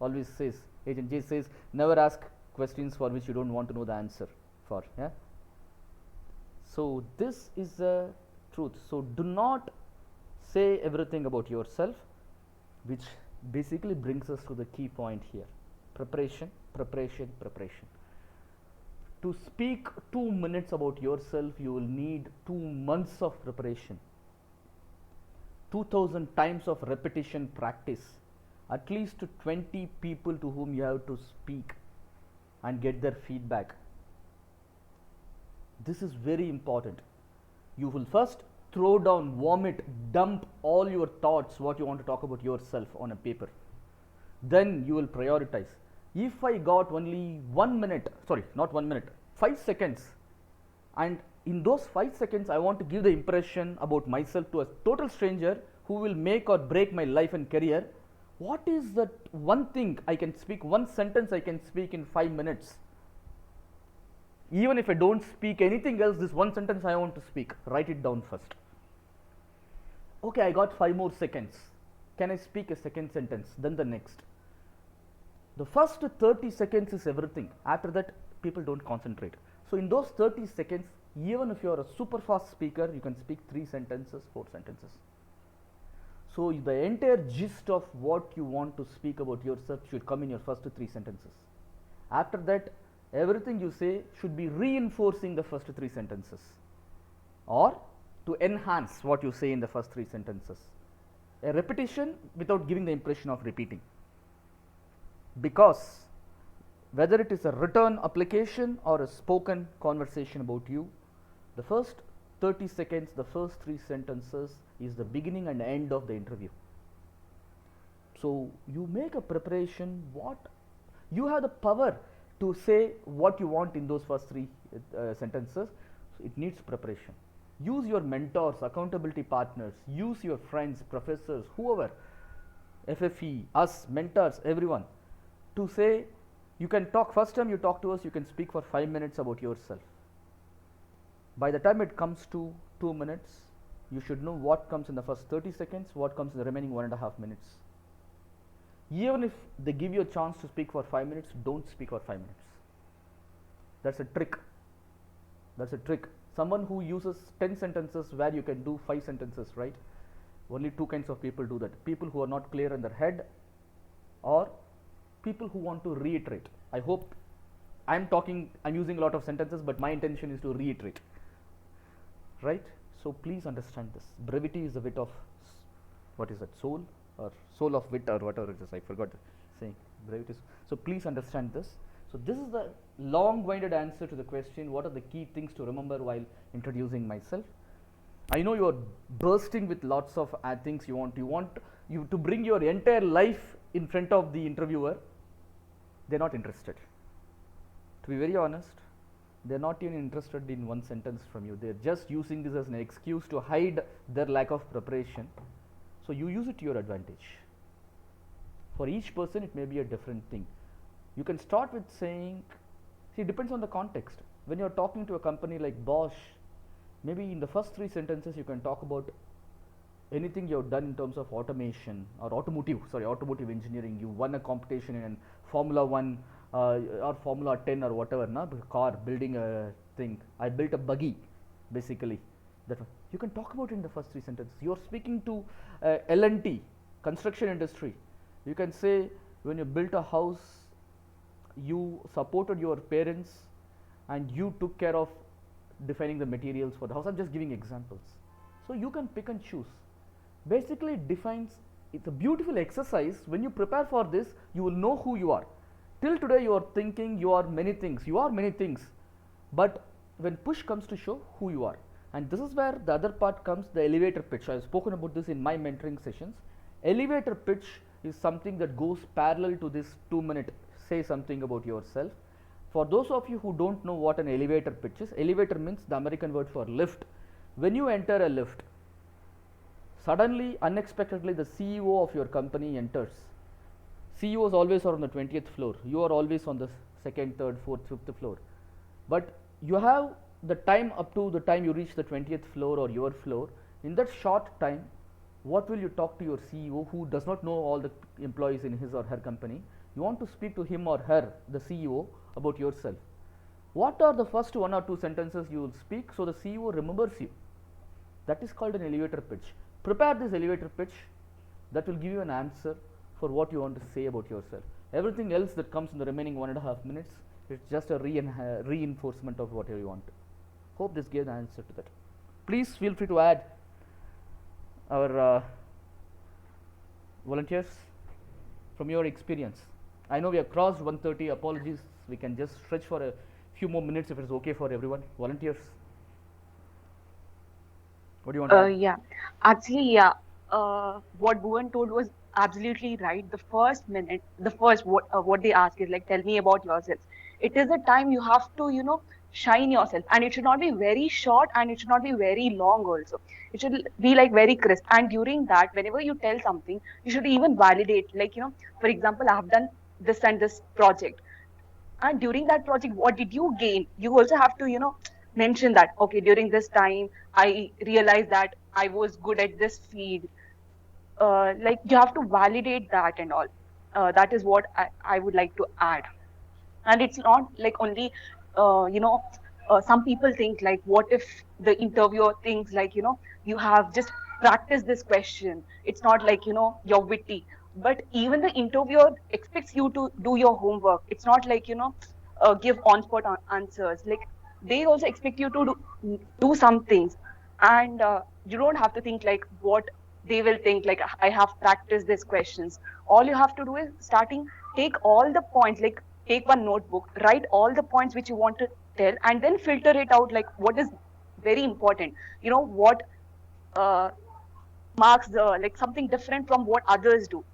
always says, Agent J says, never ask questions for which you don't want to know the answer for. Yeah. So this is the truth. So do not say everything about yourself, which basically brings us to the key point here. Preparation, preparation, preparation. To speak 2 minutes about yourself, you will need 2 months of preparation, 2000 times of repetition practice, at least 20 people to whom you have to speak and get their feedback. This is very important. You will first throw down, vomit, dump all your thoughts, what you want to talk about yourself on a paper. Then you will prioritize. If I got only 1 minute, sorry, not 1 minute, 5 seconds, and in those 5 seconds I want to give the impression about myself to a total stranger who will make or break my life and career, what is that one thing I can speak, one sentence I can speak in 5 minutes? Even if I don't speak anything else, this one sentence I want to speak, write it down first. Okay, I got 5 more seconds. Can I speak a second sentence? Then the next. The first 30 seconds is everything. After that, people don't concentrate. So in those 30 seconds, even if you are a super fast speaker, you can speak 3 sentences, 4 sentences. So the entire gist of what you want to speak about yourself should come in your first 3 sentences. After that, everything you say should be reinforcing the first 3 sentences, or to enhance what you say in the first 3 sentences. A repetition without giving the impression of repeating. Because whether it is a written application or a spoken conversation about you, the first 30 seconds, the first 3 sentences is the beginning and end of the interview. So you make a preparation, what you have the power to say what you want in those first 3 sentences. So it needs preparation. Use your mentors, accountability partners, use your friends, professors, whoever, FFE, us, mentors, everyone, to say, you can talk, first time you talk to us, you can speak for 5 minutes about yourself. By the time it comes to 2 minutes, you should know what comes in the first 30 seconds, what comes in the remaining 1.5 minutes. Even if they give you a chance to speak for 5 minutes, don't speak for 5 minutes. That's a trick. That's a trick. Someone who uses 10 sentences where you can do 5 sentences, right? Only 2 kinds of people do that. People who are not clear in their head, or people who want to reiterate. I hope I'm using a lot of sentences, but my intention is to reiterate, right? So please understand this. Brevity is the wit of, what is that, soul, or soul of wit, or whatever it is, I forgot the saying. Brevity is, so please understand this. So this is the long-winded answer to the question, what are the key things to remember while introducing myself? I know you are bursting with lots of things you want you to bring your entire life in front of the interviewer. They're not interested. To be very honest, they're not even interested in one sentence from you. They're just using this as an excuse to hide their lack of preparation. So you use it to your advantage. For each person, it may be a different thing. You can start with saying, see, it depends on the context. When you're talking to a company like Bosch, maybe in the first 3 sentences, you can talk about anything you have done in terms of automation or automotive engineering. You won a competition in Formula 1 or Formula 10 or whatever, car, building a thing. I built a buggy, basically. That you can talk about it in the first 3 sentences. You're speaking to L&T, construction industry. You can say, when you built a house, you supported your parents and you took care of defining the materials for the house. I'm just giving examples. So you can pick and choose. Basically, it defines, it's a beautiful exercise. When you prepare for this, you will know who you are. Till today, you are thinking you are many things. You are many things. But when push comes to show who you are. And this is where the other part comes, the elevator pitch. I have spoken about this in my mentoring sessions. Elevator pitch is something that goes parallel to this 2 minute say something about yourself. For those of you who don't know what an elevator pitch is, elevator means the American word for lift. When you enter a lift, suddenly, unexpectedly, the CEO of your company enters. CEO is always on the 20th floor. You are always on the second, third, fourth, fifth floor. But you have the time up to the time you reach the 20th floor or your floor. In that short time, what will you talk to your CEO who does not know all the employees in his or her company? You want to speak to him or her, the CEO, about yourself. What are the first 1 or 2 sentences you will speak so the CEO remembers you? That is called an elevator pitch. Prepare this elevator pitch that will give you an answer for what you want to say about yourself. Everything else that comes in the remaining 1.5 minutes is just a reinforcement of what you want. Hope this gave the answer to that. Please feel free to add our volunteers from your experience. I know we have crossed 1:30. Apologies. We can just stretch for a few more minutes if it's okay for everyone. Volunteers. What do you want to add? Yeah, actually, yeah. What Bhuvan told was absolutely right. The first minute, the first what they ask is like, tell me about yourself. It is a time you have to, shine yourself, and it should not be very short, and it should not be very long. Also, it should be like very crisp. And during that, whenever you tell something, you should even validate. Like, for example, I have done this and this project, and during that project, what did you gain? You also have to, mention that, okay, during this time I realized that I was good at this field. Like, you have to validate that and all. That is what I would like to add. And it's not like only some people think like, what if the interviewer thinks like, you have just practiced this question, it's not like, you're witty. But even the interviewer expects you to do your homework. It's not like, give on spot answers. Like, they also expect you to do some things. And you don't have to think like what they will think, like I have practiced these questions. All you have to do is starting, take all the points, like take one notebook, write all the points which you want to tell, and then filter it out, like what is very important, what uh, marks the, like something different from what others do.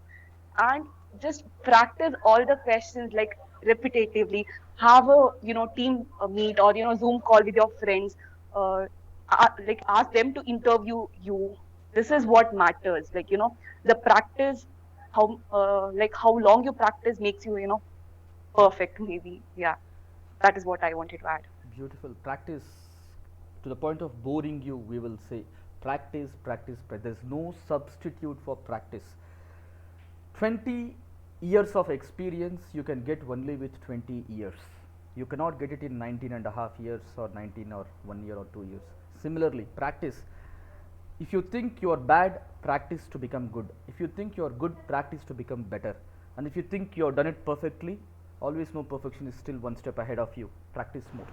And just practice all the questions like repetitively. Have a, team meet, or Zoom call with your friends. Like, ask them to interview you. This is what matters, like, the practice. How like how long you practice makes you, perfect, maybe. Yeah, that is what I wanted to add. Beautiful. Practice to the point of boring you, we will say practice, practice, practice. There's no substitute for practice. 20 years of experience you can get only with 20 years. You cannot get it in 19 and a half years or 19 or 1 year or 2 years. Similarly, practice. If you think you are bad, practice to become good. If you think you are good, practice to become better. And if you think you have done it perfectly, always know perfection is still one step ahead of you. Practice more.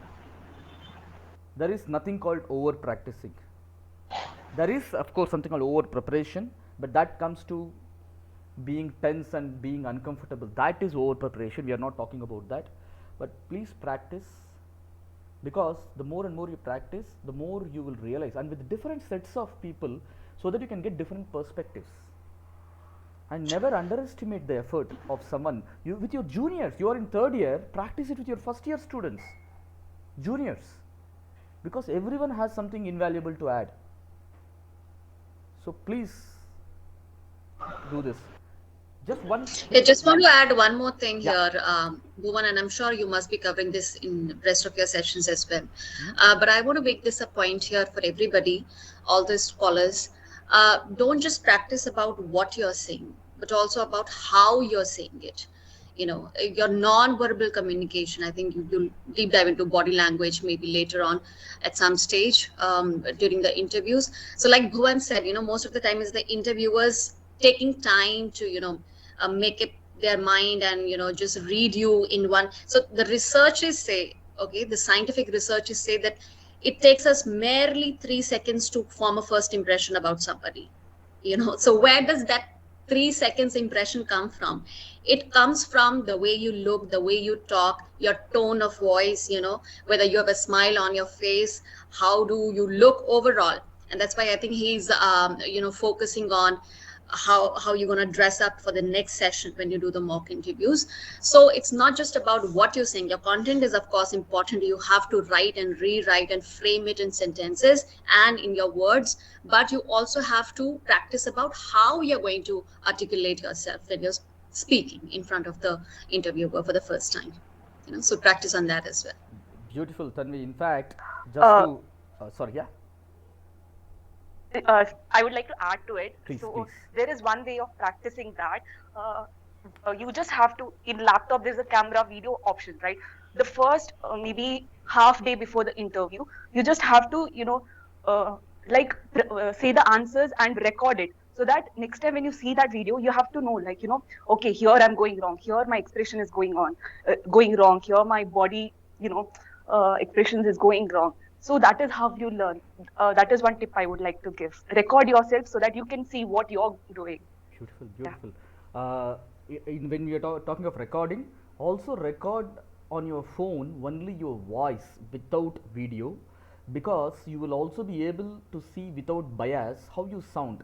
There is nothing called over practicing. There is, of course, something called over preparation, but that comes to being tense and being uncomfortable. That is over preparation. We are not talking about that. But please practice, because the more and more you practice, the more you will realize, and with different sets of people, so that you can get different perspectives. And never underestimate the effort of someone. You, with your juniors, you are in third year, practice it with your first year students, juniors, because everyone has something invaluable to add. So please do this. Just one. I just want to add one more thing here, Bhuvan, and I'm sure you must be covering this in the rest of your sessions as well. But I want to make this a point here for everybody, all the scholars. Don't just practice about what you're saying, but also about how you're saying it. Your non-verbal communication. I think you'll deep dive into body language maybe later on at some stage during the interviews. So like Bhuvan said, most of the time is the interviewers taking time to, make up their mind and, just read you in one. So the researchers say, okay, the scientific researchers say that it takes us merely 3 seconds to form a first impression about somebody. So where does that 3 seconds impression come from? It comes from the way you look, the way you talk, your tone of voice, whether you have a smile on your face, how do you look overall. And that's why I think he's focusing on how you're going to dress up for the next session when you do the mock interviews. So it's not just about what you're saying. Your content is of course important. You have to write and rewrite and frame it in sentences and in your words, but you also have to practice about how you're going to articulate yourself when you're speaking in front of the interviewer for the first time. So practice on that as well. Beautiful, Tanvi. In fact, just Uh, to, sorry, yeah, I would like to add to it. please, So please. there is one way of practicing that. Uh, you just have to, in laptop, there's a camera video option, right? The first maybe half day before the interview, you just have to, uh, say the answers and record it. So that next time when you see that video, you have to know, like, okay, here I'm going wrong. Here my expression is going wrong. Here my body, expressions is going wrong. So that is how you learn. That is one tip I would like to give. Record yourself so that you can see what you're doing. Beautiful, Yeah. beautiful. When we are talking of recording, also record on your phone only your voice without video, because you will also be able to see without bias how you sound.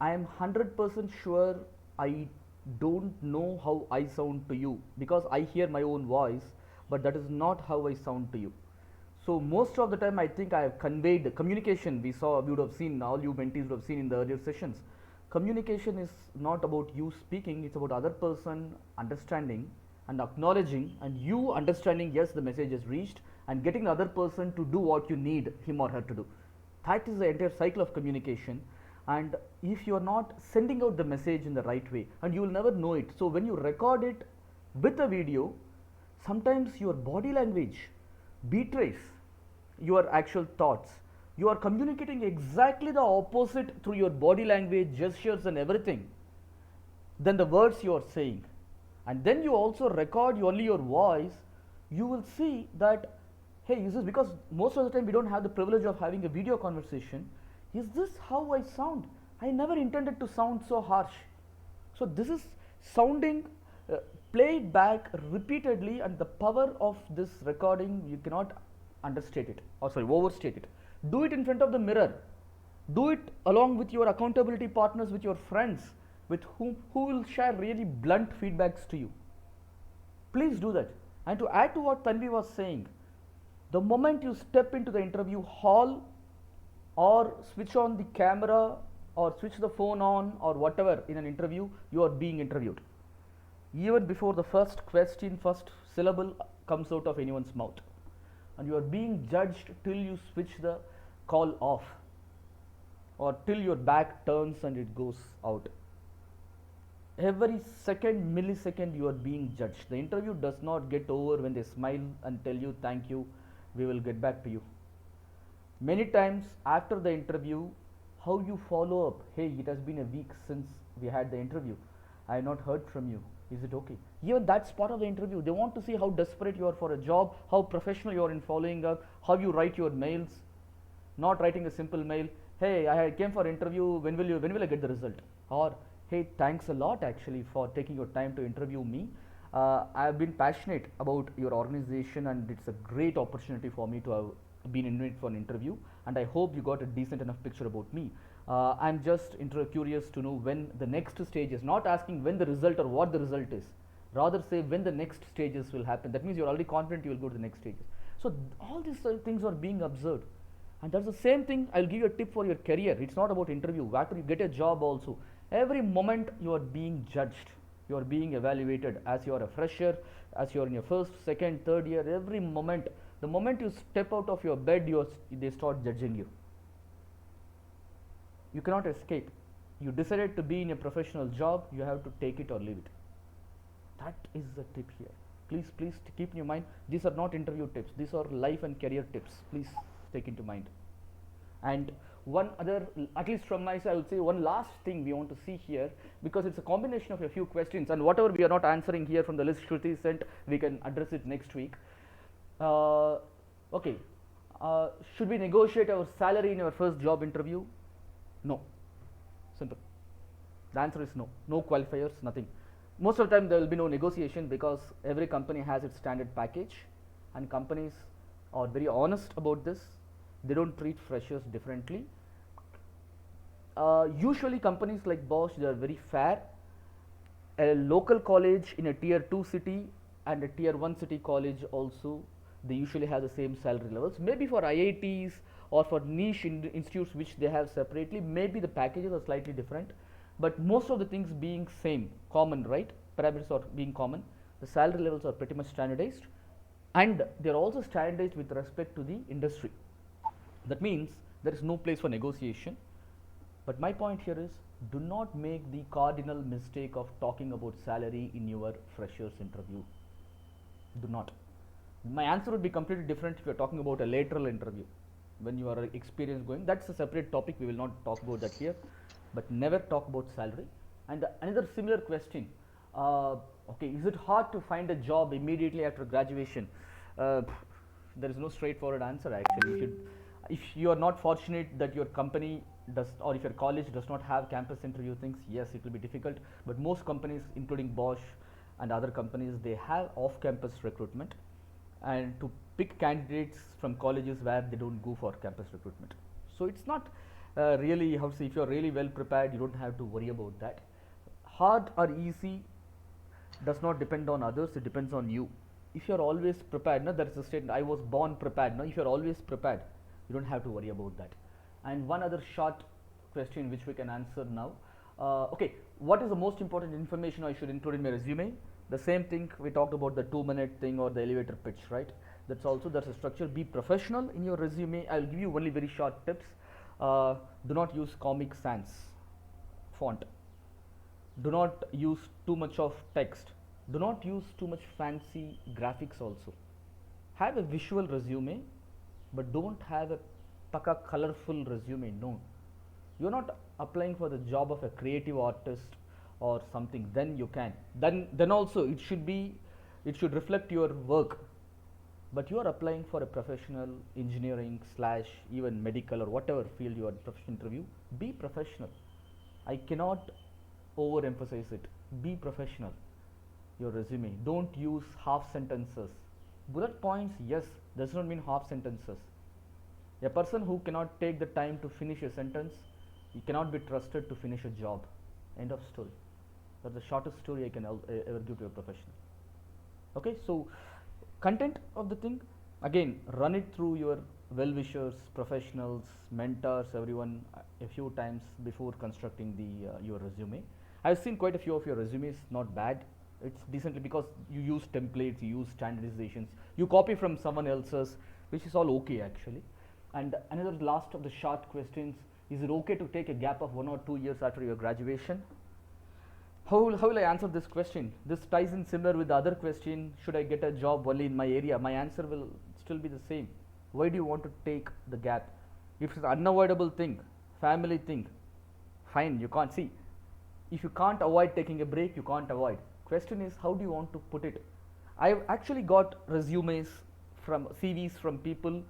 I am 100% sure I don't know how I sound to you, because I hear my own voice, but that is not how I sound to you. So most of the time, I think I have conveyed communication. We would have seen, all you mentees would have seen in the earlier sessions. Communication is not about you speaking; it's about other person understanding and acknowledging, and you understanding. Yes, the message is reached, and getting the other person to do what you need him or her to do. That is the entire cycle of communication. And if you are not sending out the message in the right way, and you will never know it. So when you record it with a video, sometimes your body language betrays your actual thoughts. You are communicating exactly the opposite through your body language, gestures, and everything than the words you are saying. And then you also record only your voice. You will see that, hey, is this, because most of the time we don't have the privilege of having a video conversation, is this how I sound? I never intended to sound so harsh. So this is sounding, play it back repeatedly, and the power of this recording, you cannot understate it, or sorry, overstate it. Do it in front of the mirror. Do it along with your accountability partners, with your friends, with who will share really blunt feedbacks to you. Please do that. And to add to what Tanvi was saying, the moment you step into the interview hall, or switch on the camera, or switch the phone on, or whatever in an interview, you are being interviewed. Even before the first question, first syllable comes out of anyone's mouth, and you are being judged till you switch the call off, or till your back turns and it goes out. Every second, millisecond, you are being judged. The interview does not get over when they smile and tell you thank you, we will get back to you. Many times after the interview, how you follow up, hey, it has been a week since we had the interview, I have not heard from you, is it okay? Even that's part of the interview. They want to see how desperate you are for a job, how professional you are in following up, how you write your mails. Not writing a simple mail, hey, I came for interview, when will I get the result? Or, hey, thanks a lot actually for taking your time to interview me. I have been passionate about your organization, and it's a great opportunity for me to have been invited for an interview, and I hope you got a decent enough picture about me. I'm just curious to know when the next stage is, not asking when the result or what the result is, rather say when the next stages will happen. That means you're already confident you will go to the next stages. So all these things are being observed. And that's the same thing. I'll give you a tip for your career. It's not about interview. After you get a job also, every moment you are being judged, you are being evaluated. As you are a fresher, as you are in your first, second, third year, every moment, the moment you step out of your bed, they start judging you. You cannot escape. You decided to be in a professional job, you have to take it or leave it. That is the tip here. Please keep in your mind, these are not interview tips, these are life and career tips. Please take into mind. And one other, at least from my side, I would say one last thing we want to see here, because it's a combination of a few questions, and whatever we are not answering here from the list Shruti sent, we can address it next week. Okay, should we negotiate our salary in our first job interview? No. Simple. The answer is no. No qualifiers, nothing. Most of the time there will be no negotiation because every company has its standard package, and companies are very honest about this. They don't treat freshers differently. Usually companies like Bosch, they are very fair. A local college in a tier 2 city and a tier 1 city college also, they usually have the same salary levels. Maybe for IITs or for niche institutes which they have separately, maybe the packages are slightly different, but most of the things being same, common, right? Parameters are being common, the salary levels are pretty much standardized, and they are also standardized with respect to the industry. That means there is no place for negotiation. But my point here is, do not make the cardinal mistake of talking about salary in your freshers interview. Do not. My answer would be completely different if you are talking about a lateral interview. When you are experienced going, that's a separate topic, we will not talk about that here. But never talk about salary. And another similar question, okay, is it hard to find a job immediately after graduation? There is no straightforward answer actually. If you are not fortunate that your company does, or if your college does not have campus interview things, yes, it will be difficult. But most companies, including Bosch and other companies, they have off-campus recruitment, and to pick candidates from colleges where they don't go for campus recruitment. So it's not really, how to say, if you are really well prepared, you don't have to worry about that. Hard or easy does not depend on others, it depends on you. If you are always prepared, no, there is a statement, I was born prepared. No, if you are always prepared, you don't have to worry about that. And one other short question which we can answer now. Okay, what is the most important information I should include in my resume? The same thing we talked about, the 2-minute thing or the elevator pitch, right? That's a structure. Be professional in your resume. I'll give you only very short tips. Do not use Comic Sans font. Do not use too much of text. Do not use too much fancy graphics also. Have a visual resume, but don't have a paka colorful resume. No, you're not applying for the job of a creative artist or something. Then you can, then also it should reflect your work. But you are applying for a professional engineering slash even medical or whatever field you are professional interview. Be professional. I cannot overemphasize it. Be professional. Your resume, don't use half sentences. Bullet points, yes, does not mean half sentences. A person who cannot take the time to finish a sentence, he cannot be trusted to finish a job. End of story. That's the shortest story I can ever give to a professional. Okay, so content of the thing, again, run it through your well-wishers, professionals, mentors, everyone a few times before constructing the your resume. I've seen quite a few of your resumes, not bad. It's decently, because you use templates, you use standardizations, you copy from someone else's, which is all okay actually. And another last of the short questions, is it okay to take a gap of 1 or 2 years after your graduation? How will I answer this question? This ties in similar with the other question, should I get a job only in my area? My answer will still be the same. Why do you want to take the gap? If it's an unavoidable thing, family thing, fine, you can't see. If you can't avoid taking a break, you can't avoid. Question is, how do you want to put it? I've actually got resumes from CVs from people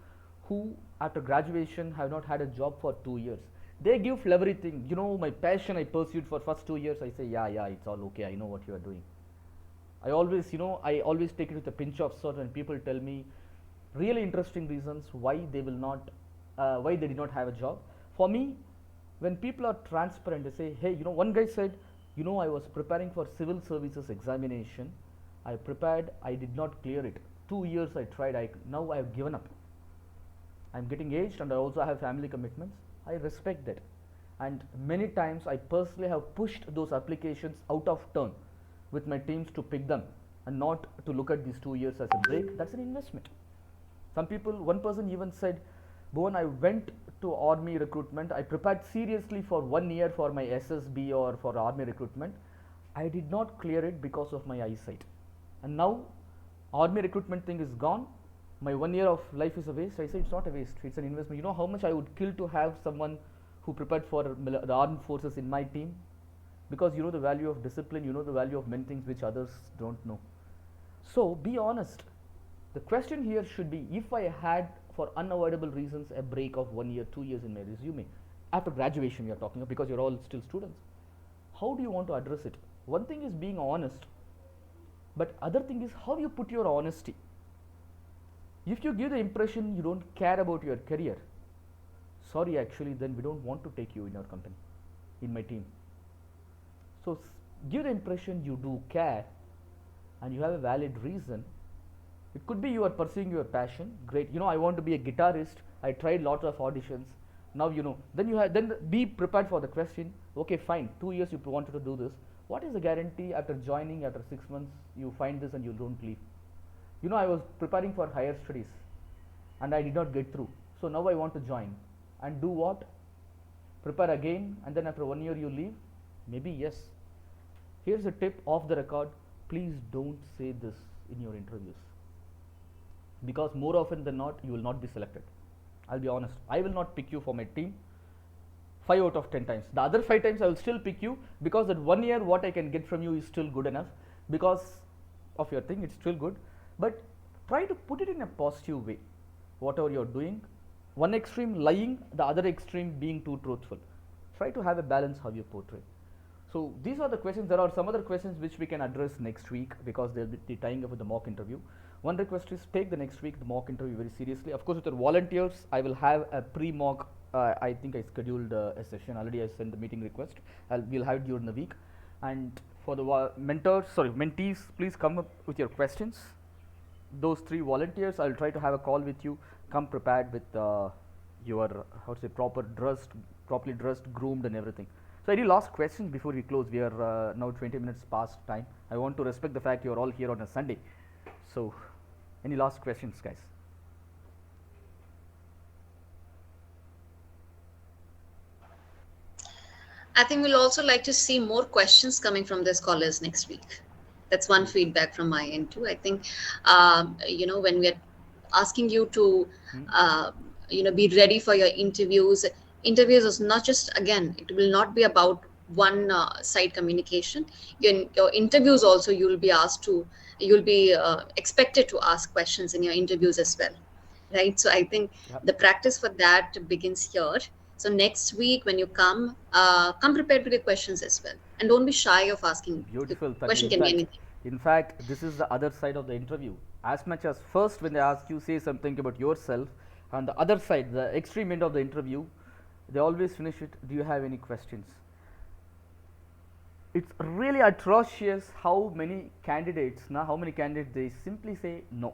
who after graduation have not had a job for 2 years. They give everything, my passion I pursued for first 2 years. I say, yeah, it's all okay, I know what you are doing. I always take it with a pinch of salt when people tell me really interesting reasons why they will not, why they did not have a job. For me, when people are transparent, they say, hey, one guy said, I was preparing for civil services examination. I prepared, I did not clear it. 2 years I tried, now I have given up. I'm getting aged and I also have family commitments. I respect that. And many times I personally have pushed those applications out of turn with my teams to pick them and not to look at these 2 years as a break. That's an investment. One person even said, Bhuvan, I went to army recruitment. I prepared seriously for 1 year for my SSB or for army recruitment. I did not clear it because of my eyesight. And now army recruitment thing is gone. My 1 year of life is a waste. I say it's not a waste, it's an investment. You know how much I would kill to have someone who prepared for the armed forces in my team? Because you know the value of discipline, you know the value of many things which others don't know. So be honest. The question here should be, if I had for unavoidable reasons a break of 1 year, 2 years in my resume, after graduation we are talking of, because you're all still students, how do you want to address it? One thing is being honest, but other thing is how you put your honesty. If you give the impression you don't care about your career, sorry, actually, then we don't want to take you in our company, in my team. So give the impression you do care and you have a valid reason. It could be you are pursuing your passion. Great, I want to be a guitarist. I tried lots of auditions. Now then be prepared for the question. Okay, fine. 2 years you wanted to do this. What is the guarantee after joining, after 6 months, you find this and you don't leave? I was preparing for higher studies and I did not get through. So now I want to join and do what? Prepare again, and then after 1 year you leave? Maybe yes. Here's a tip off the record. Please don't say this in your interviews, because more often than not you will not be selected. I'll be honest, I will not pick you for my team 5 out of 10 times. The other 5 times I will still pick you, because that 1 year what I can get from you is still good enough because of your thing. It's still good, but try to put it in a positive way. Whatever you're doing, one extreme lying, the other extreme being too truthful. Try to have a balance how you portray. So these are the questions. There are some other questions which we can address next week, because they'll be tying up with the mock interview. One request is take the next week the mock interview very seriously. Of course, with your volunteers, I will have a pre-mock. I think I scheduled a session already. I sent the meeting request. We'll have it during the week. And for the mentees, please come up with your questions. Those 3 volunteers, I'll try to have a call with you. Come prepared with your properly dressed, groomed, and everything. So any last questions before we close? We are now 20 minutes past time. I want to respect the fact you are all here on a Sunday. So any last questions, guys? I think we'll also like to see more questions coming from the scholars next week. That's one feedback from my end too. I think, when we are asking you to, be ready for your interviews. Interviews is not just, again, it will not be about one side communication. Your interviews also, you'll be expected to ask questions in your interviews as well, right? So I think the practice for that begins here. So next week when you come prepared with your questions as well, and don't be shy of asking. Beautiful. Question can be anything. In fact, this is the other side of the interview. As much as first when they ask you, say something about yourself, and the other side, the extreme end of the interview, they always finish it, do you have any questions? It's really atrocious how many candidates they simply say no.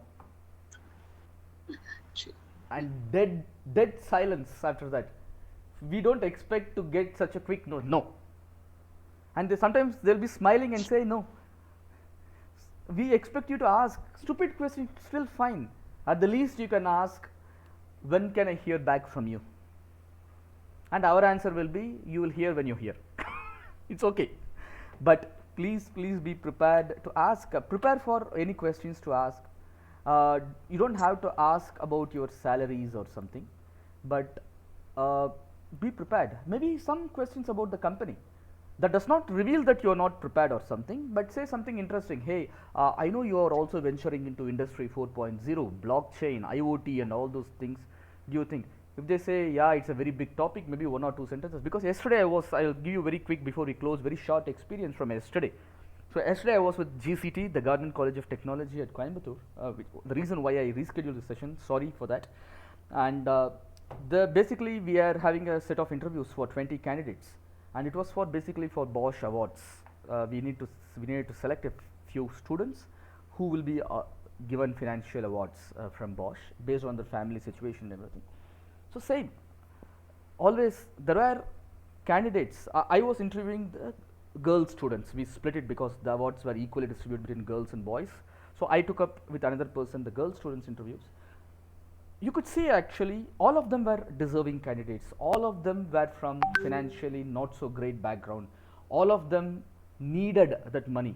And dead silence after that. We don't expect to get such a quick no. And sometimes they'll be smiling and say no. We expect you to ask stupid questions, still fine. At the least you can ask, when can I hear back from you? And our answer will be, you will hear when you hear. It's okay. But please be prepared to ask. Prepare for any questions to ask. You don't have to ask about your salaries or something, but be prepared. Maybe some questions about the company. That does not reveal that you are not prepared or something, but say something interesting. Hey, I know you are also venturing into Industry 4.0, blockchain, IoT, and all those things. Do you think? If they say, yeah, it's a very big topic, maybe 1 or 2 sentences. Because yesterday I'll give you very quick before we close, very short experience from yesterday. So yesterday I was with GCT, the Government College of Technology at Coimbatore. The reason why I rescheduled the session, sorry for that. And basically we are having a set of interviews for 20 candidates. And it was basically for Bosch awards. We needed to select a few students who will be given financial awards from Bosch based on their family situation and everything. So same, always there were candidates. I was interviewing the girl students. We split it because the awards were equally distributed between girls and boys. So I took up with another person the girl students interviews. You could see actually all of them were deserving candidates. All of them were from financially not so great background. All of them needed that money.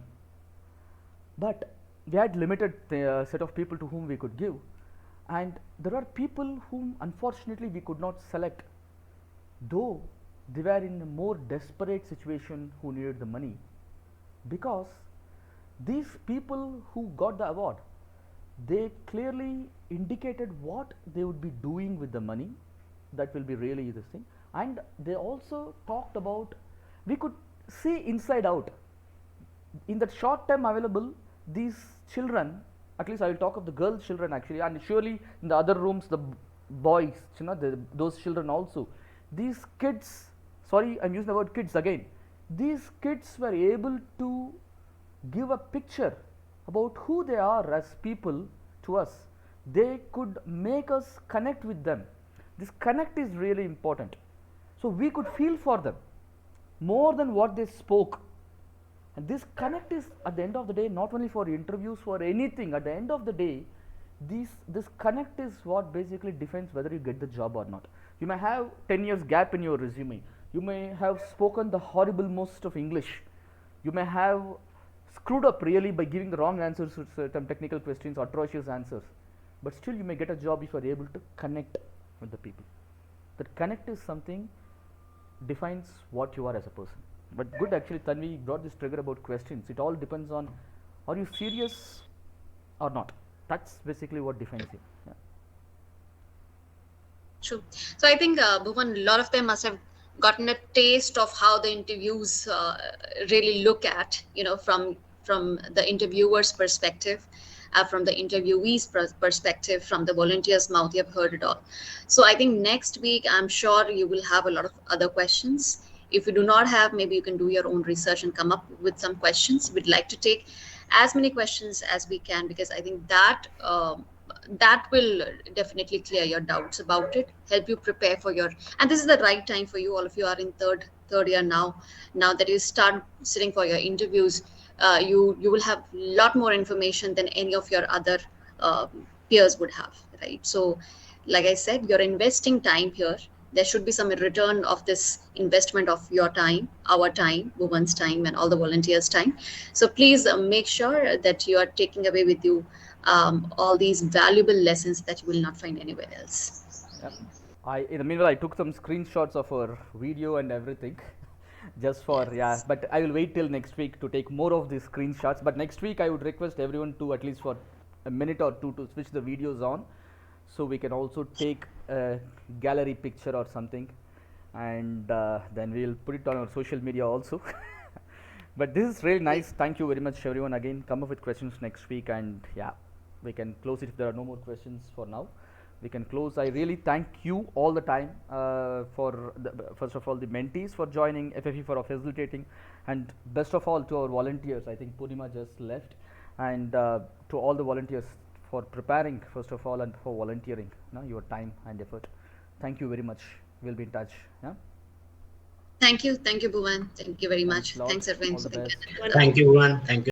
But we had limited set of people to whom we could give. And there are people whom unfortunately we could not select, though they were in a more desperate situation who needed the money, because these people who got the award, they clearly indicated what they would be doing with the money. That will be really this thing. And they also talked about, we could see inside out. In that short time available, these children, at least I will talk of the girl children actually, and surely in the other rooms the boys, those children also, these kids, sorry I'm using the word kids again, these kids were able to give a picture about who they are as people to us. They could make us connect with them. This connect is really important. So we could feel for them more than what they spoke. And this connect is at the end of the day not only for interviews, for anything. At the end of the day, this connect is what basically defines whether you get the job or not. You may have 10 years gap in your resume. You may have spoken the horrible most of English. You may have screwed up really by giving the wrong answers to certain technical questions, atrocious answers. But still you may get a job if you are able to connect with the people. That connect is something defines what you are as a person. But good, actually Tanvi brought this trigger about questions. It all depends on, are you serious or not? That's basically what defines you. Yeah. True. So I think, Bhuvan, a lot of them must have gotten a taste of how the interviews really look at, from the interviewer's perspective, from the interviewee's perspective, from the volunteer's mouth. You have heard it all. So I think next week, I'm sure you will have a lot of other questions. If you do not have, maybe you can do your own research and come up with some questions. We'd like to take as many questions as we can, because I think that will definitely clear your doubts about it, help you prepare for your, and this is the right time for you. All of you are in third year now that you start sitting for your interviews. You will have a lot more information than any of your other peers would have, right? So like I said, you're investing time here. There should be some return of this investment of your time, our time, women's time, and all the volunteers' time. So please make sure that you are taking away with you all these valuable lessons that you will not find anywhere else. Yep. In the meanwhile, I took some screenshots of our video and everything, just for yeah. But I will wait till next week to take more of these screenshots. But next week, I would request everyone to at least for a minute or two to switch the videos on, so we can also take a gallery picture or something, and then we'll put it on our social media also. But this is really nice. Thank you very much, everyone. Again, come up with questions next week, and yeah, we can close it if there are no more questions for now. We can close. I really thank you all the time for first of all the mentees for joining, FFE for facilitating, and best of all to our volunteers. I think Purnima just left, and to all the volunteers for preparing first of all and for volunteering your time and effort. Thank you very much. We'll be in touch. Yeah. Thank you, Bhuvan. Thank you very much. Thanks, Thanks, Arvind. all the best. Thank you, Bhuvan. Thank you.